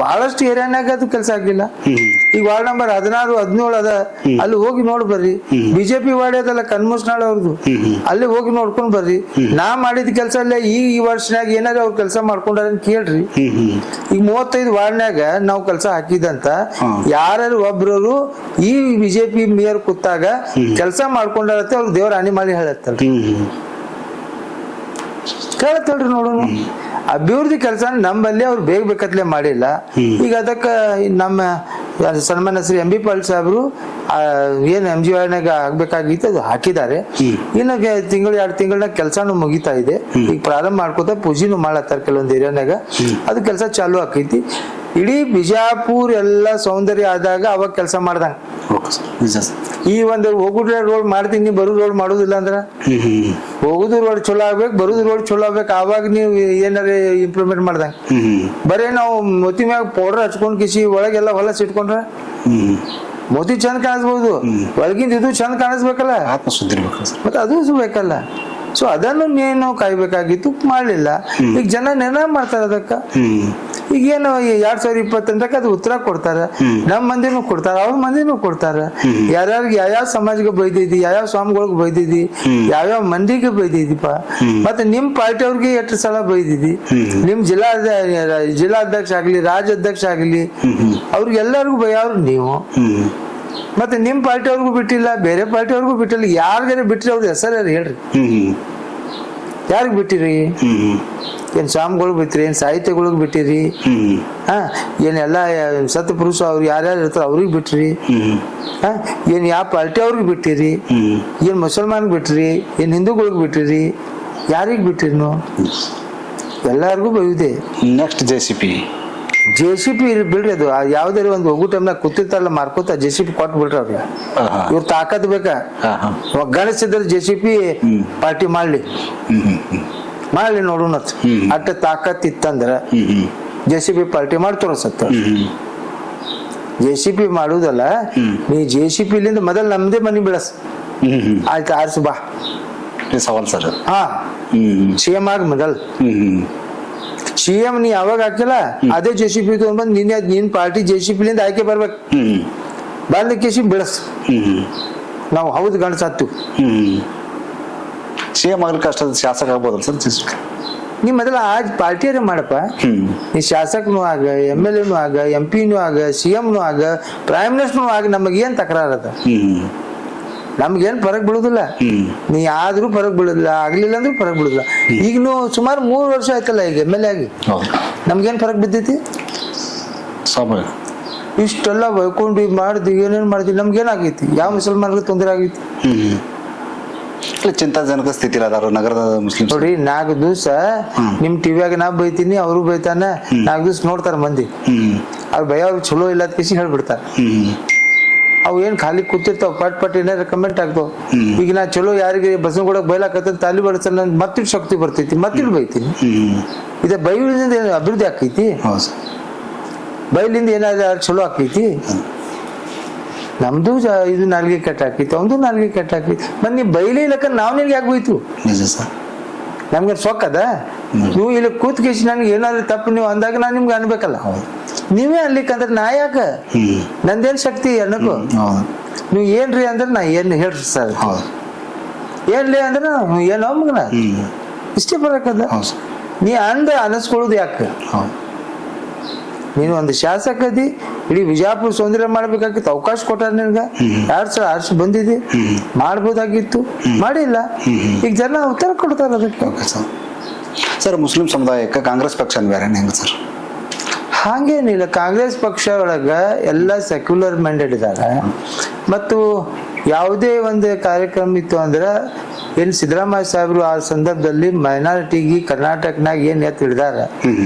ಬಹಳಷ್ಟು ಏರಿಯಾನಾಗ ಅದು ಕೆಲಸ ಆಗ್ಲಿಲ್ಲ. ಈಗ ವಾರ್ಡ್ ನಂಬರ್ 16, 17 ಅದ, ಅಲ್ಲಿ ಹೋಗಿ ನೋಡ್ ಬರ್ರಿ. ಬಿಜೆಪಿ ವಾರ್ಡ್ ಅದಲ್ಲ ಕನ್ಮೋಸ್ನಾಳ್ ಅವ್ರದ್ದು, ಅಲ್ಲಿ ಹೋಗಿ ನೋಡ್ಕೊಂಡ್ ಬರ್ರಿ. ನಾ ಮಾಡಿದ ಕೆಲಸ ಅಲ್ಲೇ ಈ ವರ್ಷನಾಗ ಏನಾರ ಅವ್ರ ಕೆಲಸ ಮಾಡ್ಕೊಂಡಾರ ಕೇಳ್ರಿ. ಈಗ 35 ವಾರ್ಡ್ನಾಗ ನಾವು ಕೆಲಸ ಹಾಕಿದಂತ ಯಾರು ಒಬ್ರು ಈ ಬಿಜೆಪಿ ಮೇಯರ್ ಕೂತಾಗ ಕೆಲಸ ಮಾಡ್ಕೊಂಡಾರತ್ತೆ, ಅವ್ರು ದೇವ್ರ ಹಾನಿ ಮಾಡಿ ಹೇಳತ್ತಲ್ರಿ. ಕೇಳತ್ತಲ್ರಿ ನೋಡೋಣ. ಅಭಿವೃದ್ಧಿ ಕೆಲಸ ನಮ್ಮಲ್ಲಿ ಅವ್ರು ಬೇಕತ್ಲೆ ಮಾಡಿಲ್ಲ. ಈಗ ಅದಕ್ಕ ನಮ್ಮ ಸನ್ಮಾನ್ಯ ಶ್ರೀ MB ಪಾಟೀಲ್ ಸಾಹೇಬ್ರು ಏನ್ MGನಾಗ ಆಗ್ಬೇಕಾಗಿತ್ತು ಅದು ಹಾಕಿದ್ದಾರೆ. ಇನ್ನು 1-2 ತಿಂಗಳಾಗ ಕೆಲಸನು ಮುಗಿತಾ ಇದೆ. ಈಗ ಪ್ರಾರಂಭ ಮಾಡ್ಕೋತ ಪೂಜೆನು ಮಾಡತ್ತಾರ ಕೆಲವೊಂದು ಏರಿಯಾನಾಗ. ಅದು ಕೆಲಸ ಚಾಲು ಆಕೈತಿ. ಇಡೀ ಬಿಜಾಪುರ್ ಎಲ್ಲ ಸೌಂದರ್ಯ ಆದಾಗ ಅವಾಗ ಕೆಲಸ ಮಾಡ್ದಂಗ. ಈ ಒಂದು ಹೋಗುದು ರೋಡ್ ಮಾಡ್ತೀನಿ, ಬರುದು ರೋಡ್ ಮಾಡುದಿಲ್ಲ ಅಂದ್ರ ಹೋಗುದು ರೋಡ್ ಚಲೋ ಆಗ್ಬೇಕು, ಬರುದು ರೋಡ್ ಚಲೋ ಆಗ್ಬೇಕು. ಆವಾಗ ನೀವು ಏನಾರ ಇಂಪ್ರೂವ್ಮೆಂಟ್ ಮಾಡ್ದಂಗ. ಬರೇ ನಾವು ಮೋತಿ ಮ್ಯಾಗ ಪೌಡರ್ ಹಚ್ಕೊಂಡ್ ಕಿಸಿ ಒಳಗೆಲ್ಲ ಹೊಲಸ್ ಇಟ್ಕೊಂಡ್ರ ಮೋತಿ ಚಂದ ಕಾಣಿಸ್ಬೋದು, ಒಳಗಿಂದ ಇದು ಚಂದ ಕಾಣಿಸ್ಬೇಕಲ್ಲ, ಮತ್ತೆ ಅದು ಬೇಕಲ್ಲ. ಸೊ ಅದನ್ನು ನೀನು ಕಾಯ್ಬೇಕಾಗಿತ್ತು, ಮಾಡ್ಲಿಲ್ಲ. ಈಗ ಜನ ನಿರ್ಣಯ ಮಾಡ್ತಾರ ಅದಕ್ಕ. ಈಗ ಏನು 2028 ಅದು ಉತ್ತರ ಕೊಡ್ತಾರ. ನಮ್ ಮಂದಿನೂ ಕೊಡ್ತಾರ, ಅವ್ರ ಮಂದಿನೂ ಕೊಡ್ತಾರ. ಯಾರ್ಯಾರಿಗೆ ಯಾವ್ಯಾವ ಸಮಾಜಕ್ಕೆ ಬೈದಿದಿ, ಯಾವ್ಯಾವ ಸ್ವಾಮಿಗಳಿಗೆ ಬೈದಿದಿ, ಯಾವ್ಯಾವ ಮಂದಿಗೆ ಬೈದಿದಿಪ್ಪ. ಮತ್ತೆ ನಿಮ್ ಪಾರ್ಟಿ ಅವ್ರಿಗೆ ಎಷ್ಟು ಸಲ ಬೈದಿದಿ. ನಿಮ್ ಜಿಲ್ಲಾಧ್ಯಕ್ಷ ಆಗ್ಲಿ, ರಾಜ್ಯಾಧ್ಯಕ್ಷ ಆಗ್ಲಿ, ಅವ್ರಿಗೆಲ್ಲರಿಗೂ ಬೈಯವ್ರು ನೀವು. ಮತ್ತೆ ನಿಮ್ ಪಾರ್ಟಿ ಅವ್ರಿಗೂ ಬಿಟ್ಟಿಲ್ಲ, ಬೇರೆ ಪಾರ್ಟಿ ಅವ್ರಿಗೂ ಬಿಟ್ಟಿಲ್ಲ. ಯಾರಿಗಾರ ಬಿಟ್ಟಿರಿ ಅವ್ರ ಹೆಸರು ಯಾರು ಹೇಳ್ರಿ? ಯಾರಿಗ್ ಬಿಟ್ಟಿರಿ? ಏನ್ ಸ್ವಾಮಿಗಳಿಗೆ ಬಿಟ್ಟಿರಿ, ಏನ್ ಸಾಹಿತ್ಯಗಳಿಗೆ ಬಿಟ್ಟಿರಿ? ಏನೆಲ್ಲ ಸತ್ ಪುರುಷ ಅವ್ರು ಯಾರ್ಯಾರು ಇರ್ತಾರ ಅವ್ರಿಗೆ ಬಿಟ್ರಿ? ಏನ್ ಯಾವ ಪಾರ್ಟಿ ಅವ್ರಿಗೆ ಬಿಟ್ಟಿರಿ? ಏನ್ ಮುಸಲ್ಮಾನ್ಗೆ ಬಿಟ್ರಿ, ಏನ್ ಹಿಂದೂಗಳಿಗೆ ಬಿಟ್ಟಿರಿ? ಯಾರಿಗ್ ಬಿಟ್ಟಿರಿ? ಎಲ್ಲಾರ್ಗು ಬೈದೆ. ನೆಕ್ಸ್ಟ್ JCP ಬಿಡ್ರಿ. ಅದು ಯಾವ್ದಾರ ಒಂದು ಹೋಗೋ ಟೈಮ್ನಾಗ ಕೂತಿರ್ತಾರಲ್ಲ ಮಾರ್ಕೋತ JCP ಕೊಟ್ಟು ಬಿಡ್ರಿ ಅವ್ರಿಗೆ. ಇವ್ರ ತಾಕತ್ ಬೇಕಾ? ಒಗ್ಗಣಿಸಿದ್ರೆ JCP ಪಾರ್ಟಿ ಮಾಡ್ಲಿ ನೋಡೋಣ. ಅಟ್ಟ ತಾಕತ್ ಇತ್ತಂದ್ರ JCP ಪಾರ್ಟಿ ಮಾಡ್ತಾರ ಸತ್ತ. JCP ಮಾಡುದಲ್ಲ, ನೀ JCP ಲಿಂದ ಮೊದಲ್ ನಮ್ದೇ ಮನಿ ಬೆಳಸ್. ಆಯ್ತು, ಆರ್ಸು ಬಾ ಸವಾಲ್ ಸರ್. ಹಾ, CM ಆಗ ಮೊದಲ್. CM ನೀ ಯಾವಾಗ ಹಾಕಿಲ್ಲ ಅದೇ JCP ತಗೊಂಡ್ ಬಂದ್ ನೀನ್ ಪಾರ್ಟಿ JCP ಲಿಂದ ಆಯ್ಕೆ ಬರ್ಬೇಕು. ಬಂದ ಕೇಸಿ ಬೆಳಸ್. ನಾವು ಹೌದು ಗಂಡಸತ್ತು. CM ಆಗ್ಲಿಕ್ಕೆ ಅಷ್ಟ ಶಾಸಕ ಆಗ್ಬೋದಲ್ಲ ಸರ್? ನೀ ಮೊದಲ ಆ ಪಾರ್ಟಿಯರೇ ಮಾಡಪ್ಪ. ನೀ ಶಾಸಕನು ಆಗ, MLA ಆಗ, MP ಆಗ, CM ಆಗ, ಪ್ರೈಮ್ ಮಿನಿಸ್ಟರ್ ಆಗ, ನಮಗೇನ್ ತಕರಾರದ? ನಮ್ಗೇನ್ ಫರಕ್ ಬೀಳುದಿಲ್ಲ. ನೀ ಆದ್ರೂ ಫರಕ್ ಬೀಳುದಿಲ್ಲ, ಆಗ್ಲಿಲ್ಲ ಅಂದ್ರೂ ಫರಕ್ ಬೀಳುದಿಲ್ಲ. ಈಗನು ಸುಮಾರು 3 ವರ್ಷ ಆಯ್ತಲ್ಲ ಈಗ MLA ಆಗಿ, ನಮ್ಗೇನ್ ಫರಕ್ ಬಿದ್ದೈತಿ? ಇಷ್ಟೆಲ್ಲ ಬೈಕೊಂಡು ಮಾಡ್ದಿ, ಏನೇನ್ ಮಾಡ್ದಿ, ನಮ್ಗೇನ್ ಆಗೈತಿ? ಯಾವ ಮುಸಲ್ಮಾನ್ರಿಗೆ ತೊಂದರೆ ಆಗೈತಿ? ಚಿಂತಾಜನಕ ಸ್ಥಿತಿ ಅದಾರ ನಗರದ ಮುಸ್ಲಿಂ. ನೋಡಿ, 4 ದಿವಸ ನಿಮ್ ಟಿವಿಯಾಗ ನಾ ಬೈತೀನಿ, ಅವರು ಬೈತಾನ, 4 ದಿವಸ ನೋಡ್ತಾರ ಮಂದಿ. ಅವ್ರು ಭಯ ಅವ್ರಿಗೆ ಚಲೋ ಇಲ್ಲ ಕಿಸಿ ಹೇಳ್ಬಿಡ್ತಾರ. ಅವು ಏನ್ ಖಾಲಿ ಕೂತಿರ್ತಾವ, ಪಟ್ ಏನಾರ ಕಮೆಂಟ್ ಆಗ್ತಾವ. ಈಗ ನಾ ಚಲೋ ಯಾರಿಗೆ ಬಸವನಗೌಡ ಬೈಲಾಕತ್ತ ತಾಲಿ ಬಡಿಸಲ್ಲ, ಮತ್ತಿಟ್ಟು ಶಕ್ತಿ ಬರ್ತೈತಿ, ಮತ್ತಿಟ್ಟು ಬೈತೀನಿ. ಇದೇ ಬೈಲಿಂದ ಏನು ಅಭಿವೃದ್ಧಿ ಆಕೈತಿ? ಬೈಲಿಂದ ಏನಾದ್ರು ಚಲೋ ಆಕೈತಿ? ನಮ್ದು ಇದು ನಾಲ್ಗೆ ಕೆಟ್ಟ ಹಾಕೈತಿ, ಅವಂದು ನಾಲ್ಗೆ ಕೆಟ್ಟ ಹಾಕೈತಿ. ಮತ್ ನೀ ಬೈಲಿ ಇಲ್ಲಕ್ಕ ನಾವ್ ನಿನ್ಗೆ ಯಾಕೆ ಬೈತು? ನಮ್ಗೆ ಸೊಕ್ಕದ? ನೀವು ಇಲ್ಲಿ ಕೂತ್ ಕೇಸಿ ನನ್ಗೆ ಏನಾದ್ರು ತಪ್ಪು ನೀವು ಅಂದಾಗ ನಾನ್ ನಿಮ್ಗೆ ಅನ್ಬೇಕಲ್ಲ. ನೀವೇ ಅನ್ಲಿಕ್ಕಂದ್ರೆ ನಾ ಯಾಕ? ನಂದೇನ್ ಶಕ್ತಿ ಅನ್ನಕು? ನೀವ್ ಏನ್ರಿ ಅಂದ್ರೆ ನಾ ಏನ್ ಹೇಳ್ರಿ ಸರ್, ಏನ್ಲಿ ಅಂದ್ರೆ ಏನೋ ಮಗನ ಇಷ್ಟೇ ಬರಕದ. ನೀ ಅಂದ ಅನಸ್ಕೊಳ್ಳೋದು ಯಾಕ? ನೀನು ಒಂದು ಶಾಸಕದಿ, ಇಡೀ ವಿಜಯಪುರ ಸೌಂದರ್ಯ ಮಾಡ್ಬೇಕಾಗಿತ್ತು, ಅವಕಾಶ ಕೊಟ್ಟಾರ ನಿನ್ಗ. 2 ಸಲ ಆರ್ಸಿ ಬಂದಿದೆ, ಮಾಡ್ಬೋದಾಗಿತ್ತು, ಮಾಡಿಲ್ಲ. ಈಗ ಜನ ಉತ್ತರ ಕೊಡ್ತಾರ ಅದಕ್ಕೆ. ಸರ್, ಮುಸ್ಲಿಂ ಸಮುದಾಯಕ್ಕೆ ಕಾಂಗ್ರೆಸ್ ಪಕ್ಷ ಬೇರೆ ಹೆಂಗ ಸರ್? ಹಾಗೇನಿಲ್ಲ, ಕಾಂಗ್ರೆಸ್ ಪಕ್ಷ ಒಳಗ ಎಲ್ಲ ಸೆಕ್ಯುಲರ್ ಮೈಂಡೆಡ್ ಇದ್ದಾರೆ. ಮತ್ತು ಯಾವುದೇ ಒಂದು ಕಾರ್ಯಕ್ರಮ ಇತ್ತು ಅಂದ್ರೆ ಏನ್ ಸಿದ್ದರಾಮಯ್ಯ ಸಾಹೇಬರು ಆ ಸಂದರ್ಭದಲ್ಲಿ ಮೈನಾರಿಟಿಗೆ ಕರ್ನಾಟಕನಾಗ ಏನ್ ಎತ್ತು ಹಿಡಿದಾರ,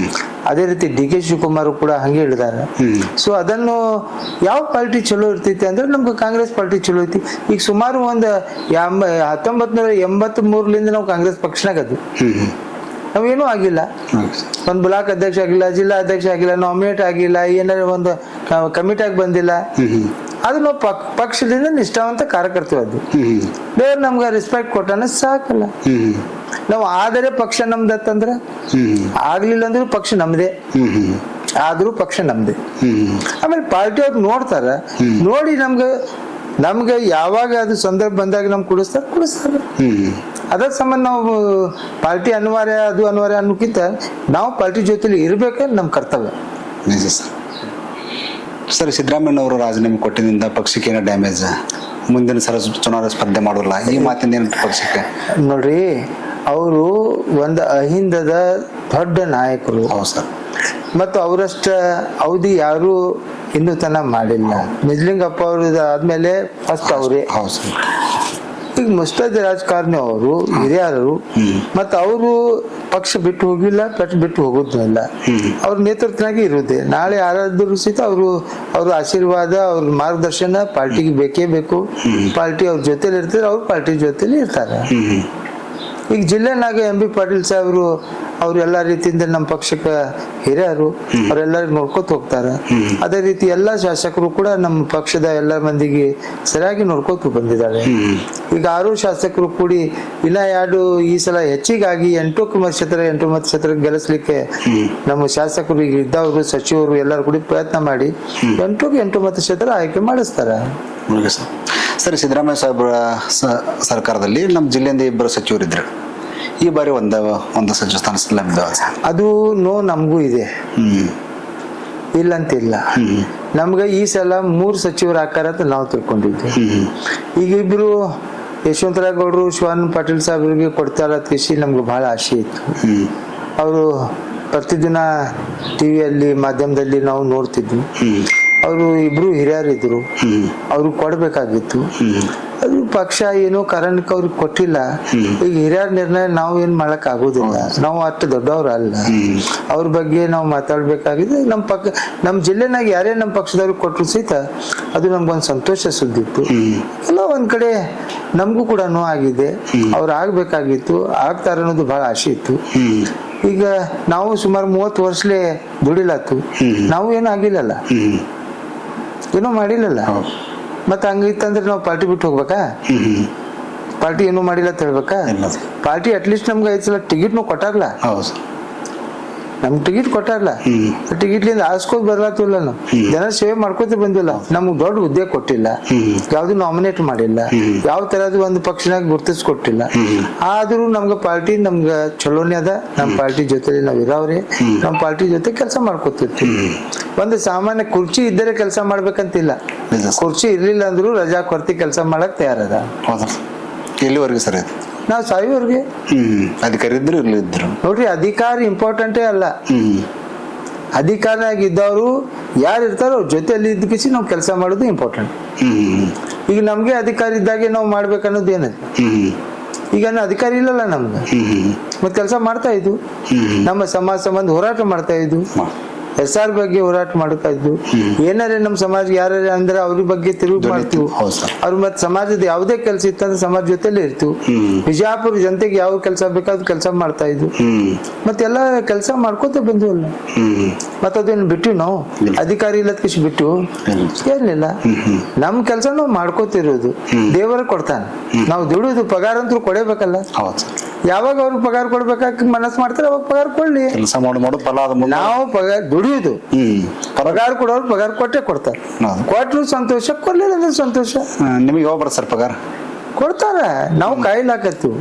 ಅದೇ ರೀತಿ DK ಶಿವಕುಮಾರ್ ಕೂಡ ಹಂಗೆ ಹಿಡಿದಾರ. ಸೊ ಅದನ್ನು ಯಾವ ಪಾರ್ಟಿ ಚಲೋ ಇರ್ತೈತಿ ಅಂದ್ರೆ ನಮ್ಗೆ ಕಾಂಗ್ರೆಸ್ ಪಾರ್ಟಿ ಚಲೋ ಐತಿ. ಈಗ ಸುಮಾರು ಒಂದು 1983ಲಿಂದ ನಾವು ಕಾಂಗ್ರೆಸ್ ಪಕ್ಷನಾಗ ಅದು ನಾವೇನೂ ಆಗಿಲ್ಲ. ಒಂದ್ ಬ್ಲಾಕ್ ಅಧ್ಯಕ್ಷ ಆಗಿಲ್ಲ, ಜಿಲ್ಲಾ ಅಧ್ಯಕ್ಷ ಆಗಿಲ್ಲ, ನಾಮಿನೇಟ್ ಆಗಿಲ್ಲ, ಏನಾರ ಒಂದು ಕಮಿಟಿಯಾಗಿ ಬಂದಿಲ್ಲ. ಅದು ನಾವು ಪಕ್ಷದಿಂದ ನಿಷ್ಠಾವಂತ ಕಾರ್ಯಕರ್ತರು. ಅದು ಬೇರೆ ನಮ್ಗೆ ರೆಸ್ಪೆಕ್ಟ್ ಕೊಟ್ಟಾನ ಸಾಕಲ್ಲ. ನಾವು ಆದರೆ ಪಕ್ಷ ನಮ್ದತ್ತಂದ್ರ ಆಗ್ಲಿಲ್ಲ ಅಂದ್ರೂ ಪಕ್ಷ ನಮ್ದೇ, ಆದ್ರೂ ಪಕ್ಷ ನಮ್ದೇ. ಆಮೇಲೆ ಪಾರ್ಟಿ ಅವ್ರು ನೋಡ್ತಾರ, ನೋಡಿ ನಮ್ಗೆ ಯಾವಾಗ ಅದು ಸಂದರ್ಭ ಬಂದಾಗ ನಮ್ಗೆ ಕುಡಿಸ್ತಾರ. ಅದ್ರ ಸಂಬಂಧ ನಾವು ಪಾರ್ಟಿ ಅನಿವಾರ್ಯ ಅದು ಅನಿವಾರ್ಯ ಅನ್ನೋಕ್ಕಿಂತ ನಾವು ಪಾರ್ಟಿ ಜೊತೆಲಿ ಇರ್ಬೇಕ ನಮ್ ಕರ್ತವ್ಯ. ನಿಜ ಸರ್. ಸರ್, ಸಿದ್ದರಾಮಯ್ಯನವರು ರಾಜೀನಾಮೆ ಕೊಟ್ಟಿದ್ದರಿಂದ ಪಕ್ಷಕ್ಕೆ ಏನೋ ಡ್ಯಾಮೇಜ್? ಮುಂದಿನ ಸಲ ಚುನಾವಣಾ ಸ್ಪರ್ಧೆ ಮಾಡೋಲ್ಲ, ಈ ಮಾತಿಂದ ಏನು ಪಕ್ಷಕ್ಕೆ? ನೋಡ್ರಿ, ಅವರು ಒಂದು ಅಹಿಂದದ ದೊಡ್ಡ ನಾಯಕರು. ಹೌದು ಸರ್. ಮತ್ತು ಅವರಷ್ಟ ಅವಧಿ ಯಾರು ಇನ್ನೂ ತನ ಮಾಡಿಲ್ಲ. ನಿಜಲಿಂಗಪ್ಪ ಅವ್ರದ್ದು ಆದ್ಮೇಲೆ ಫಸ್ಟ್ ಅವರೇ. ಹೌದು ಸರ್. ಈಗ ಮುಸ್ತೈದ್ ರಾಜಕಾರಣಿ ಅವರು, ಹಿರಿಯರು, ಮತ್ತು ಅವರು ಪಕ್ಷ ಬಿಟ್ಟು ಹೋಗಿಲ್ಲ, ಪಕ್ಷ ಬಿಟ್ಟು ಹೋಗೋದಿಲ್ಲ. ಅವ್ರ ನೇತೃತ್ವನಾಗಿ ಇರುವುದೇ. ನಾಳೆ ಯಾರಾದ್ರೂ ಸಹಿತ ಅವ್ರ ಆಶೀರ್ವಾದ, ಅವ್ರ ಮಾರ್ಗದರ್ಶನ ಪಾರ್ಟಿಗೆ ಬೇಕೇ ಬೇಕು. ಪಾರ್ಟಿ ಅವ್ರ ಜೊತೆಲಿ ಇರ್ತಾರೆ, ಅವ್ರ ಪಾರ್ಟಿ ಜೊತೆಲಿ ಇರ್ತಾರೆ. ಈಗ ಜಿಲ್ಲೆನಾಗ MB ಪಾಟೀಲ್ ಸಾಹೇಬರು ಅವ್ರು ಎಲ್ಲಾ ರೀತಿಯಿಂದ ನಮ್ಮ ಪಕ್ಷಕ್ಕೆ ಹಿರಿಯರು, ಅವರೆಲ್ಲರೂ ನೋಡ್ಕೊತ ಹೋಗ್ತಾರ. ಅದೇ ರೀತಿ ಎಲ್ಲಾ ಶಾಸಕರು ಕೂಡ ನಮ್ಮ ಪಕ್ಷದ ಎಲ್ಲ ಮಂದಿಗೆ ಸರಿಯಾಗಿ ನೋಡ್ಕೊತ ಬಂದಿದ್ದಾರೆ. ಈಗ 6 ಶಾಸಕರು ಕೂಡಿ ಇನ್ನ 2 ಈ ಸಲ ಹೆಚ್ಚಿಗಾಗಿ 8 ಮತಕ್ಷೇತ್ರ ಗೆಲ್ಲಿಸ್ಲಿಕ್ಕೆ ನಮ್ಮ ಶಾಸಕರು ಈಗ ಇದ್ದವರು, ಸಚಿವರು ಎಲ್ಲರೂ ಕೂಡಿ ಪ್ರಯತ್ನ ಮಾಡಿ 8 ಮತಕ್ಷೇತ್ರ ಆಯ್ಕೆ ಮಾಡಿಸ್ತಾರ. ಸರಿ, ಸಿದ್ದರಾಮಯ್ಯ ಸಾಹೇಬರ ಸರ್ಕಾರದಲ್ಲಿ ನಮ್ಮ ಜಿಲ್ಲೆಯಿಂದ 2 ಸಚಿವರಿದ್ರು. ಈ ಬಾರಿ ಒಂದು ಸಚಿವ ಸ್ಥಾನ ಲಭ್ಯವಾದ ಅದು ನಮಗೂ ಇದೆ, ಇಲ್ಲಂತಿಲ್ಲ. ನಮ್ಗೆ ಈ ಸಲ 3 ಸಚಿವರು ಹಾಕಾರ ಅಂತ ನಾವು ತಿಳ್ಕೊಂಡಿದ್ವಿ. ಈಗ ಇಬ್ರು ಯಶವಂತರಾವ್ ಗೌಡ್ರು, ಶಿವಾನಂದ ಪಾಟೀಲ್ ಸಾಹೇಬ್ರಿಗೆ ಕೊಡ್ತಾರ ಕೃಷಿ ನಮ್ಗೆ ಬಹಳ ಆಸೆ ಇತ್ತು. ಅವರು ಪ್ರತಿದಿನ ಟಿವಿಯಲ್ಲಿ, ಮಾಧ್ಯಮದಲ್ಲಿ ನಾವು ನೋಡ್ತಿದ್ವಿ. ಅವರು ಇಬ್ರು ಹಿರಿಯರಿದ್ರು, ಅವ್ರಿಗೆ ಕೊಡ್ಬೇಕಾಗಿತ್ತು. ಅದು ಪಕ್ಷ ಏನೋ ಕಾರಣಕ್ಕೆ ಅವ್ರಿಗೆ ಕೊಟ್ಟಿಲ್ಲ. ಈಗ ಹಿರಿಯರ ನಿರ್ಣಯ ನಾವು ಏನ್ ಮಾಡಕ್ ಆಗೋದಿಲ್ಲ, ನಾವು ಅಷ್ಟು ದೊಡ್ಡವ್ರ ಅಲ್ಲ. ಅವ್ರ ಬಗ್ಗೆ ನಾವು ಮಾತಾಡ್ಬೇಕಾಗಿದೆ. ನಮ್ಮ ಜಿಲ್ಲೆನಾಗ ಯಾರೇ ನಮ್ಮ ಪಕ್ಷದವ್ರಿಗೆ ಕೊಟ್ಟರು ಸಹಿತ ಅದು ನಮ್ಗೊಂದು ಸಂತೋಷ ಸುದ್ದಿ ಇತ್ತು. ಎಲ್ಲ ಒಂದ್ ಕಡೆ ನಮಗೂ ಕೂಡ ಆಗಿದೆ. ಅವ್ರು ಆಗ್ಬೇಕಾಗಿತ್ತು, ಆಗ್ತಾರ ಅನ್ನೋದು ಬಹಳ ಆಸೆ ಇತ್ತು. ಈಗ ನಾವು ಸುಮಾರು 30 ವರ್ಷಲೇ ದುಡಿಲತ್ತು, ನಾವು ಏನು ಆಗಿಲ್ಲಲ್ಲ. ಏನೋ ಮಾಡಿಲ್ಲಲ್ಲ. ಹೌದು. ಮತ್ತೆ ಹಂಗಿತ್ತಂದ್ರೆ ನಾವು ಪಾರ್ಟಿ ಬಿಟ್ಟು ಹೋಗ್ಬೇಕಾ? ಪಾರ್ಟಿ ಏನೂ ಮಾಡಿಲ್ಲ ಅಂತ ಹೇಳ್ಬೇಕಾ? ಇಲ್ಲ. ಪಾರ್ಟಿ ಅಟ್ಲೀಸ್ಟ್ ನಮ್ಗೆ 5 ಸಲ ಟಿಕೆಟ್ನು ಕೊಟ್ಟಾರ್ಲ. ಹೌದು. ನಮ್ಗೆ ಟಿಕೆಟ್ ಕೊಟ್ಟಾರ್ಲ. ಟಿಕೆಟ್ಲಿಂದ ಆಸ್ಕೋದ್ ಬರ್ಲಾತಿಲ್ಲ ನಾವು. ಜನ ಸೇವೆ ಮಾಡ್ಕೋತ ಬಂದಿಲ್ಲ. ನಮ್ಗೆ ದೊಡ್ಡ ಹುದ್ದೆ ಕೊಟ್ಟಿಲ್ಲ, ಯಾವ್ದು ನಾಮಿನೇಟ್ ಮಾಡಿಲ್ಲ, ಯಾವ ತರದ್ ಒಂದು ಪಕ್ಷನಾಗ ಗುರ್ತಿಸ್ಕೊಟ್ಟಿಲ್ಲ. ಆದ್ರೂ ನಮ್ಗೆ ಪಾರ್ಟಿ ನಮ್ಗ ಚಲೋನೇ ಅದ. ನಮ್ ಪಾರ್ಟಿ ಜೊತೆ ನಾವ್ ಇರಾವ್ರಿ, ನಮ್ ಪಾರ್ಟಿ ಜೊತೆ ಕೆಲಸ ಮಾಡ್ಕೋತಿರ್ತೀವಿ. ಒಂದು ಸಾಮಾನ್ಯ ಕುರ್ಚಿ ಇದ್ದರೆ ಕೆಲಸ ಮಾಡ್ಬೇಕಂತಿಲ್ಲ. ಕುರ್ಚಿ ಇರ್ಲಿಲ್ಲ ಅಂದ್ರೂ ರಜಾ ಕೊರ್ತಿ ಕೆಲಸ ಮಾಡಕ್ ತಯಾರದ. ಎಲ್ಲಿವರೆಗೂ ಸರ್ ಇದು? ನಾವ್ ಸಾಯುವರ್ಗೆ ಅಧಿಕಾರಿ ಇದ್ರು ಇರ್ಲಿದ್ರು ನೋಡ್ರಿ, ಅಧಿಕಾರ ಇಂಪಾರ್ಟೆಂಟೇ ಅಲ್ಲ. ಅಧಿಕಾರನಾಗ ಇದ್ದವರು ಯಾರು ಇರ್ತಾರೋ ಅವ್ರ ಜೊತೆಯಲ್ಲಿ ಇದ್ದಕಿಸಿ ನಾವು ಕೆಲಸ ಮಾಡೋದು ಇಂಪಾರ್ಟೆಂಟ್. ಈಗ ನಮ್ಗೆ ಅಧಿಕಾರ ಇದ್ದಾಗೆ ನಾವು ಮಾಡ್ಬೇಕನ್ನೋದು ಏನದು? ಈಗ ಅಧಿಕಾರ ಇಲ್ಲಲ್ಲ ನಮ್ಗೆ, ಮತ್ತೆ ಕೆಲಸ ಮಾಡ್ತಾ ಇದ್ದು ನಮ್ಮ ಸಮಾಜ ಸಂಬಂಧ ಹೋರಾಟ ಮಾಡ್ತಾ ಇದ್ದು, SR ಬಗ್ಗೆ ಹೋರಾಟ ಮಾಡ್ತಾ ಇದ್ದು, ಏನಾರೇ ನಮ್ಮ ಸಮಾಜ ಯಾರ ಅಂದ್ರೆ ಅವ್ರ ಬಗ್ಗೆ ತಿರುಗಿ ಮಾಡ್ತೀವಿ. ಅವ್ರ ಮತ್ತೆ ಸಮಾಜದ ಯಾವುದೇ ಕೆಲಸ ಇತ್ತಂದ್ರೆ ಸಮಾಜ ಜೊತೆಲೇ ಇರ್ತೀವಿ. ವಿಜಯಪುರ ಜನತೆಗೆ ಯಾವ ಕೆಲಸ ಬೇಕಾದ್ರೂ ಕೆಲಸ ಮಾಡ್ತಾ ಇದ್ವು. ಮತ್ತೆಲ್ಲ ಕೆಲಸ ಮಾಡ್ಕೋತ ಬಂದಿವಲ್ಲ. ಮತ್ತ ಅದೇನು ಬಿಟ್ಟಿವಿ ನಾವು? ಅಧಿಕಾರಿ ಇಲ್ಲದಕ್ಕೆ ಬಿಟ್ಟು ಏನಿಲ್ಲ. ನಮ್ ಕೆಲಸ ನಾವು ಮಾಡ್ಕೋತಿರೋದು, ದೇವರ ಕೊಡ್ತಾನೆ. ನಾವು ದುಡಿಯೋದು ಪಗಾರ ಅಂತೂ ಕೊಡಬೇಕಲ್ಲ. ಯಾವಾಗ ಅವ್ರು ಪಗಾರ ಕೊಡ್ಬೇಕಾಗಿ ಮನಸ್ಸು ಮಾಡ್ತಾರೆ ಅವಾಗ ಪಗಾರ ಕೊಡ್ಲಿ. ಕೆಲಸ ಮಾಡು ಫಲ ನಾವು ಪಗಾರ ದುಡಿಯೋದು, ಪಗಾರ ಕೊಡೋರು ಪಗಾರ ಕೊಟ್ಟೆ ಕೊಡ್ತಾರೆ. ಕೊಟ್ರು ಸಂತೋಷ, ಕೊಡ್ಲಿಲ್ಲ ಅಂದ್ರೆ ಸಂತೋಷ. ನಿಮಗೆ ಯಾವಾಗ ಬರ ಸರ್ ಪಗಾರ? ಕೊಡ್ತಾರ, ನಾವು ಕಾಯಿಲಾಕತ್ತೀವಿ.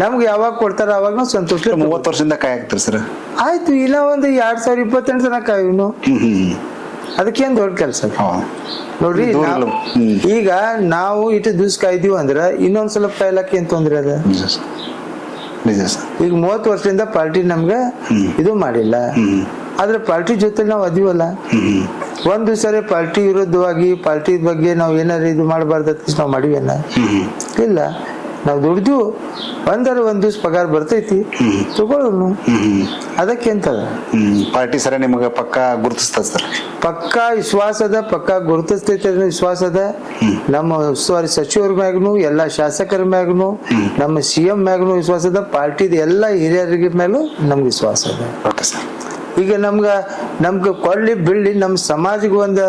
ನಮ್ಗೆ ಯಾವಾಗ ಕೊಡ್ತಾರ ಅವಾಗ ನಾವು ಸಂತೋಷ. 30 ವರ್ಷದಿಂದ ಕಾಯಿ ಹಾಕ್ತಿರಿ ಸರ್? ಆಯ್ತು, ಇಲ್ಲ ಒಂದು 2028 ತನಕ ಕಾಯಿನು. ಅದಕ್ಕೇನ್ ದೊಡ್ಡ ಕೆಲಸ ನೋಡ್ರಿ. ಈಗ ನಾವು ಇಟ್ಟು ದಿವ್ಸ ಕಾಯ್ದೀವಿ ಅಂದ್ರ ಇನ್ನೊಂದ್ಸಲ ಕಾಯ್ಲಾಕ ಏನ್ ತೊಂದ್ರೆ ಅದ? ಈಗ 30 ವರ್ಷದಿಂದ ಪಾರ್ಟಿ ನಮ್ಗ ಇದು ಮಾಡಿಲ್ಲ, ಆದ್ರೆ ಪಾರ್ಟಿ ಜೊತೆ ನಾವು ಅದೀವಲ್ಲ. ಒಂದ್ ದಿವ್ಸ ಪಾರ್ಟಿ ವಿರುದ್ಧವಾಗಿ ಪಾರ್ಟಿ ಬಗ್ಗೆ ನಾವ್ ಏನಾರ ಇದು ಮಾಡಬಾರ್ದ ನಾವ್ ಮಾಡಿವೇನ? ಇಲ್ಲ. ನಾವ್ ದುಡ್ದು ಒಂದ್ ದಿವ್ಸ ಪಗಾರ ಬರ್ತೈತಿ, ತಗೊಳ್ಳೋನು. ಅದಕ್ಕೆ ಎಂತದ ಪಾರ್ಟಿ ಸರ ನಿಮಗ ಪಕ್ಕಾ ಗುರುತಿಸ್ತದ ಸರ್? ಪಕ್ಕಾ ವಿಶ್ವಾಸದ, ಪಕ್ಕಾ ಗುರುತಿಸ್ತೈತೆ ವಿಶ್ವಾಸದ. ನಮ್ಮ ಉಸ್ತುವಾರಿ ಸಚಿವರ ಮ್ಯಾಗ್ನು, ಎಲ್ಲಾ ಶಾಸಕರ ಮ್ಯಾಗ್ನು, ನಮ್ಮ CM ಮ್ಯಾಗ್ನು ವಿಶ್ವಾಸದ. ಪಾರ್ಟಿದ ಎಲ್ಲಾ ಹಿರಿಯರಿಗೆ ಮೇಲೂ ನಮ್ಗೆ ವಿಶ್ವಾಸ ಅದ. ಈಗ ನಮ್ಗ ಕೊಳ್ಳಿ ಬೀಳ್ಳಿ ನಮ್ಮ ಸಮಾಜಕ್ಕೆ ಒಂದು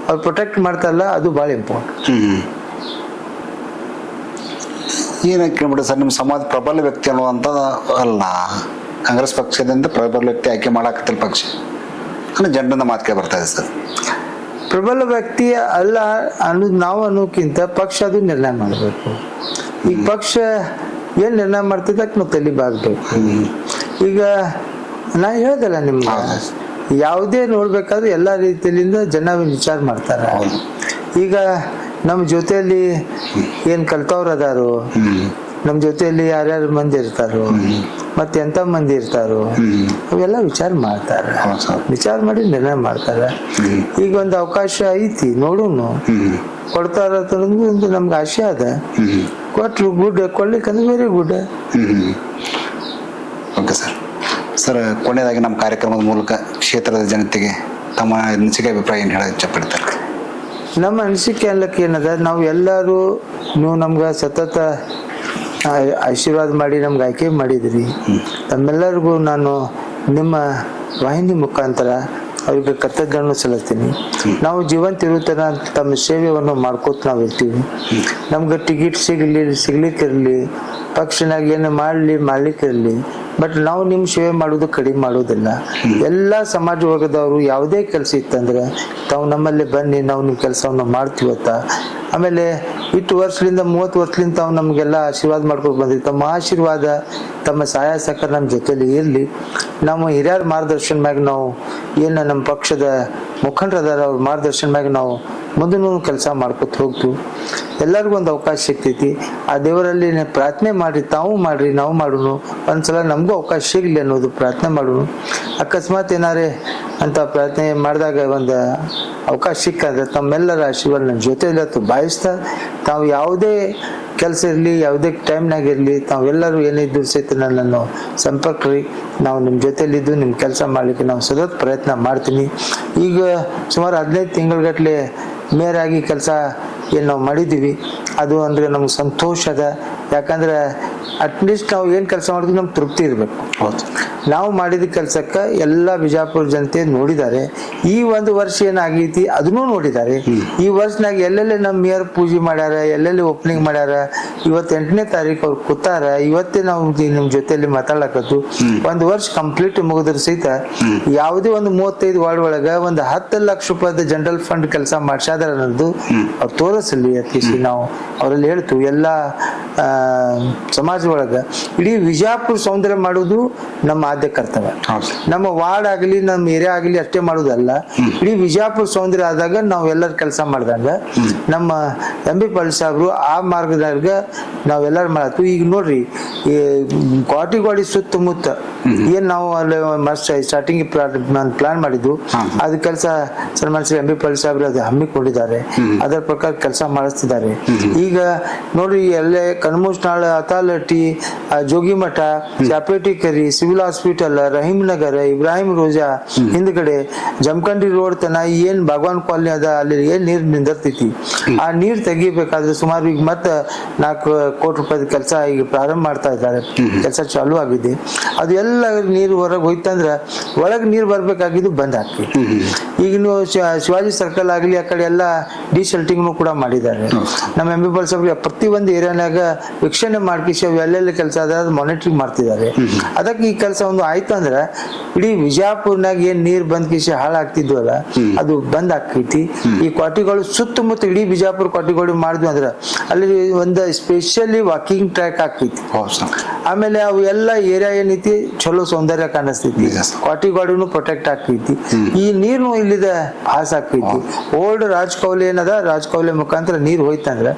ಅವ್ರು ಪ್ರೊಟೆಕ್ಟ್ ಮಾಡ್ತಾರಲ್ಲ, ಅದು ಬಹಳ ಇಂಪಾರ್ಟೆಂಟ್. ಏನಕ್ಕೆ ಕೇಳ್ಬಿಡಿ ಸರ್, ನಿಮ್ಮ ಸಮಾಜ ಪ್ರಬಲ ವ್ಯಕ್ತಿ ಅನ್ನುವಂತ ಅಲ್ಲ, ಕಾಂಗ್ರೆಸ್ ಪಕ್ಷದಿಂದ ಪ್ರಬಲ ವ್ಯಕ್ತಿ ಆಯ್ಕೆ ಮಾಡಾಕತ್ತಿಲ್ಲ ಪಕ್ಷ ಅಂದ್ರೆ ಜನರಿಂದ ಮಾತಿಗೆ ಬರ್ತಾ ಇದೆ ಸರ್. ಪ್ರಬಲ ವ್ಯಕ್ತಿ ಅಲ್ಲ ಅನ್ನೋದು ನಾವು ಅನ್ನೋಕ್ಕಿಂತ ಪಕ್ಷ ಅದು ನಿರ್ಣಯ ಮಾಡಬೇಕು. ಈಗ ಪಕ್ಷ ಏನ್ ನಿರ್ಣಯ ಮಾಡ್ತಿದ್ದಕ್ಕೆ ನಾವು ತಲೆಬಾಗ್ಬೇಕು. ಈಗ ನಾ ಹೇಳ್ದಲ್ಲ ನಿಮ್ಗೆ, ಯಾವುದೇ ನೋಡ್ಬೇಕಾದ್ರೂ ಎಲ್ಲಾ ರೀತಿಯಿಂದ ಜನ ವಿಚಾರ ಮಾಡ್ತಾರ. ಈಗ ನಮ್ಮ ಜೊತೆಯಲ್ಲಿ ಏನ್ ಕಲ್ತವ್ರ ಅದಾರು, ನಮ್ ಜೊತೆಯಲ್ಲಿ ಯಾರ್ಯಾರು ಮಂದಿ ಇರ್ತಾರೋ, ಮತ್ತೆ ಎಂತ ಮಂದಿ ಇರ್ತಾರೋ, ಅವೆಲ್ಲ ವಿಚಾರ ಮಾಡ್ತಾರ. ವಿಚಾರ ಮಾಡಿ ನಿರ್ಣಯ ಮಾಡ್ತಾರ. ಈಗ ಒಂದು ಅವಕಾಶ ಐತಿ, ನೋಡೋನು ಕೊಡ್ತಾರ ಒಂದು ನಮ್ಗೆ ಆಶೆ ಅದ. ಕೊಟ್ರು ಗುಡ್, ಕೊಡ್ಲಿಕ್ಕಂದ್ರೆ very good. Okay sir. Sir, ಕೊನೆಯದಾಗಿ ನಮ್ಮ ಕಾರ್ಯಕ್ರಮದ ಮೂಲಕ ಕ್ಷೇತ್ರದ ಜನತೆಗೆ ತಮ್ಮ ಅನಿಸಿಕೆ ಅಭಿಪ್ರಾಯ ಏನು ಹೇಳಕ್ ಇಷ್ಟಪಡ್ತಾರೆ? ನಮ್ಮ ಅನಿಸಿಕೆ ಅನ್ಲಕ್ಕೆ ಏನದ, ನಾವು ಎಲ್ಲರೂ ನೀವು ನಮ್ಗೆ ಸತತ ಆಶೀರ್ವಾದ ಮಾಡಿ ನಮ್ಗೆ ಆಯ್ಕೆ ಮಾಡಿದ್ರಿ. ತಮ್ಮೆಲ್ಲರಿಗೂ ನಾನು ನಿಮ್ಮ ವಾಹಿನಿ ಮುಖಾಂತರ ಅವ್ರಿಗೆ ಕರ್ತಜ್ಞವನ್ನು ಸಲ್ಲಿಸ್ತೀನಿ. ನಾವು ಜೀವಂತ ಇರುತ್ತನ ತಮ್ಮ ಸೇವೆಯನ್ನು ಮಾಡ್ಕೋತ ನಾವು ಇರ್ತೀವಿ. ನಮ್ಗೆ ಟಿಕೆಟ್ ಸಿಗ್ಲಿಕ್ಕಿರಲಿ, ಪಕ್ಷನಾಗ ಏನು ಮಾಡ್ಲಿಕ್ಕಿರಲಿ, ಬಟ್ ನಾವು ನಿಮ್ಮ ಸೇವೆ ಮಾಡೋದು ಕಡಿಮೆ ಮಾಡೋದಿಲ್ಲ. ಎಲ್ಲ ಸಮಾಜ ವರ್ಗದವರು ಯಾವುದೇ ಕೆಲಸ ಇತ್ತಂದ್ರೆ ತಾವು ನಮ್ಮಲ್ಲಿ ಬನ್ನಿ, ನಾವು ನಿಮ್ಮ ಕೆಲಸವನ್ನು ಮಾಡ್ತೀವತ್ತ. ಆಮೇಲೆ ಇಷ್ಟು ವರ್ಷದಿಂದ 30 ವರ್ಷದಿಂದ ತಾವು ನಮಗೆಲ್ಲ ಆಶೀರ್ವಾದ ಮಾಡ್ಕೊಂಡು ಬಂದ್ರಿ. ತಮ್ಮ ಆಶೀರ್ವಾದ, ತಮ್ಮ ಸಹಾಯ ಸಹಕಾರ ನಮ್ಮ ಜೊತೆಲಿ ಇರಲಿ. ನಮ್ಮ ಹಿರಿಯರ ಮಾರ್ಗದರ್ಶನ ಮ್ಯಾಗ ನಾವು ಏನು ನಮ್ಮ ಪಕ್ಷದ ಮುಖಂಡರದಾರ ಅವ್ರ ಮಾರ್ಗದರ್ಶನ ಮ್ಯಾಗ ನಾವು ಮುಂದೂ ಕೆಲಸ ಮಾಡ್ಕೊತ ಹೋಗ್ತೀವಿ. ಎಲ್ಲರಿಗೂ ಒಂದು ಅವಕಾಶ ಸಿಗ್ತೈತಿ. ಆ ದೇವರಲ್ಲಿ ಪ್ರಾರ್ಥನೆ ಮಾಡ್ರಿ, ತಾವು ಮಾಡ್ರಿ, ನಾವು ಮಾಡೋಣ. ಒಂದ್ಸಲ ನಮಗೂ ಅವಕಾಶ ಸಿಗ್ಲಿ ಅನ್ನೋದು ಪ್ರಾರ್ಥನೆ ಮಾಡೋಣ. ಅಕಸ್ಮಾತ್ ಏನಾರೇ ಅಂತ ಪ್ರಾರ್ಥನೆ ಮಾಡಿದಾಗ ಒಂದು ಅವಕಾಶ ಸಿಕ್ಕಂದ್ರೆ ತಮ್ಮೆಲ್ಲರ ಆಶೀರ್ವಾದ ನನ್ನ ಜೊತೆ ಇಲ್ಲತ್ತು ಭಾವಿಸ್ತಾ, ತಾವು ಯಾವುದೇ ಕೆಲಸ ಇರಲಿ, ಯಾವುದೇ ಟೈಮ್ನಾಗ ಇರಲಿ, ತಾವೆಲ್ಲರೂ ಏನಿದ್ದು ಸಹಿತ ನನ್ನನ್ನು ಸಂಪರ್ಕ್ರಿ. ನಾವು ನಿಮ್ಮ ಜೊತೆಲಿದ್ದು ನಿಮ್ಮ ಕೆಲಸ ಮಾಡಲಿಕ್ಕೆ ನಾವು ಸತತ ಪ್ರಯತ್ನ ಮಾಡ್ತೀನಿ. ಈಗ ಸುಮಾರು 15 ತಿಂಗಳಗಟ್ಟಲೆ ಮೇಯರ್ ಆಗಿ ಕೆಲಸ ಏನು ನಾವು ಮಾಡಿದ್ದೀವಿ, ಅದು ಅಂದರೆ ನಮ್ಗೆ ಸಂತೋಷ ಅದ. ಯಾಕಂದ್ರೆ ಅಟ್ಲೀಸ್ಟ್ ನಾವು ಏನು ಕೆಲಸ ಮಾಡಿದ್ವಿ ನಮ್ಗೆ ತೃಪ್ತಿ ಇರಬೇಕು. ನಾವು ಮಾಡಿದ ಕೆಲಸಕ್ಕೆ ಎಲ್ಲ ಬಿಜಾಪುರ ಜನತೆ ನೋಡಿದ್ದಾರೆ. ಈ ಒಂದು ವರ್ಷ ಏನಾಗೈತಿ ಅದನ್ನೂ ನೋಡಿದ್ದಾರೆ. ಈ ವರ್ಷನಾಗ ಎಲ್ಲೆಲ್ಲಿ ನಮ್ಮ ಮೇಯರ್ ಪೂಜೆ ಮಾಡ್ಯಾರ, ಎಲ್ಲೆಲ್ಲಿ ಓಪನಿಂಗ್ ಮಾಡ್ಯಾರ. ಇವತ್ತು 8ನೇ ತಾರೀಕು ಅವ್ರು ಕೂತಾರ. ಇವತ್ತೇ ನಾವು ನಿಮ್ ಜೊತೆಯಲ್ಲಿ ಮಾತಾಡಕತ್ತು. ಒಂದು ವರ್ಷ ಕಂಪ್ಲೀಟ್ ಮುಗಿದ್ರ ಸಹಿತ ಯಾವುದೇ ಒಂದು 35 ವಾರ್ಡ್ ಒಳಗ ಒಂದು 10 ಲಕ್ಷ ರೂಪಾಯಿದ ಜನರಲ್ ಫಂಡ್ ಕೆಲಸ ಮಾಡ್ಸಾದಾರ ಅನ್ನೋದು ಅವ್ರು ತೋರಿಸಲಿ ಅತ್ತೀಸಿ ನಾವು ಅವರಲ್ಲಿ ಹೇಳ್ತು. ಎಲ್ಲ ಸಮಾಜ ಒಳಗ ಇಡೀ ವಿಜಾಪುರ ಸೌಂದರ್ಯ ಮಾಡುವುದು ನಮ್ಮ ಆದ್ಯ ಕರ್ತವ್ಯ. ನಮ್ಮ ವಾರ್ಡ್ ಆಗಲಿ ನಮ್ಮ ಏರಿಯಾ ಆಗಲಿ ಅಷ್ಟೇ ಮಾಡುವುದಲ್ಲ, ಇಡೀ ವಿಜಾಪುರ ಸೌಂದರ್ಯ ಆದಾಗ ನಾವು ಎಲ್ಲರ ಕೆಲಸ ಮಾಡಿದಾಗ ನಮ್ಮ MB ಪಾಟೀಲ್ ಸಾಹೇಬ್ರು ಆ ಮಾರ್ಗದಾಗ ನಾವೆಲ್ಲರೂ ಮಾಡತ್ತು. ಈಗ ನೋಡ್ರಿ ಕ್ವಾಟಿಗೋಡಿ ಸುತ್ತಮುತ್ತ ಏನ್ ನಾವು ಅಲ್ಲಿ ಮಸ್ಟ್ ಸ್ಟಾರ್ಟಿಂಗ್ ಪ್ಲಾನ್ ಮಾಡಿದ್ದು ಅದ್ ಕೆಲಸ ಸನ್ಮಾನ್ಯ ಶ್ರೀ MB ಪಾಟೀಲ್ ಸಾಹೇಬ್ರು ಅದು ಹಮ್ಮಿಕೊಂಡಿದ್ದಾರೆ. ಅದರ ಪ್ರಕಾರ ಕೆಲಸ ಮಾಡಿಸ್ತಿದ್ದಾರೆ. ಈಗ ನೋಡ್ರಿ ಎಲ್ಲೇ ಕನ್ಮೂಸ್ನಾಳ, ಅತಾಲಟ್ಟಿ, ಜೋಗಿಮಠ, ಚಾಪೇಟಿ ಕರಿ, ಸಿವಿಲ್ ಹಾಸ್ಪಿಟಲ್, ರಹೀಮ್ ನಗರ, ಇಬ್ರಾಹಿಂ ರೋಜಾ ಹಿಂದ್ಗಡೆ ಜಮಖಂಡಿ ರೋಡ್ ತನ ಏನ್ ಭಗವಾನ್ ಕಾಲನಿ ಅದ ಅಲ್ಲಿ ಏನ್ ನೀರ್ ನಿಂದಿರ್ತೈತಿ ಆ ನೀರ್ ತೆಗಿಬೇಕಾದ್ರೆ ಸುಮಾರು ಈಗ ಮತ್ತ 4 ಕೋಟಿ ರೂಪಾಯಿ ಕೆಲಸ ಈಗ ಪ್ರಾರಂಭ ಮಾಡ್ತಾ ಇದ್ದಾರೆ. ಕೆಲಸ ಚಾಲೂ ಆಗಿದೆ. ಅದು ಎಲ್ಲ ನೀರು ಹೊರಗೆ ಹೋಯ್ತಂದ್ರ ಒಳಗ್ ನೀರ್ ಬರ್ಬೇಕಾಗಿದ್ದು ಬಂದ್ ಆಗ್ತೈತಿ. ಈಗ ನೀವು ಶಿವಾಜಿ ಸರ್ಕಲ್ ಆಗ್ಲಿ ಆ ಕಡೆ ಎಲ್ಲ ಡಿಶೆಲ್ಟಿಂಗ್ ಕೂಡ ಮಾಡಿದ್ದಾರೆ. ನಮ್ಮ MB ಪಾಟೀಲ್ ಸಾಹೇಬ್ರು ಪ್ರತಿ ಒಂದು ಏರಿಯಾನಾಗ ವೀಕ್ಷಣೆ ಮಾಡ್ಕಿಸಿ ಎಲ್ಲೆಲ್ಲಿ ಕೆಲಸ ಅದ ಮಾನಿಟರಿಂಗ್ ಮಾಡ್ತಿದ್ದಾರೆ. ಅದಕ್ಕೆ ಈ ಕೆಲಸ ಒಂದು ಆಯ್ತು ಅಂದ್ರೆ ಇಡೀ ವಿಜಾಪುರ್ನಾಗ ಏನ್ ನೀರ್ ಬಂದ್ ಕಿಸಿ ಹಾಳಾಗ್ತಿದ್ವಲ್ಲ ಅದು ಬಂದ್ ಆಕೈತಿ. ಈ ಕ್ವಾಟಿಗಳು ಸುತ್ತಮುತ್ತ ಇಡೀ ಬಿಜಾಪುರ ಕ್ವಾಟಿಗಳು ಮಾಡಿದ್ವಿ ಅಂದ್ರ ಅಲ್ಲಿ ಒಂದು ಸ್ಪೆಷಲಿ ವಾಕಿಂಗ್ ಟ್ರ್ಯಾಕ್ ಆಕೈತಿ. ಆಮೇಲೆ ಅವು ಎಲ್ಲ ಏರಿಯಾ ಏನೈತಿ ಚಲೋ ಸೌಂದರ್ಯ ಕಾಣಿಸ್ತೈತಿ. ಕ್ವಾಟಿಗಳು ಪ್ರೊಟೆಕ್ಟ್ ಆಕೈತಿ. ಈ ನೀರು ಇಲ್ಲಿದ ಪಾಸ್ ಆಕೈತಿ. ಓಲ್ಡ್ ರಾಜಕೌಲಿ ಏನದ ರಾಜಕೌಲಿ ಮುಖಾಂತರ ನೀರ್ ಹೋಯ್ತಂದ್ರ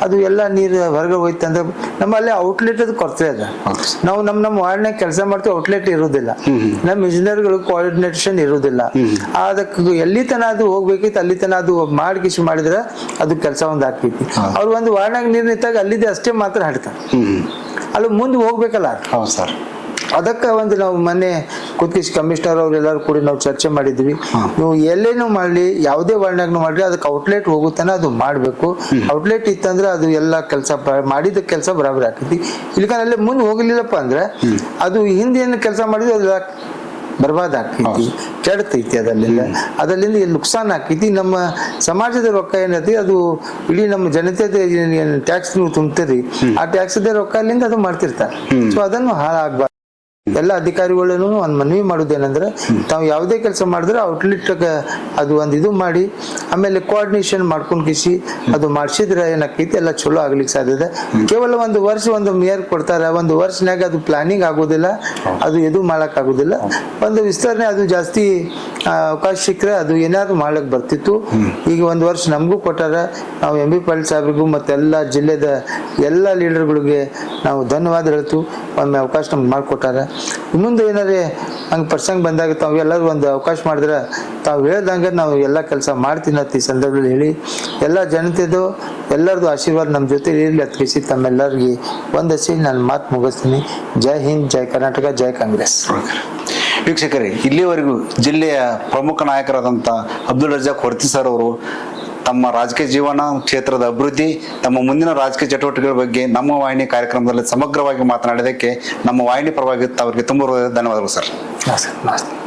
ಅದು ಎಲ್ಲ ನೀರ್ ಹೊರಗೆ ಹೋಯ್ತಂದ್ರ ನಮ್ಮಲ್ಲಿ ಔಟ್ಲೆಟ್ ಅದು ಕೊರತೆ ಅದ. ನಾವು ನಮ್ಮ ವಾರ್ಡ್ನಾಗ ಕೆಲಸ ಮಾಡ್ತೀವಿ, ಔಟ್ಲೆಟ್ ಇರುವುದಿಲ್ಲ. ನಮ್ಮ ಇಂಜಿನಿಯರ್ಗಳು ಕೋಆರ್ಡಿನೇಷನ್ ಇರುವುದಿಲ್ಲ. ಅದಕ್ಕೆ ಎಲ್ಲಿ ತನ ಅದು ಹೋಗ್ಬೇಕಿತ್ತು ಅಲ್ಲಿ ತನ ಅದು ಮಾಡಿಸಿ ಮಾಡಿದ್ರೆ ಅದು ಕೆಲಸ ಒಂದು ಆಗ್ತೈತಿ. ಅವ್ರು ಒಂದು ವಾರ್ಡ್ನಾಗ ನೀರ್ ನಿಂತಾಗ ಅಲ್ಲಿದೆ ಅಷ್ಟೇ ಮಾತ್ರ ಹಾಡ್ತಾರೆ, ಅಲ್ಲಿ ಮುಂದೆ ಹೋಗ್ಬೇಕಲ್ಲ. ಅದಕ್ಕೆ ಒಂದು ನಾವು ಮೊನ್ನೆ ಕುತ್ಕಿಸಿ ಕಮಿಷನರ್ ಅವ್ರೆಲ್ಲರೂ ಕೂಡಿ ನಾವು ಚರ್ಚೆ ಮಾಡಿದ್ವಿ. ನೀವು ಎಲ್ಲೇನು ಮಾಡ್ಲಿ, ಯಾವುದೇ ವಾರ್ಡ್ನಾಗ ಮಾಡ್ಲಿ ಅದಕ್ಕೆ ಔಟ್ಲೆಟ್ ಹೋಗುತ್ತಾನ ಅದು ಮಾಡ್ಬೇಕು. ಔಟ್ಲೆಟ್ ಇತ್ತಂದ್ರೆ ಅದು ಎಲ್ಲ ಕೆಲಸ ಮಾಡಿದ ಕೆಲಸ ಬರಾಬರಿ ಆಗ್ತೈತಿ. ಇಲ್ಲಿಕಂದ್ರೆ ಅಲ್ಲೇ ಮುಂದೆ ಹೋಗ್ಲಿಲ್ಲಪ್ಪ ಅಂದ್ರೆ ಅದು ಹಿಂದೆ ಏನು ಕೆಲಸ ಮಾಡಿದ್ವಿ ಅದೆಲ್ಲ ಬರ್ಬಾದ್ ಆಗ್ತೈತಿ, ಕೆಡ್ತೈತಿ. ಅದರಿಂದ ನುಕ್ಸಾನ್ ಆಕೈತಿ. ನಮ್ಮ ಸಮಾಜದ ರೊಕ್ಕ ಏನೈತಿ ಅದು ಇಡೀ ನಮ್ಮ ಜನತೆದ ಟ್ಯಾಕ್ಸ್ ನೀವು ತುಂಬ್ತೀರಿ, ಆ ಟ್ಯಾಕ್ಸ್ದ ರೊಕ್ಕ ಅಲ್ಲಿಂದ ಅದು ಮಾಡ್ತಿರ್ತಾರೆ. ಸೊ ಅದನ್ನು ಹಾಳಾಗ್ಬಾರ್ದು. ಎಲ್ಲ ಅಧಿಕಾರಿಗಳನ್ನು ಒಂದು ಮನವಿ ಮಾಡೋದೇನಂದ್ರೆ ತಾವು ಯಾವುದೇ ಕೆಲಸ ಮಾಡಿದ್ರೆ ಔಟ್ಲೆಟ್ ಅದು ಒಂದು ಇದು ಮಾಡಿ ಆಮೇಲೆ ಕೋಆರ್ಡಿನೇಷನ್ ಮಾಡ್ಕೊಂಡ್ ಕಿಸಿ ಅದು ಮಾಡಿಸಿದ್ರೆ ಏನಾಕೈತಿ ಎಲ್ಲ ಚಲೋ ಆಗ್ಲಿಕ್ಕೆ ಸಾಧ್ಯತೆ. ಕೇವಲ ಒಂದು ವರ್ಷ ಒಂದು ಮೇಯರ್ ಕೊಡ್ತಾರೆ, ಒಂದು ವರ್ಷನಾಗ ಅದು ಪ್ಲಾನಿಂಗ್ ಆಗೋದಿಲ್ಲ, ಅದು ಎದು ಮಾಡಕ್ ಆಗೋದಿಲ್ಲ. ಒಂದು ವಿಸ್ತರಣೆ ಅದು ಜಾಸ್ತಿ ಅವಕಾಶ ಸಿಕ್ಕರೆ ಅದು ಏನಾದ್ರು ಮಾಡ್ಲಿಕ್ಕೆ ಬರ್ತಿತ್ತು. ಈಗ ಒಂದು ವರ್ಷ ನಮಗೂ ಕೊಟ್ಟಾರ. ನಾವು MB ಪಾಟೀಲ್ ಸಾಹೇಬ್ರಿಗೂ ಮತ್ತೆ ಎಲ್ಲ ಜಿಲ್ಲೆದ ಎಲ್ಲ ಲೀಡರ್ಗಳಿಗೆ ನಾವು ಧನ್ಯವಾದ ಹೇಳ್ತು. ಒಮ್ಮೆ ಅವಕಾಶ ನಮ್ಗೆ ಮಾಡಿಕೊಟ್ಟಾರ. ಮುಂದೆ ಏನಾರೇ ಹಂಗೆ ಪ್ರಸಂಗ ಬಂದಾಗ ತಾವು ಎಲ್ಲರೂ ಒಂದು ಅವಕಾಶ ಮಾಡಿದ್ರೆ ತಾವು ಹೇಳ್ದಂಗೆ ನಾವು ಎಲ್ಲ ಕೆಲಸ ಮಾಡ್ತೀನಿ ಅಂತ ಈ ಸಂದರ್ಭದಲ್ಲಿ ಹೇಳಿ ಎಲ್ಲ ಜನತೆದು ಎಲ್ಲರದು ಆಶೀರ್ವಾದ ನಮ್ಮ ಜೊತೆ ಇರಲಿ ಅತ್ಕಿಸಿ ತಮ್ಮೆಲ್ಲರಿಗೆ ಒಂದಸಿ ನಾನು ಮಾತು ಮುಗಿಸ್ತೀನಿ. ಜೈ ಹಿಂದ್, ಜೈ ಕರ್ನಾಟಕ, ಜೈ ಕಾಂಗ್ರೆಸ್. ವೀಕ್ಷಕರೇ, ಇಲ್ಲಿವರೆಗೂ ಜಿಲ್ಲೆಯ ಪ್ರಮುಖ ನಾಯಕರಾದಂಥ ಅಬ್ದುಲ್ ರಜಾಕ್ ಹೊರ್ತಿ ಸರ್ ಅವರು ತಮ್ಮ ರಾಜಕೀಯ ಜೀವನ, ಕ್ಷೇತ್ರದ ಅಭಿವೃದ್ಧಿ, ತಮ್ಮ ಮುಂದಿನ ರಾಜಕೀಯ ಚಟುವಟಿಕೆಗಳ ಬಗ್ಗೆ ನಮ್ಮ ವಾಹಿನಿ ಕಾರ್ಯಕ್ರಮದಲ್ಲಿ ಸಮಗ್ರವಾಗಿ ಮಾತನಾಡಿದ್ದಕ್ಕೆ ನಮ್ಮ ವಾಹಿನಿ ಪರವಾಗಿ ಅವರಿಗೆ ತುಂಬ ಧನ್ಯವಾದಗಳು ಸರ್. ನಮಸ್ತೆ.